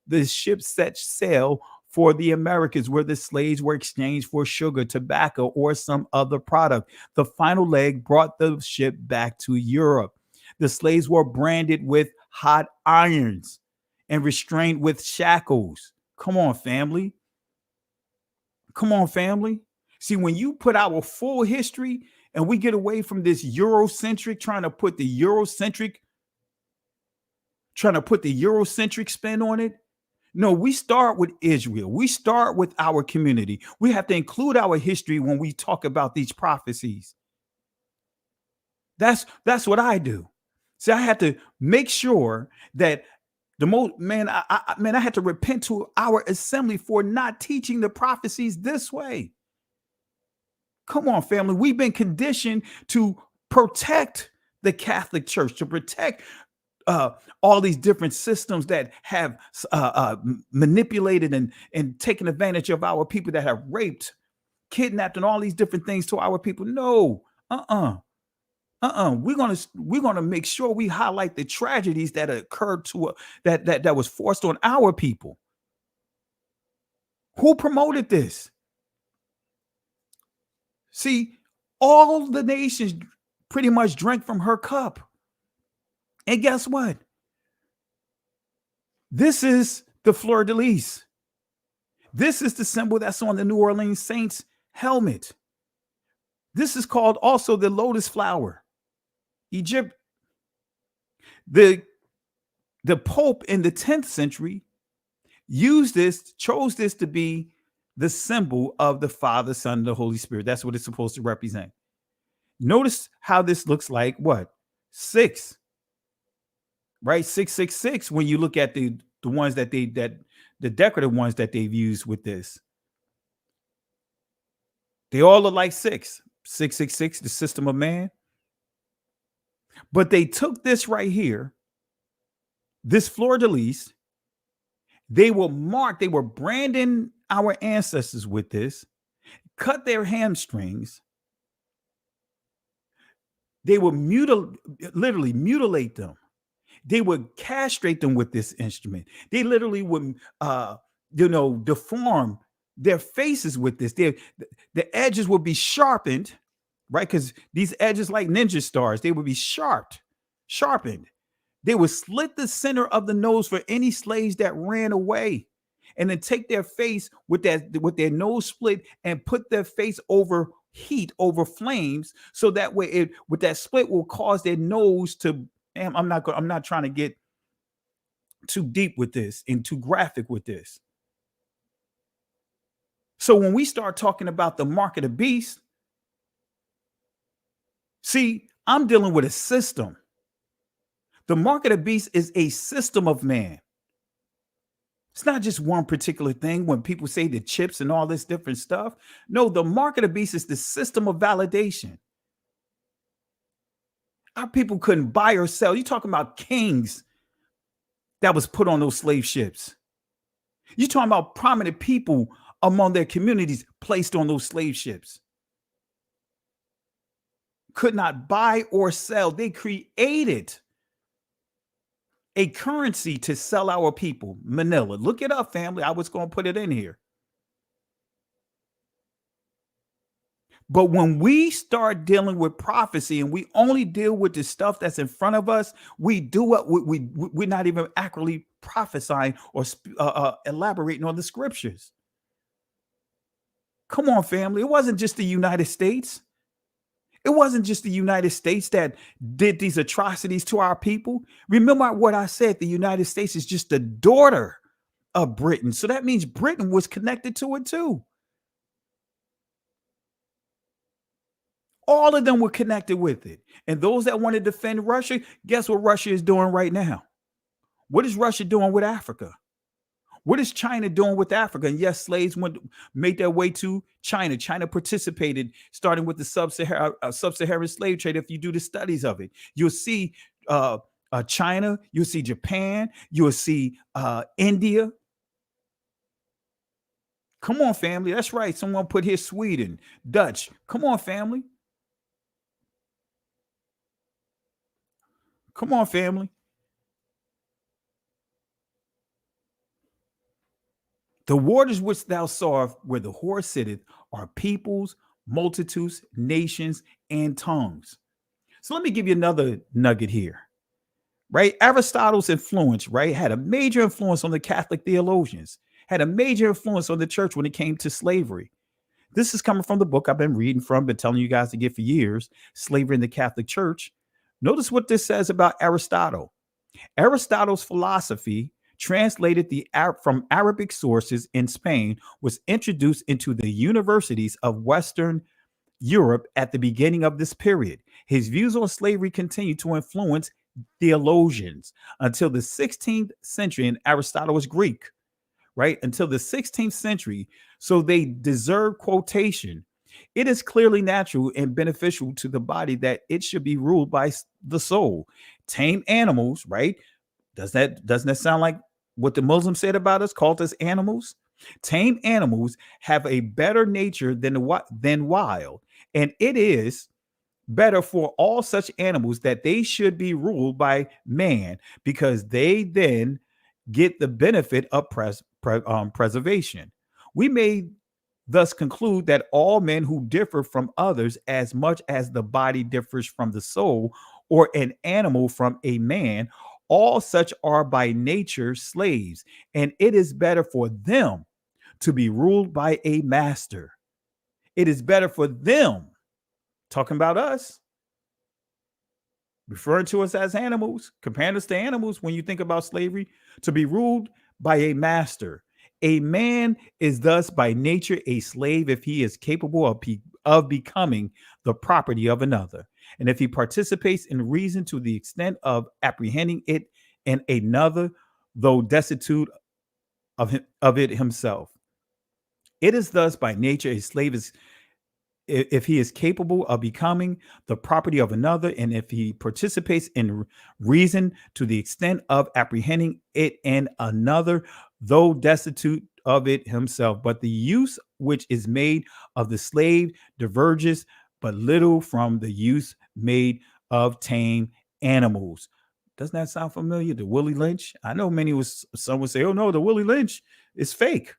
The ship set sail for the Americas, where the slaves were exchanged for sugar, tobacco, or some other product. The final leg brought the ship back to Europe. The slaves were branded with hot irons and restrained with shackles. Come on, family. See, when you put our full history and we get away from this Eurocentric, trying to put the Eurocentric spin on it. No, we start with Israel. We start with our community. We have to include our history when we talk about these prophecies. That's what I do. See, I had to make sure that I had to repent to our assembly for not teaching the prophecies this way. Come on, family. We've been conditioned to protect the Catholic Church, to protect all these different systems that have manipulated and taken advantage of our people, that have raped, kidnapped, and all these different things to our people. No, we're gonna make sure we highlight the tragedies that occurred to that was forced on our people. Who promoted this? See, all the nations pretty much drank from her cup. And guess what? This is the fleur de lis. This is the symbol that's on the New Orleans Saints helmet. This is called also the lotus flower. Egypt, the Pope in the 10th century chose this to be the symbol of the Father, Son, and the Holy Spirit. That's what it's supposed to represent. Notice how this looks like what? 6. Right? 666 when you look at the ones that the decorative ones that they've used with this. They all look like 6. 666, the system of man. But they took this right here, this fleur de lis, They were branding our ancestors with this, cut their hamstrings. They would literally mutilate them. They would castrate them with this instrument. They literally would, deform their faces with this. The edges would be sharpened, right? Because these edges, like ninja stars, they would be sharpened. They would slit the center of the nose for any slaves that ran away, and then take their face with their nose split and put their face over heat, over flames, so that way with that split will cause their nose to. I'm not trying to get too deep with this and too graphic with this. So when we start talking about the mark of the beast, see, I'm dealing with a system. The mark of the beast is a system of man. It's not just one particular thing. When people say the chips and all this different stuff, no, the mark of the beast is the system of validation. Our people couldn't buy or sell. You're talking about kings that was put on those slave ships. You're talking about prominent people among their communities placed on those slave ships. Could not buy or sell. They created a currency to sell our people. Manila. Look it up, family. I was going to put it in here. But when we start dealing with prophecy and we only deal with the stuff that's in front of us, we do what we're not even accurately prophesying or elaborating on the scriptures. Come on, family. It wasn't just the United States. It wasn't just the United States that did these atrocities to our people. Remember what I said, the United States is just the daughter of Britain. So that means Britain was connected to it too. All of them were connected with it. And those that want to defend Russia, guess what Russia is doing right now? What is Russia doing with Africa? What is China doing with Africa? And yes, slaves made their way to China. China participated, starting with the sub-Saharan slave trade. If you do the studies of it, you'll see China, you'll see Japan, you'll see India. Come on, family. That's right. Someone put here Sweden, Dutch. Come on, family. Come on, family. The waters which thou sawest where the whore sitteth are peoples, multitudes, nations, and tongues. So let me give you another nugget here, right? Aristotle's influence, right, had a major influence on the Catholic theologians, had a major influence on the church when it came to slavery. This is coming from the book I've been reading from, been telling you guys to get for years, Slavery in the Catholic Church. Notice what this says about Aristotle. Aristotle's philosophy, translated from Arabic sources in Spain, was introduced into the universities of Western Europe at the beginning of this period. His views on slavery continued to influence theologians until the 16th century, and Aristotle was Greek, right? Until the 16th century, so they deserve quotation. It is clearly natural and beneficial to the body that it should be ruled by the soul. Tame animals, right? Doesn't that sound like what the Muslims said about us, called us animals? Tame animals have a better nature than wild, and it is better for all such animals that they should be ruled by man, because they then get the benefit of preservation. We may thus conclude that all men who differ from others as much as the body differs from the soul, or an animal from a man, all such are by nature slaves, and it is better for them to be ruled by a master. It is better for them, talking about us, referring to us as animals, comparing us to animals when you think about slavery, to be ruled by a master. A man is thus by nature a slave if he is capable of becoming the property of another, and if he participates in reason to the extent of apprehending it in another, though destitute of it himself. It is thus by nature a slave is if he is capable of becoming the property of another, and if he participates in reason to the extent of apprehending it in another, though destitute of it himself. But the use which is made of the slave diverges but little from the use made of tame animals. Doesn't that sound familiar? The Willie Lynch? I know some would say, oh no, the Willie Lynch is fake.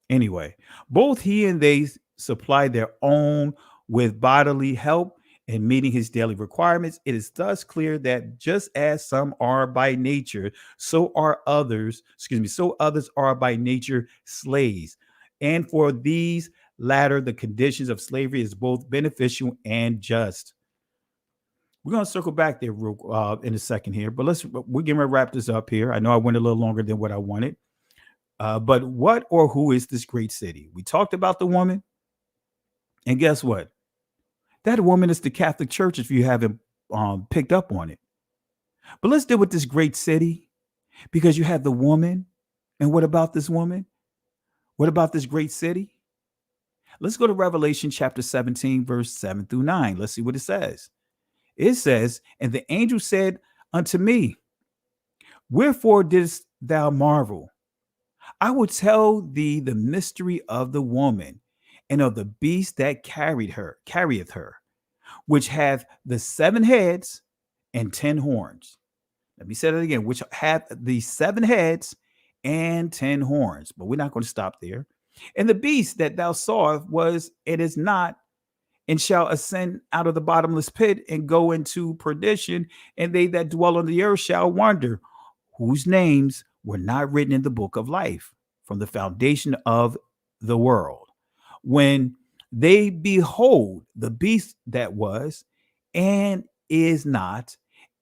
Anyway, both he and they supply their own with bodily help in meeting his daily requirements. It is thus clear that just as some are by nature, so others are by nature slaves. And for these latter, the conditions of slavery is both beneficial and just. We're going to circle back there in a second here, but we're going to wrap this up here. I know I went a little longer than what I wanted. But what or who is this great city? We talked about the woman. And guess what? That woman is the Catholic Church if you haven't picked up on it. But let's deal with this great city because you have the woman. And what about this woman? What about this great city? Let's go to Revelation chapter 17, verse 7 through 9. Let's see what it says. It says, and the angel said unto me, wherefore didst thou marvel? I will tell thee the mystery of the woman and of the beast that carrieth her, which hath the 7 heads and 10 horns. Let me say that again, which hath the 7 heads and 10 horns. But we're not going to stop there. And the beast that thou sawest is not, and shall ascend out of the bottomless pit and go into perdition, and they that dwell on the earth shall wonder, whose names were not written in the book of life from the foundation of the world, when they behold the beast that was and is not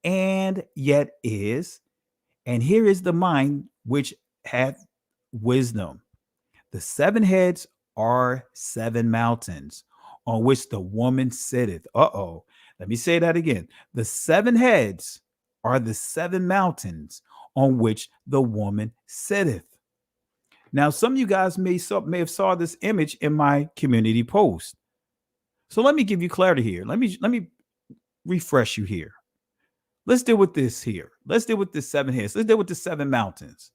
and yet is. And here is the mind which hath wisdom. The 7 heads are 7 mountains on which the woman sitteth. Let me say that again. The 7 heads are the 7 mountains on which the woman sitteth. Now, some of you guys may have saw this image in my community post. So let me give you clarity here. Let me refresh you here. Let's deal with this here. Let's deal with the 7 heads. Let's deal with the 7 mountains.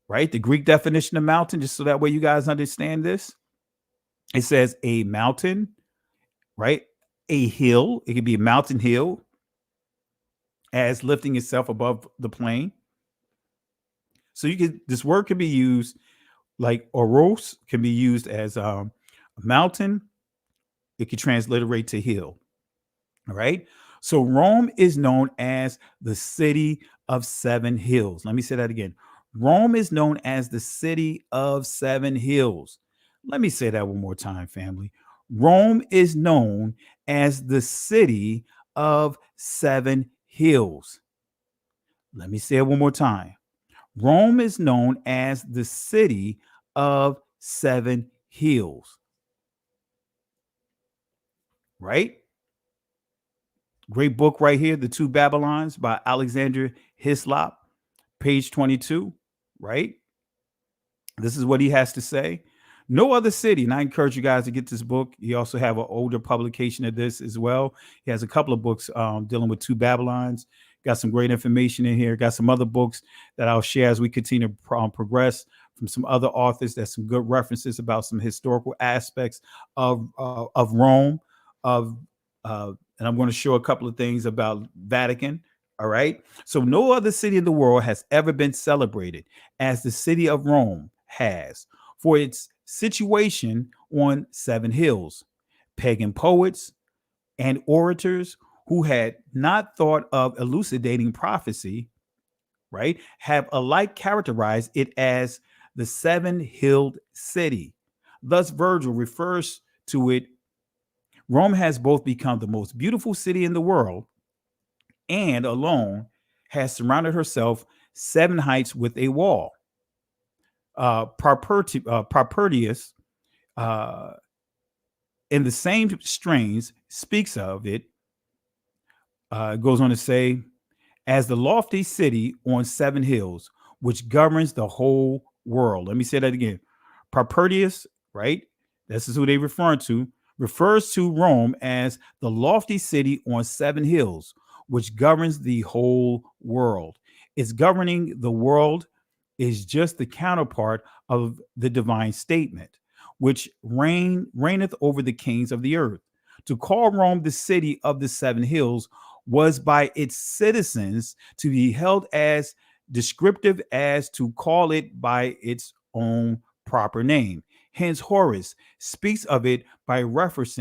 Right? The Greek definition of mountain, just so that way you guys understand this. It says a mountain, right? A hill. It could be a mountain hill as lifting itself above the plain. So this word can be used like oros can be used as a mountain. It could transliterate to hill. All right. So Rome is known as the city of 7 hills. Let me say that again. Rome is known as the city of 7 hills. Let me say that one more time, family. Rome is known as the city of 7 hills. Let me say it one more time. Rome is known as the city of 7 hills. Right? Great book right here, The Two Babylons by Alexander Hislop, page 22, right? This is what he has to say. No other city, and I encourage you guys to get this book. He also have an older publication of this as well. He has a couple of books dealing with 2 Babylons. Got some great information in here. Got some other books that I'll share as we continue to progress from some other authors. That's some good references about some historical aspects of Rome, and I'm going to show a couple of things about Vatican. All right. So no other city in the world has ever been celebrated as the city of Rome has for its situation on 7 hills. Pagan poets and orators who had not thought of elucidating prophecy, right, have alike characterized it as the 7-hilled city. Thus, Virgil refers to it. Rome has both become the most beautiful city in the world and alone has surrounded herself 7 heights with a wall. Propertius, in the same strains, speaks of it. Goes on to say, as the lofty city on 7 hills, which governs the whole world. Let me say that again. Propertius, right? This is who they refer to, refers to Rome as the lofty city on 7 hills, which governs the whole world. Its governing the world is just the counterpart of the divine statement, which reigneth over the kings of the earth. To call Rome the city of the seven hills was by its citizens to be held as descriptive as to call it by its own proper name. Hence, Horace speaks of it by reference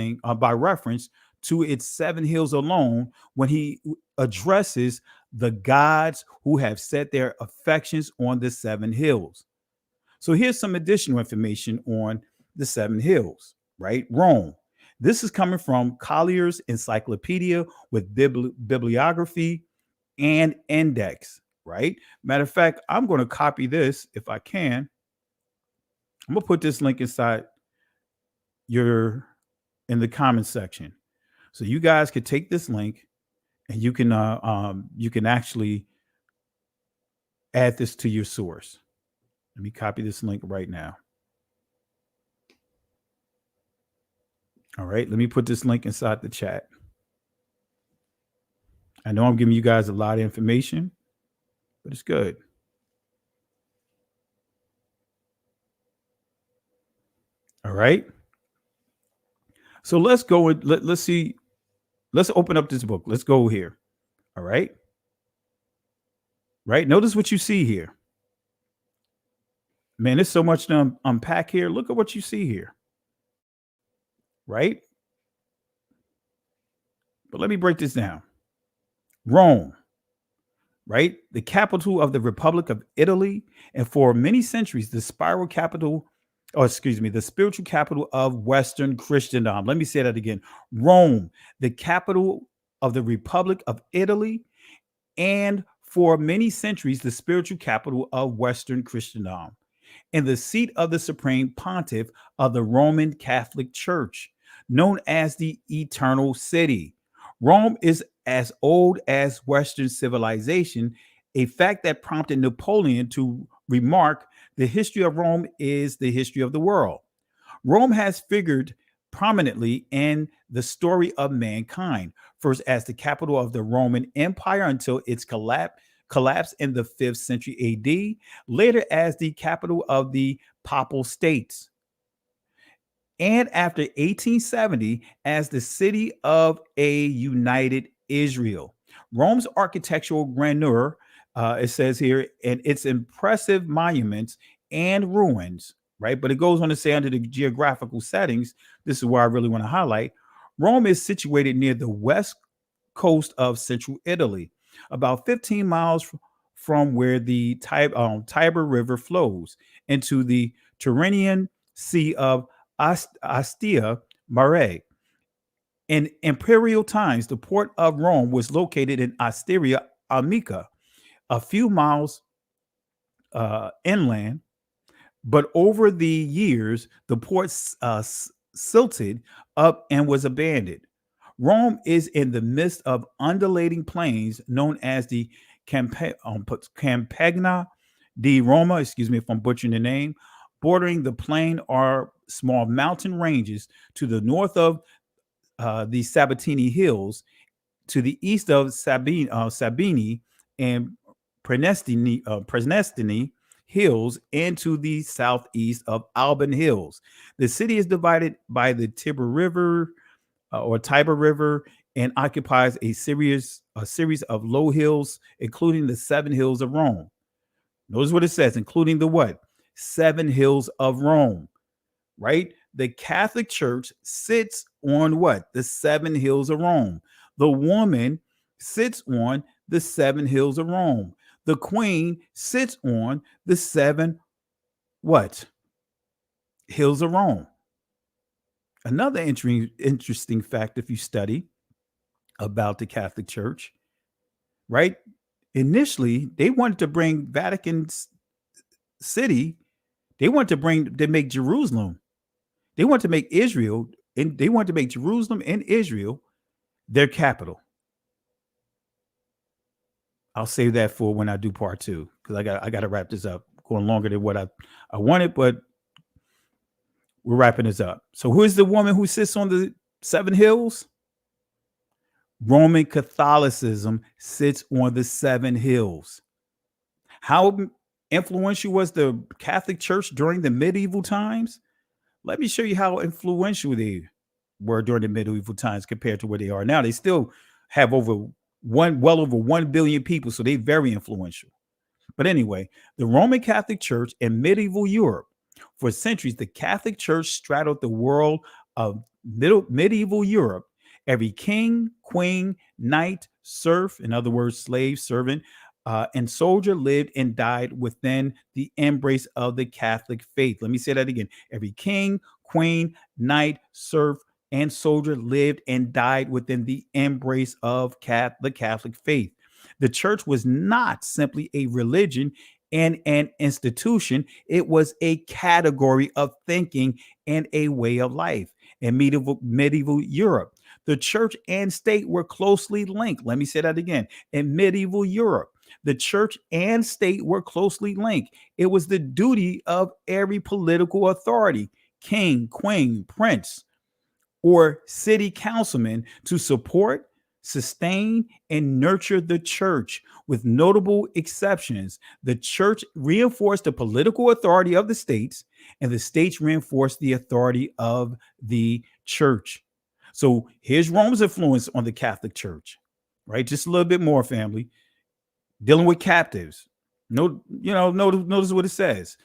to its seven hills alone when he addresses the gods who have set their affections on the seven hills. So here's some additional information on the seven hills, right? Rome. This is coming from Collier's Encyclopedia with bibliography and index, right? Matter of fact, I'm going to copy this if I can. I'm going to put this link inside in the comment section. So you guys could take this link and you can actually add this to your source. Let me copy this link right now. All right, let me put this link inside the chat. I know I'm giving you guys a lot of information, but it's good. All right. So let's go and let's see. Let's open up this book. Let's go here. All right. Right. Notice what you see here. Man, there's so much to unpack here. Look at what you see here. Right. But let me break this down. Rome, right? The capital of the Republic of Italy, and for many centuries, the spiritual capital of Western Christendom. Let me say that again. Rome, the capital of the Republic of Italy, and for many centuries, the spiritual capital of Western Christendom, and the seat of the supreme pontiff of the Roman Catholic Church, known as the Eternal City. Rome is as old as Western civilization, a fact that prompted Napoleon to remark, the history of Rome is the history of the world. Rome has figured prominently in the story of mankind, first as the capital of the Roman Empire until its collapse in the 5th century AD, later as the capital of the Papal States, and after 1870 as the city of a united Israel. Rome's architectural grandeur, it says here, and its impressive monuments and ruins, right? But it goes on to say under the geographical settings, this is where I really want to highlight, Rome is situated near the west coast of central Italy, about 15 miles from where the Tiber River flows into the Tyrrhenian Sea of Ostia Mare. In imperial times, the port of Rome was located in Osteria Amica, a few miles inland, but over the years, the port silted up and was abandoned. Rome is in the midst of undulating plains known as the Campagna di Roma, excuse me if I'm butchering the name. Bordering the plain are small mountain ranges to the north of the Sabatini Hills, to the east of Sabini and Praenestini Hills, and to the southeast of Alban Hills. The city is divided by the Tiber River and occupies a series of low hills, including the seven hills of Rome. Notice what it says, including the what? Seven hills of Rome, right? The Catholic Church sits on what? The seven hills of Rome. The woman sits on the seven hills of Rome. The queen sits on the seven what? Hills of Rome. Another interesting fact, if you study about the Catholic Church, right? Initially, they wanted to bring Vatican City, they wanted to make Jerusalem, they want to make Israel, and they want to make Jerusalem and Israel their capital. I'll save that for when I do part 2, because I got to wrap this up. Going longer than what I wanted, but we're wrapping this up. So who is the woman who sits on the seven hills? Roman Catholicism sits on the seven hills. How influential was the Catholic Church during the medieval times? Let me show you how influential they were during the medieval times compared to where they are now. They still have well over 1 billion people, so they're very influential. But anyway, the Roman Catholic Church in medieval Europe, for centuries, the Catholic Church straddled the world of medieval Europe. Every king, queen, knight, serf, in other words, slave, servant, and soldier lived and died within the embrace of the Catholic faith. Let me say that again. Every king, queen, knight, serf, and soldier lived and died within the embrace of the Catholic faith. The church was not simply a religion and an institution, it was a category of thinking and a way of life. In medieval Europe, the church and state were closely linked. Let me say that again. In medieval Europe, the church and state were closely linked. It was the duty of every political authority, king, queen, prince, or city councilman, to support, sustain, and nurture the church. With notable exceptions, the church reinforced the political authority of the states, and the states reinforced the authority of the church. So here's Rome's influence on the Catholic Church, right? Just a little bit more, family. Dealing with captives. Notice what it says.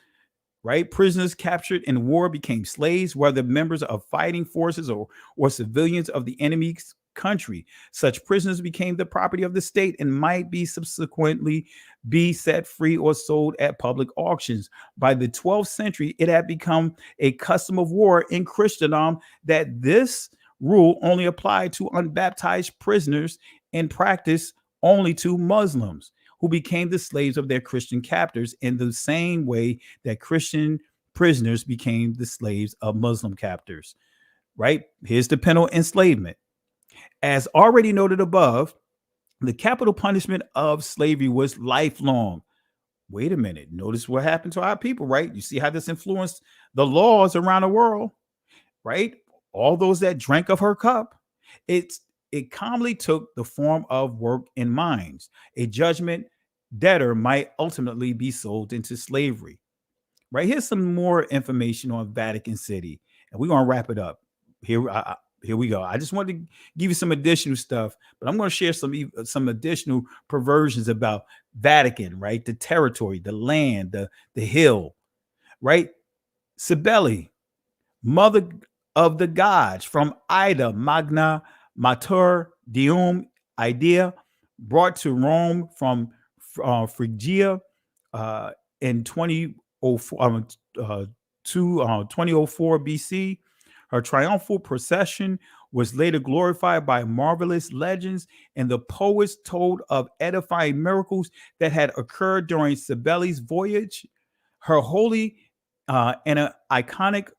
Right? Prisoners captured in war became slaves, whether members of fighting forces or civilians of the enemy's country. Such prisoners became the property of the state and might be subsequently be set free or sold at public auctions. By the 12th century, it had become a custom of war in Christendom that this rule only applied to unbaptized prisoners and practiced only to Muslims, who became the slaves of their Christian captors in the same way that Christian prisoners became the slaves of Muslim captors, right? Here's the penal enslavement. As already noted above, the capital punishment of slavery was lifelong. Wait a minute. Notice what happened to our people, right? You see how this influenced the laws around the world, right? All those that drank of her cup, it calmly took the form of work in mines. A judgment debtor might ultimately be sold into slavery. Right, here's some more information on Vatican City, and we're gonna wrap it up. Here we go. I just wanted to give you some additional stuff, but I'm going to share some additional perversions about Vatican. Right, the territory, the land, the hill. Right, Cybele, mother of the gods, from Ida Magna Mater Deum Idea, brought to Rome from Phrygia in 2004 BC. Her triumphal procession was later glorified by marvelous legends, and the poets told of edifying miracles that had occurred during Cybele's voyage. Her holy and an iconic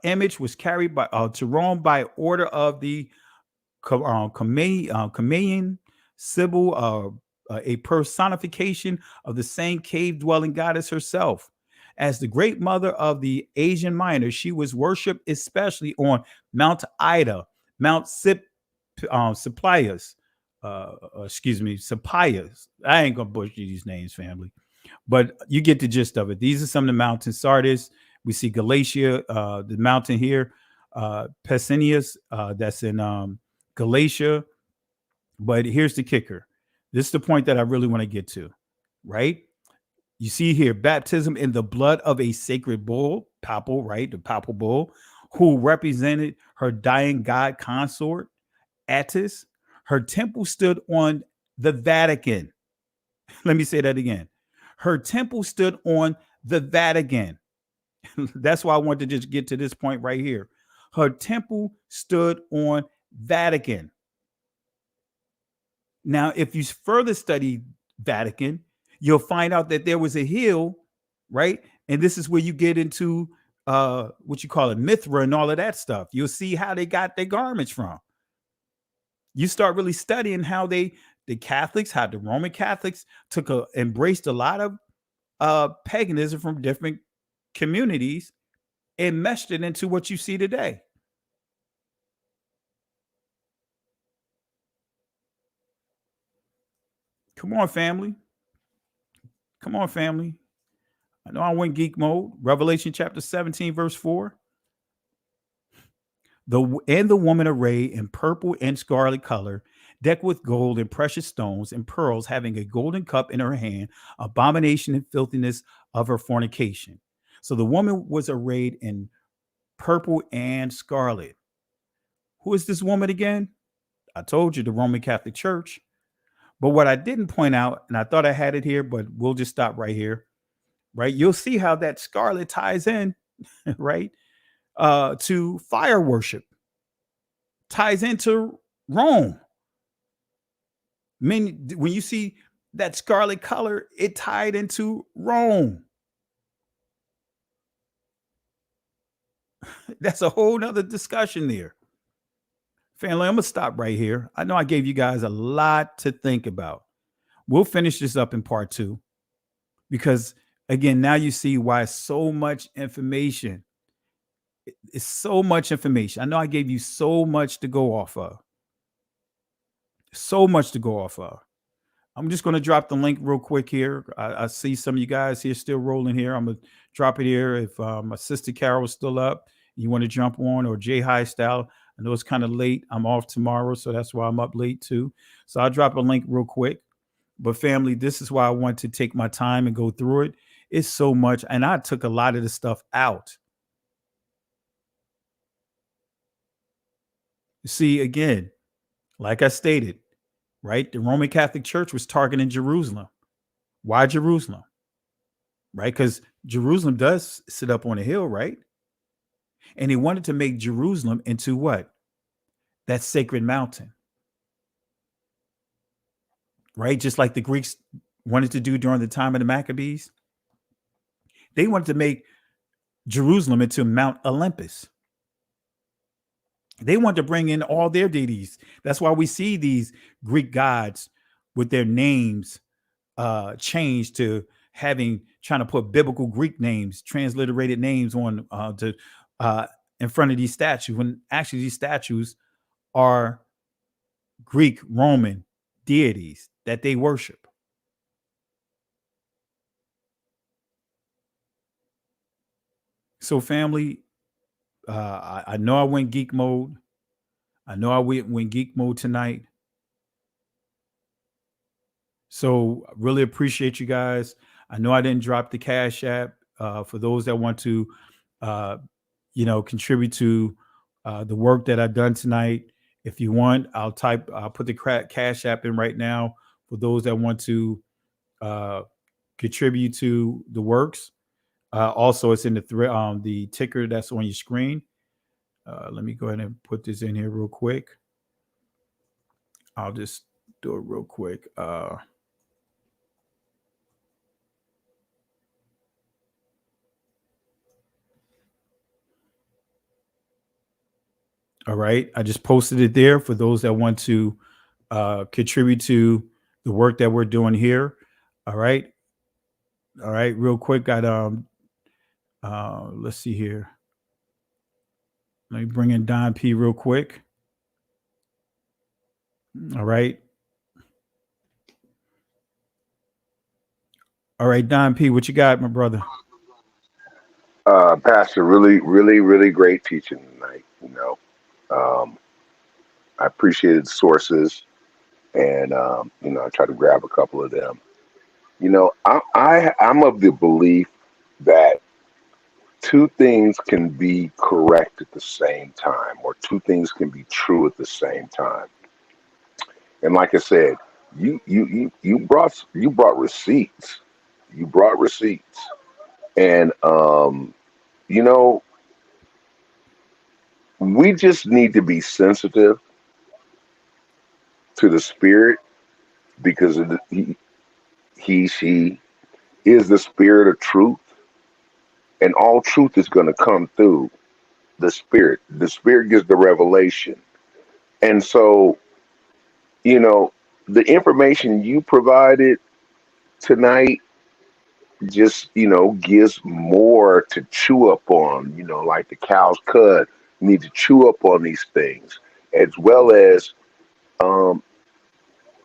image was carried to Rome by order of the Comanian Sibyl, a personification of the same cave-dwelling goddess herself. As the great mother of the Asian Minor, she was worshipped especially on Mount Ida, Mount Sappias. Sappias. I ain't gonna butcher these names, family, but you get the gist of it. These are some of the mountains. Sardis. We see Galatia, the mountain here, Pesinius, that's in Galatia. But here's the kicker. This is the point that I really want to get to, right? You see here, baptism in the blood of a sacred bull, papal, right? The papal bull, who represented her dying god consort, Attis. Her temple stood on the Vatican. Let me say that again. Her temple stood on the Vatican. That's why I want to just get to this point right here. Her temple stood on Vatican. Now, if you further study Vatican, you'll find out that there was a hill, right? And this is where you get into what you call it, Mithra and all of that stuff. You'll see how they got their garments from. You start really studying how the Catholics, how the Roman Catholics embraced a lot of paganism from different communities and meshed it into what you see today. Come on, family. Come on, family. I know I went geek mode. Revelation chapter 17, verse 4. The woman arrayed in purple and scarlet color, decked with gold and precious stones and pearls, having a golden cup in her hand, abomination and filthiness of her fornication. So the woman was arrayed in purple and scarlet. Who is this woman again? I told you, the Roman Catholic Church. But what I didn't point out, and I thought I had it here, but we'll just stop right here, right? You'll see how that scarlet ties in, right, to fire worship, ties into Rome. When you see that scarlet color, it tied into Rome. That's a whole nother discussion there. Family, I'm going to stop right here. I know I gave you guys a lot to think about. We'll finish this up in part 2 because, again, now you see why so much information. It's so much information. I know I gave you so much to go off of. So much to go off of. I'm just going to drop the link real quick here. I see some of you guys here still rolling here. I'm going to drop it here. If my sister Carol is still up, you want to jump on, or J High Style. I know it's kind of late. I'm off tomorrow, so that's why I'm up late too. So I'll drop a link real quick. But family, this is why I want to take my time and go through it. It's so much. And I took a lot of the stuff out. See, again, like I stated, right? The Roman Catholic Church was targeting Jerusalem. Why Jerusalem? Right? Because Jerusalem does sit up on a hill, right? And he wanted to make Jerusalem into what? That sacred mountain. Right? Just like the Greeks wanted to do during the time of the Maccabees. They wanted to make Jerusalem into Mount Olympus. They wanted to bring in all their deities. That's why we see these Greek gods with their names changed to trying to put biblical Greek names, transliterated names on in front of these statues, when actually these statues are Greek Roman deities that they worship. So family, I know I went geek mode. I know I went geek mode tonight. So I really appreciate you guys. I know I didn't drop the Cash App for those that want to, contribute to the work that I've done tonight. If you want, I'll put the Cash App in right now for those that want to contribute to the works. Also, it's in the ticker that's on your screen. Let me go ahead and put this in here real quick. I'll just do it real quick. All right. I just posted it there for those that want to contribute to the work that we're doing here. All right. All right. Real quick. Got let's see here. Let me bring in Don P real quick. All right. All right, Don P, what you got, my brother? Pastor, really great teaching tonight. I appreciated the sources, and I try to grab a couple of them. I'm of the belief that two things can be correct at the same time, or two things can be true at the same time. And like I said, you brought receipts. You brought receipts, and we just need to be sensitive to the spirit, because she is the spirit of truth, and all truth is going to come through the spirit. The spirit gives the revelation. And so, the information you provided tonight just, gives more to chew up on, like the cow's cud. You need to chew up on these things, as well as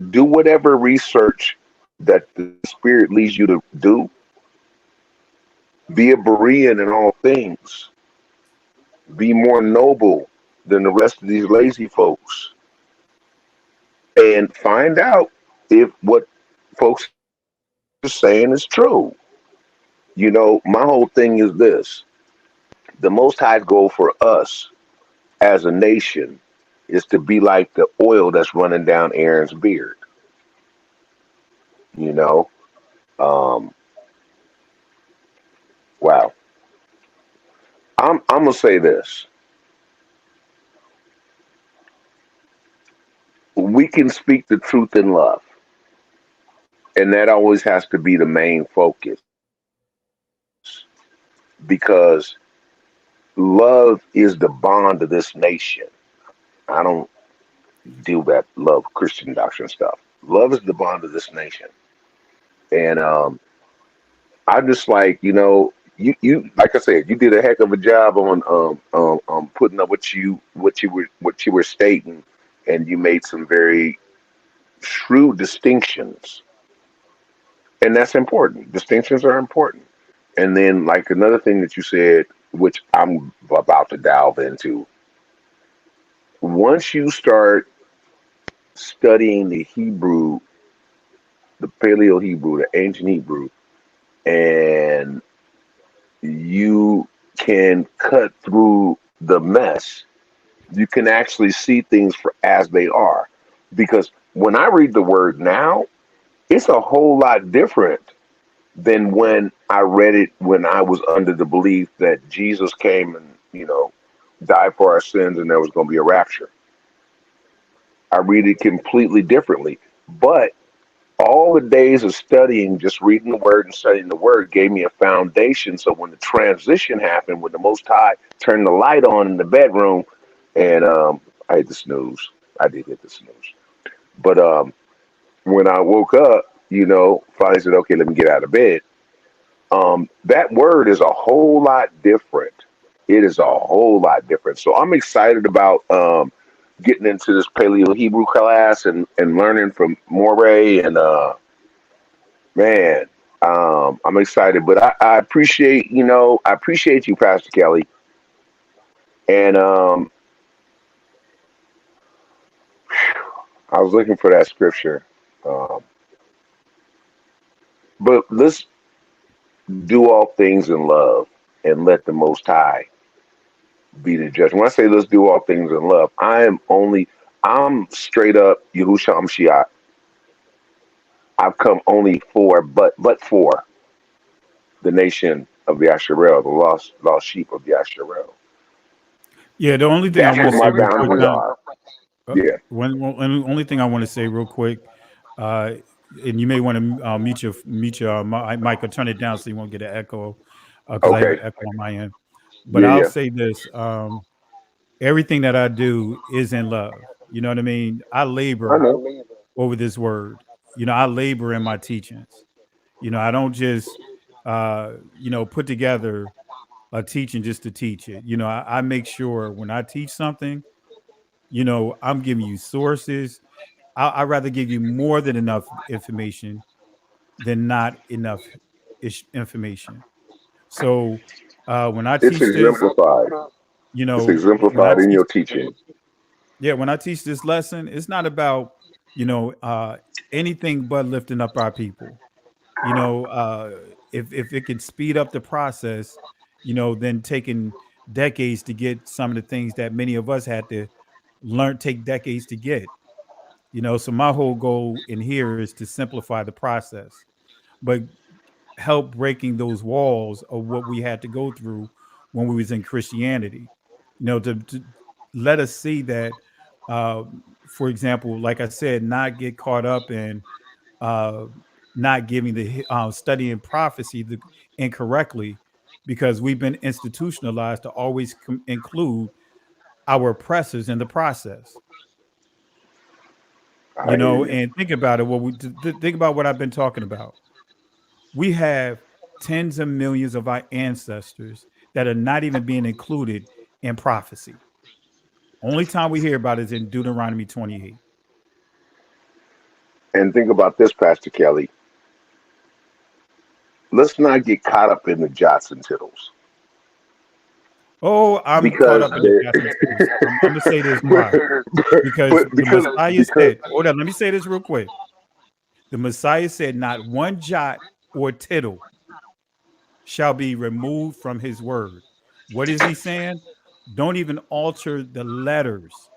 do whatever research that the Spirit leads you to do. Be a Berean in all things. Be more noble than the rest of these lazy folks. And find out if what folks are saying is true. You know, my whole thing is this. The Most High's goal for us as a nation is to be like the oil that's running down Aaron's beard. You know, um, wow. I'm gonna say this: we can speak the truth in love, and that always has to be the main focus because love is the bond of this nation. I don't do that love Christian doctrine stuff. Love is the bond of this nation, and I just like you like I said, you did a heck of a job on putting up what you were stating, and you made some very shrewd distinctions, and that's important. Distinctions are important. And then like another thing that you said, which I'm about to delve into, once you start studying the Hebrew, the Paleo Hebrew, the ancient Hebrew, and you can cut through the mess. You can actually see things for as they are. Because when I read the word now, it's a whole lot different than when I read it when I was under the belief that Jesus came and, died for our sins and there was going to be a rapture. I read it completely differently. But all the days of studying, just reading the word and studying the word gave me a foundation. So when the transition happened, when the Most High turned the light on in the bedroom, and I hit the snooze. I did hit the snooze. But when I woke up, finally said, okay, let me get out of bed. That word is a whole lot different. It is a whole lot different. So I'm excited about getting into this Paleo Hebrew class and learning from Moray and man, I'm excited. But I appreciate I appreciate you, Pastor Kelly, and I was looking for that scripture, but let's do all things in love and let the Most High be the judge. When I say let's do all things in love, I'm straight up Yahushua Mashiach. I've come only but for the nation of Yasharel, the lost sheep of Yasharel. Yeah, the only thing That's I want what to say my real quick, boundaries Don, are. Yeah. only thing I want to say real quick, and you may want to mute your mic or turn it down so you won't get an echo, because I have Okay. an echo on my end. But Yeah, I'll yeah. say this: everything that I do is in love. You know what I mean? I I labor know. over this word. I labor in my teachings. I don't just put together a teaching just to teach it. I make sure when I teach something, I'm giving you sources. I'd rather give you more than enough information than not enough information. So when I It's teach this, exemplified. It's when I exemplified in teach, your teaching. yeah, when I teach this lesson, it's not about, you know, uh, anything but lifting up our people. If it can speed up the process, then taking decades to get some of the things that many of us had to take decades to get. So my whole goal in here is to simplify the process, but help breaking those walls of what we had to go through when we was in Christianity. To let us see that, uh, for example, like I said, not get caught up in uh, not giving studying prophecy incorrectly, because we've been institutionalized to always include our oppressors in the process. I hear you. And think about it. Think about what I've been talking about. We have tens of millions of our ancestors that are not even being included in prophecy. Only time we hear about it is in Deuteronomy 28. And think about this, Pastor Kelly. let's not get caught up in the jots and tittles. Oh, I'm caught Because up in the jots and tittles. I'm gonna say this why. Because the Messiah said, hold on, let me say this real quick. The Messiah said, not one jot or tittle shall be removed from his word. What is he saying? Don't even alter the letters.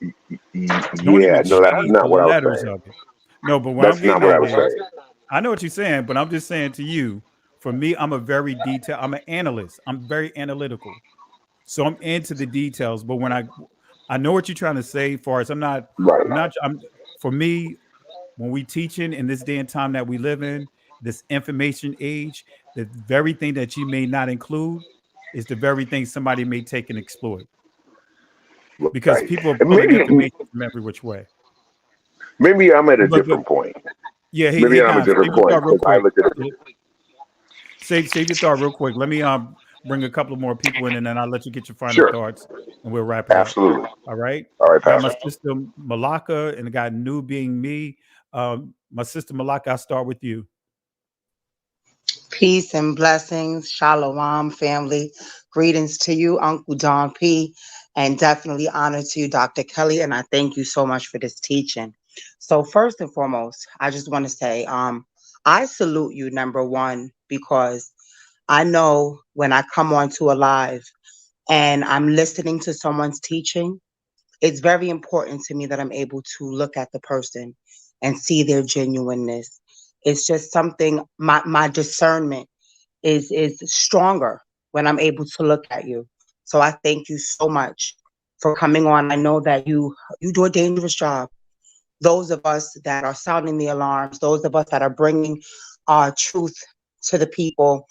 Don't yeah, even no, that's change the not what I was letters saying. of it. No, but what I'm That's not getting what I at was is, saying. I know what you're saying, but I'm just saying to you, for me, I'm I'm an analyst. I'm very analytical. So I'm into the details. But when I know what you're trying to say, far as Right. for me, when we teaching in this day and time that we live in, this information age, the very thing that you may not include is the very thing somebody may take and exploit. Because Right. people are And pulling information from every which way. maybe I'm at a But different point. yeah, Maybe hey I'm at a Don, different save your point thought real because I quick. look at it. Save your thought real quick. Let me bring a couple more people in, and then I'll let you get your final Sure. thoughts, and we'll wrap it up. Absolutely. All right. All right, Got my Pastor. sister Malaka, and I got New being me. My sister Malaka, I'll start with you. Peace and blessings. Shalom, family. Greetings to you, Uncle Don P. And definitely honor to you, Dr. Kelly. And I thank you so much for this teaching. So first and foremost, I just want to say, I salute you, number one, because I know when I come onto a live and I'm listening to someone's teaching, it's very important to me that I'm able to look at the person and see their genuineness. It's just something, my discernment is stronger when I'm able to look at you. So I thank you so much for coming on. I know that you do a dangerous job. Those of us that are sounding the alarms, those of us that are bringing truth to the people,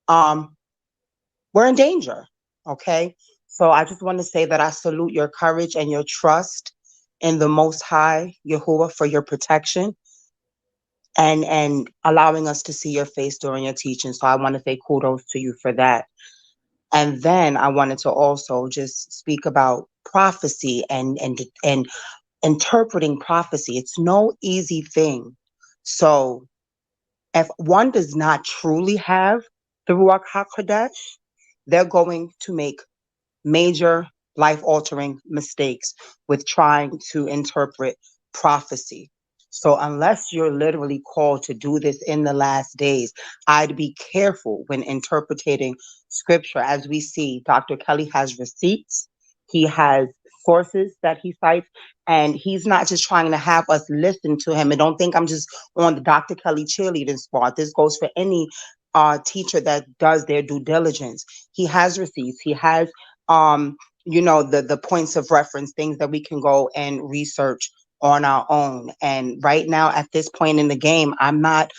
we're in danger. Okay. So I just want to say that I salute your courage and your trust in the Most High, Yahuwah, for your protection and allowing us to see your face during your teaching. So I want to say kudos to you for that. And then I wanted to also just speak about prophecy and interpreting prophecy. It's no easy thing. So if one does not truly have the Ruach HaKodesh, they're going to make major life-altering mistakes with trying to interpret prophecy. So unless you're literally called to do this in the last days, I'd be careful when interpreting scripture. As we see, Dr. Kelly has receipts. He has sources that he cites, and he's not just trying to have us listen to him. And don't think I'm just on the Dr. Kelly cheerleading spot. This goes for any teacher that does their due diligence. He has receipts. He has the points of reference, things that we can go and research on our own. And right now at this point in the game, I'm not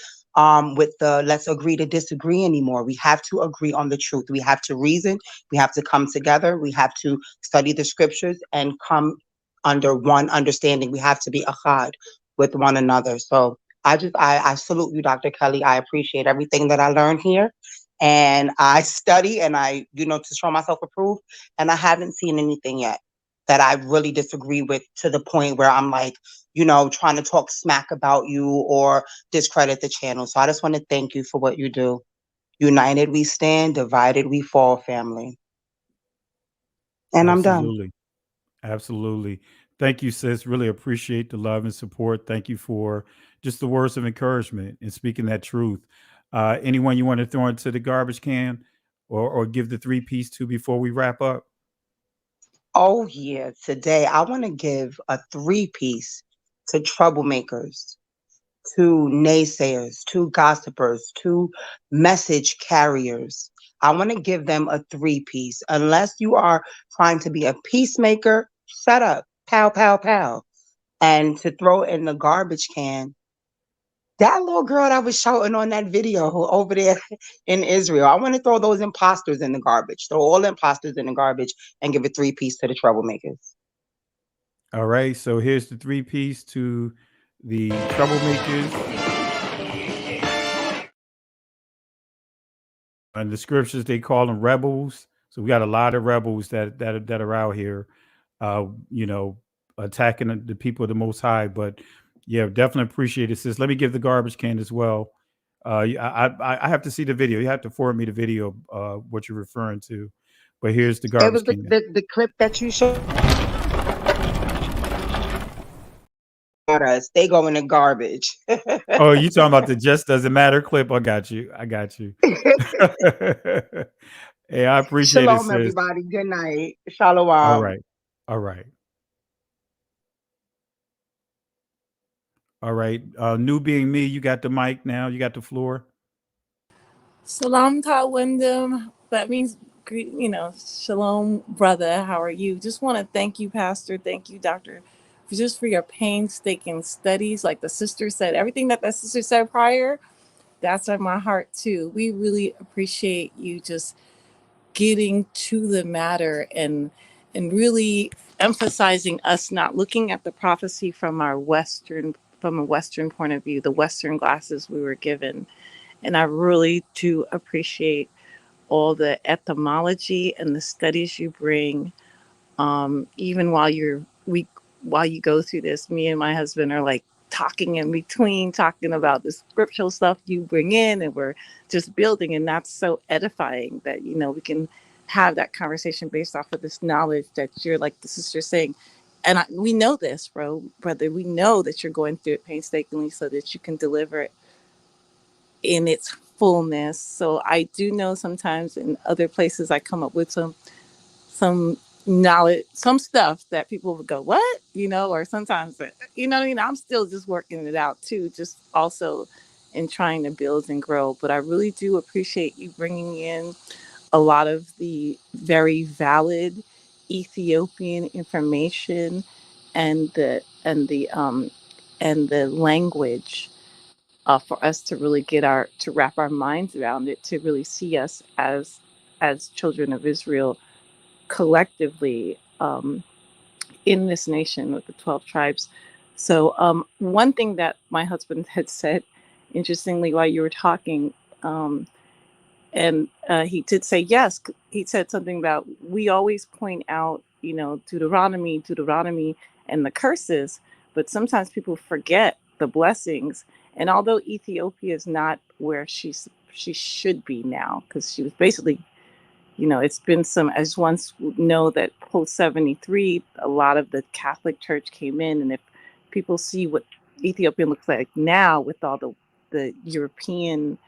with the let's agree to disagree anymore. We have to agree on the truth. We have to reason. We have to come together. We have to study the scriptures and come under one understanding. We have to be achad with one another. So I salute you, Dr. Kelly. I appreciate everything that I learned here. And I study and I, to show myself approved. And I haven't seen anything yet that I really disagree with to the point where I'm like, trying to talk smack about you or discredit the channel. So I just want to thank you for what you do. United we stand, divided we fall, family. And I'm done. Absolutely. Thank you, sis. Really appreciate the love and support. Thank you for just the words of encouragement and speaking that truth. Anyone you want to throw into the garbage can or give the 3-piece to before we wrap up? Oh, yeah. Today, I want to give a 3-piece to troublemakers, to naysayers, to gossipers, to message carriers. I want to give them a 3-piece. Unless you are trying to be a peacemaker, shut up. Pow, pow, pow. And to throw in the garbage can, that little girl that was shouting on that video over there in Israel, I want to throw those imposters in the garbage. Throw all the imposters in the garbage and give a 3-piece to the troublemakers. All right. So here's the 3-piece to the troublemakers. And the scriptures, they call them rebels. So we got a lot of rebels that are out here, attacking the people of the Most High. But yeah, definitely appreciate it, sis. Let me give the garbage can as well. I have to see the video. You have to forward me the video, what you're referring to. But here's the It garbage was can. the clip that you showed us. They go in the garbage. Oh, you talking about the "Just Doesn't Matter" clip? I got you. I got you. Hey, I appreciate it, Shalom, sis. everybody. Good night. All Shalom. right. All right. All right. New being me, you got the mic now. You got the floor. Salam Ta Wyndham. That means, shalom, brother. How are you? Just want to thank you, Pastor. Thank you, Doctor, for your painstaking studies. Like the sister said, everything that sister said prior, that's on my heart too. We really appreciate you just getting to the matter and really emphasizing us not looking at the prophecy from a Western point of view, the Western glasses we were given. And I really do appreciate all the etymology and the studies you bring. Even while you go through this, me and my husband are like talking in between, talking about the scriptural stuff you bring in, and we're just building. And that's so edifying that, we can have that conversation based off of this knowledge that you're, like the sister saying. And we know this, brother. We know that you're going through it painstakingly so that you can deliver it in its fullness. So I do know sometimes in other places I come up with some knowledge, some stuff that people would go, what? Or sometimes, I'm still just working it out too, just also in trying to build and grow. But I really do appreciate you bringing in a lot of the very valid Ethiopian information and the language for us to really to wrap our minds around it, to really see us as children of Israel collectively in this nation with the 12 tribes. So one thing that my husband had said, interestingly, while you were talking, and he did say yes. He said something about, we always point out, Deuteronomy, and the curses, but sometimes people forget the blessings. And although Ethiopia is not where she should be now, because she was basically, it's been I just once know that post 73, a lot of the Catholic Church came in, and if people see what Ethiopia looks like now with all the European,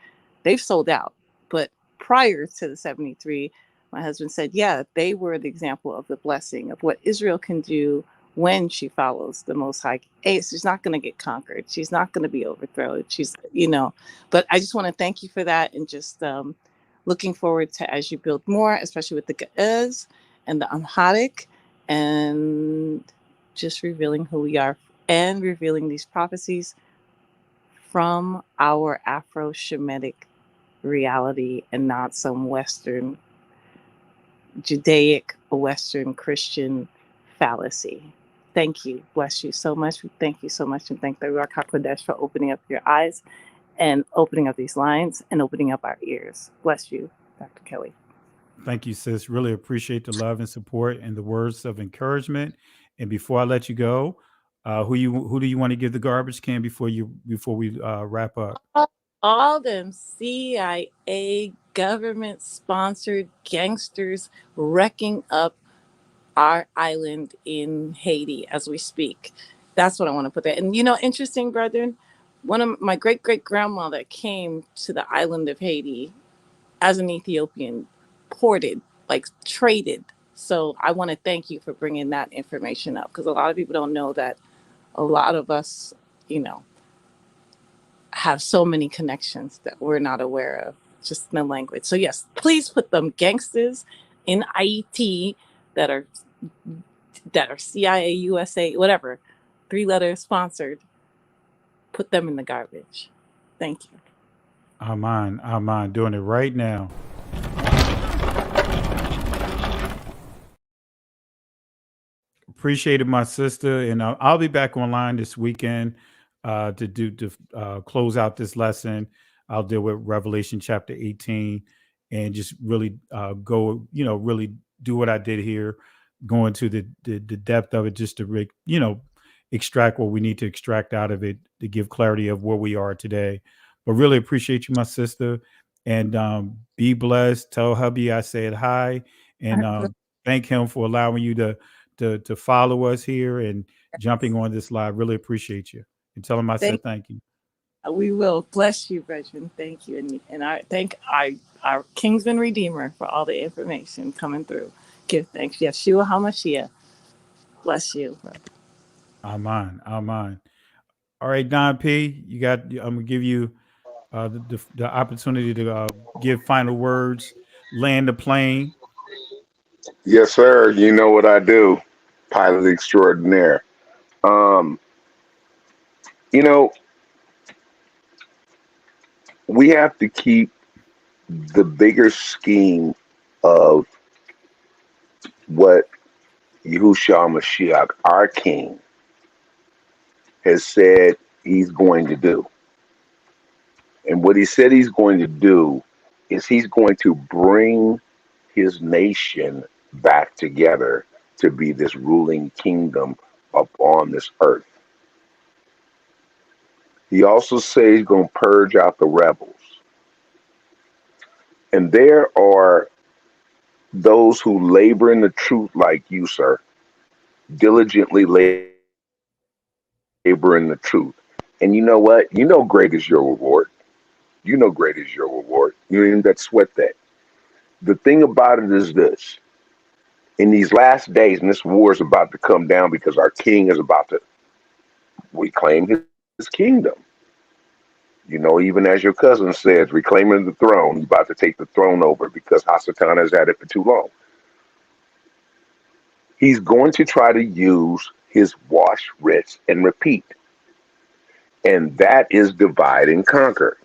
they've sold out. But prior to the 73, my husband said, yeah, they were the example of the blessing of what Israel can do when she follows the Most High. She's not going to get conquered. She's not going to be overthrown. But I just want to thank you for that, and just looking forward to, as you build more, especially with the Ge'ez and the Amharic, and just revealing who we are and revealing these prophecies from our Afro-Shemitic reality and not some Western Judaic or Western Christian fallacy. Thank you. Bless you so much. Thank you so much. And thank the Ruach HaKodesh for opening up your eyes and opening up these lines and opening up our ears. Bless you, Dr. Kelly. Thank you, sis. Really appreciate the love and support and the words of encouragement. And before I let you go, who do you want to give the garbage can before we wrap up? All them CIA government-sponsored gangsters wrecking up our island in Haiti as we speak. That's what I want to put there. And interesting, brethren, one of my great-great-grandmother came to the island of Haiti as an Ethiopian, ported, like traded. So I want to thank you for bringing that information up, because a lot of people don't know that a lot of us, have so many connections that we're not aware of, just in the language. So yes, please put them gangsters in IT that are CIA, USA, whatever, 3-letter sponsored. Put them in the garbage. Thank you. I'm doing it right now. Appreciate it, my sister, and I'll be back online this weekend to close out this lesson. I'll deal with Revelation chapter 18 and just really go, really do what I did here, go into the depth of it, just to extract what we need to extract out of it to give clarity of where we are today. But really appreciate you, my sister, and be blessed. Tell hubby I said hi, and thank him for allowing you to follow us here and jumping on this live. Really appreciate you, and tell him I said thank you. We will bless you, Brethren. Thank you, and I thank our Kingsman Redeemer for all the information coming through. Give thanks, Yeshua Hamashiach. Bless you. Amen. Amen. All right, Don P. You got. I'm gonna give you the opportunity to give final words. Land the plane. Yes, sir. You know what I do, pilot extraordinaire. Um, you know, we have to keep the bigger scheme of what Yahushua Mashiach, our King, has said he's going to do. And what he said he's going to do is he's going to bring his nation back together to be this ruling kingdom upon this earth. He also says he's going to purge out the rebels. And there are those who labor in the truth like you, sir, diligently labor in the truth. And you know what? You know great is your reward. You know great is your reward. You ain't even got to sweat that. The thing about it is this. In these last days, and this war is about to come down because our king is about to reclaim his kingdom. You know, even as your cousin says, reclaiming the throne, he's about to take the throne over because Hasatan has had it for too long. He's going to try to use his wash, rinse, and repeat. And that is divide and conquer.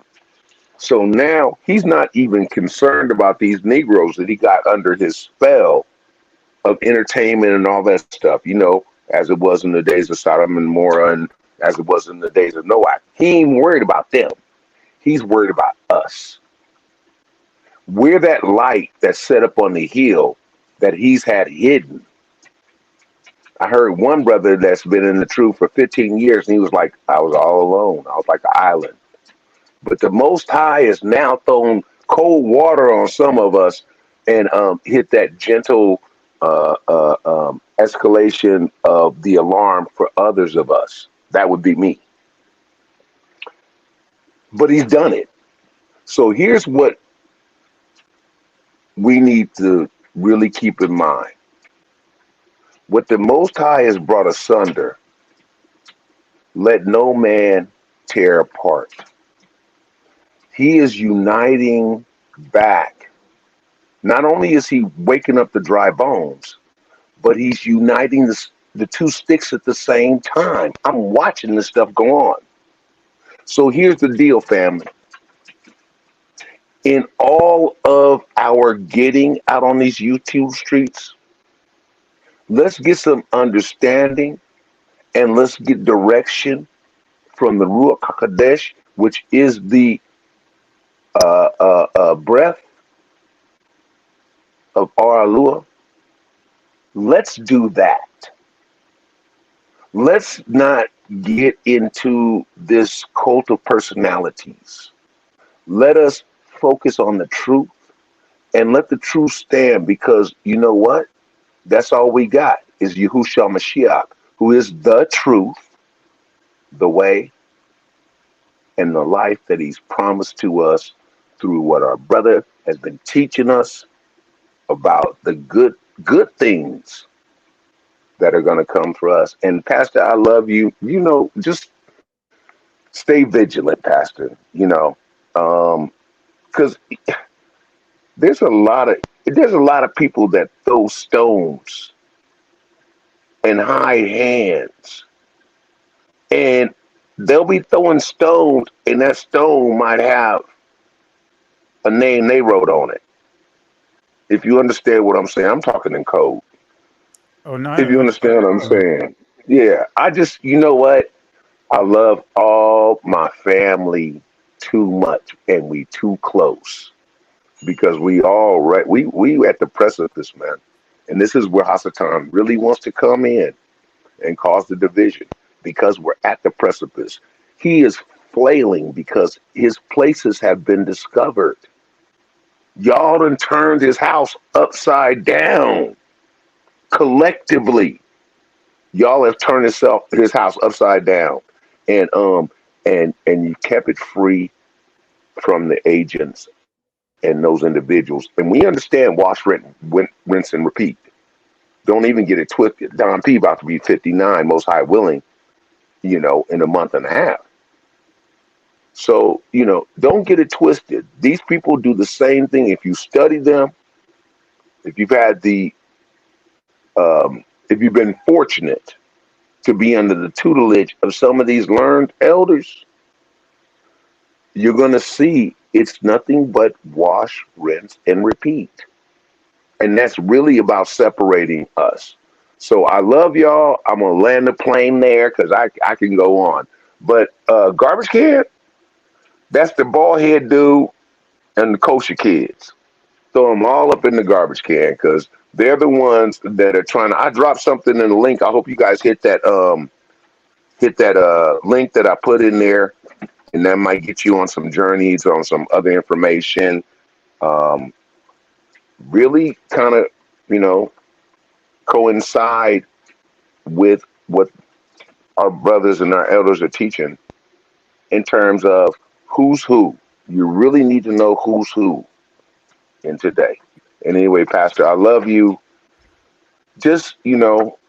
So now he's not even concerned about these Negroes that he got under his spell of entertainment and all that stuff, you know, as it was in the days of Sodom and Gomorrah and as it was in the days of Noah. He ain't worried about them. He's worried about us. We're that light that's set up on the hill that he's had hidden. I heard one brother that's been in the truth for 15 years, and he was like, I was all alone. I was like an island. But the Most High has now thrown cold water on some of us and hit that gentle escalation of the alarm for others of us. That would be me. But he's done it. So here's what we need to really keep in mind. What the Most High has brought asunder, let no man tear apart. He is uniting back. Not only is he waking up the dry bones, but he's uniting the two sticks at the same time. I'm watching this stuff go on. So here's the deal, family. In all of our getting out on these YouTube streets, let's get some understanding and let's get direction from the Ruach HaKodesh, which is the breath of Aralua. Let's do that. Let's not get into this cult of personalities. Let us focus on the truth and let the truth stand, because you know what? That's all we got is Yahushua Mashiach, who is the truth, the way, and the life that he's promised to us through what our brother has been teaching us about the good things that are going to come for us. And Pastor, I love you. You know, just stay vigilant, Pastor, you know, because there's a lot of people that throw stones and hide hands, and they'll be throwing stones, and that stone might have a name they wrote on it. If you understand what I'm saying, I'm talking in code. Oh, no. If you understand what I'm saying. Yeah, you know what? I love all my family too much, and we too close, because we all we at the precipice, man. And this is where Hasatan really wants to come in and cause the division, because we're at the precipice. He is flailing because his places have been discovered. Y'all done turned his house upside down collectively. Y'all have turned his house upside down, and you kept it free from the agents and those individuals. And we understand wash, rinse, and repeat. Don't even get it twisted. Don P about to be 59, most high willing, in a month and a half. So, don't get it twisted. These people do the same thing. If you study them, if you've had if you've been fortunate to be under the tutelage of some of these learned elders, you're going to see it's nothing but wash, rinse, and repeat. And that's really about separating us. So I love y'all. I'm going to land the plane there because I can go on. But garbage can, that's the bald head dude and the kosher kids. Throw them all up in the garbage can because they're the ones that are trying to. I dropped something in the link. I hope you guys hit that link that I put in there, and that might get you on some journeys, on some other information. Really kind of, coincide with what our brothers and our elders are teaching in terms of who's who. You really need to know who's who in today. And anyway, Pastor, I love you. Just,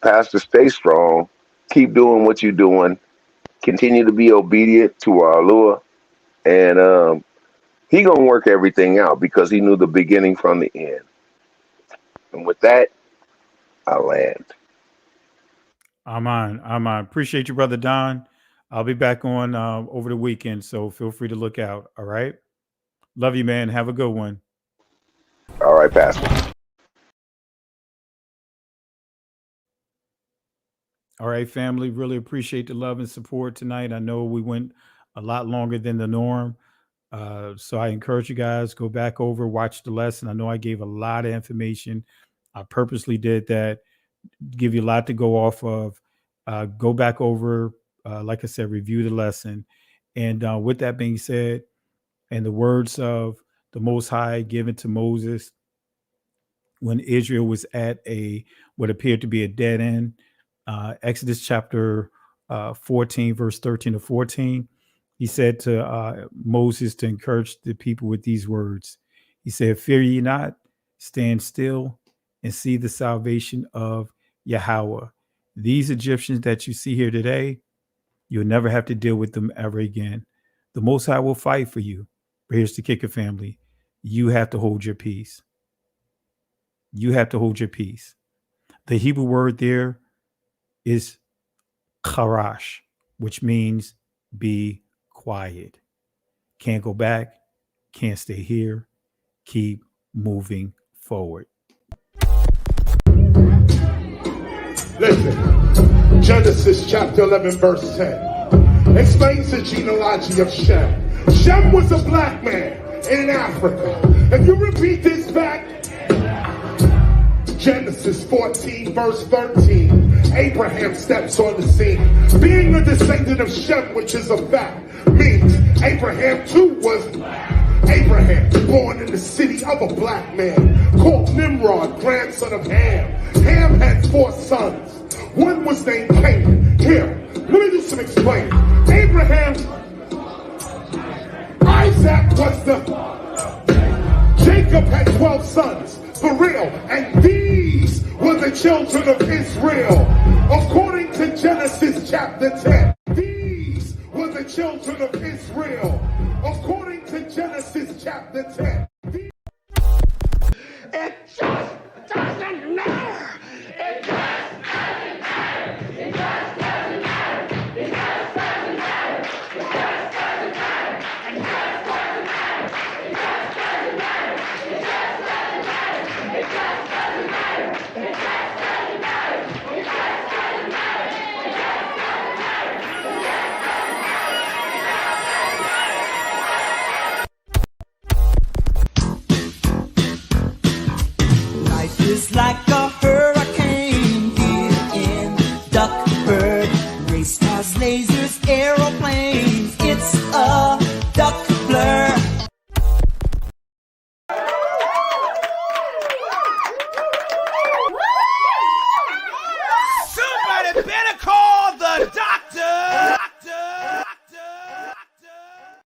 Pastor, stay strong. Keep doing what you're doing. Continue to be obedient to our Lord. And he going to work everything out because he knew the beginning from the end. And with that, I land. I'm on. Appreciate you, Brother Don. I'll be back on over the weekend, so feel free to look out. All right. Love you, man. Have a good one. All right, Pastor. All right, family. Really appreciate the love and support tonight. I know we went a lot longer than the norm. So I encourage you guys, go back over, watch the lesson. I know I gave a lot of information. I purposely did that, give you a lot to go off of. Go back over, like I said, review the lesson. And with that being said, and the words of the Most High given to Moses when Israel was at what appeared to be a dead end, Exodus chapter 14, verse 13 to 14, he said to Moses to encourage the people with these words. He said, "Fear ye not, stand still and see the salvation of Yahweh. These Egyptians that you see here today, you'll never have to deal with them ever again. The Most High will fight for you." But here's the kicker, family. You have to hold your peace. You have to hold your peace. The Hebrew word there is charash, which means be quiet. Can't go back, can't stay here. Keep moving forward. Listen, Genesis chapter 11, verse 10 explains the genealogy of Shem. Shem was a black man in Africa. If you repeat this back, Genesis 14, verse 13, Abraham steps on the scene. Being a descendant of Shem, which is a fact, means Abraham too was Abraham, born in the city of a black man, called Nimrod, grandson of Ham. Ham had 4 sons. One was named Canaan. Here, let me do some explaining. Abraham, Isaac was Jacob had 12 sons, for real, and these were the children of Israel. According to Genesis chapter 10, these were the children of Israel. According to Genesis chapter 10. It just doesn't matter. It just doesn't matter. It just doesn't matter. It just doesn't matter. It just doesn't matter. It just doesn't matter. It just doesn't matter. It just doesn't matter. It just doesn't matter. It just doesn't matter. It just doesn't matter. It just doesn't Life is like a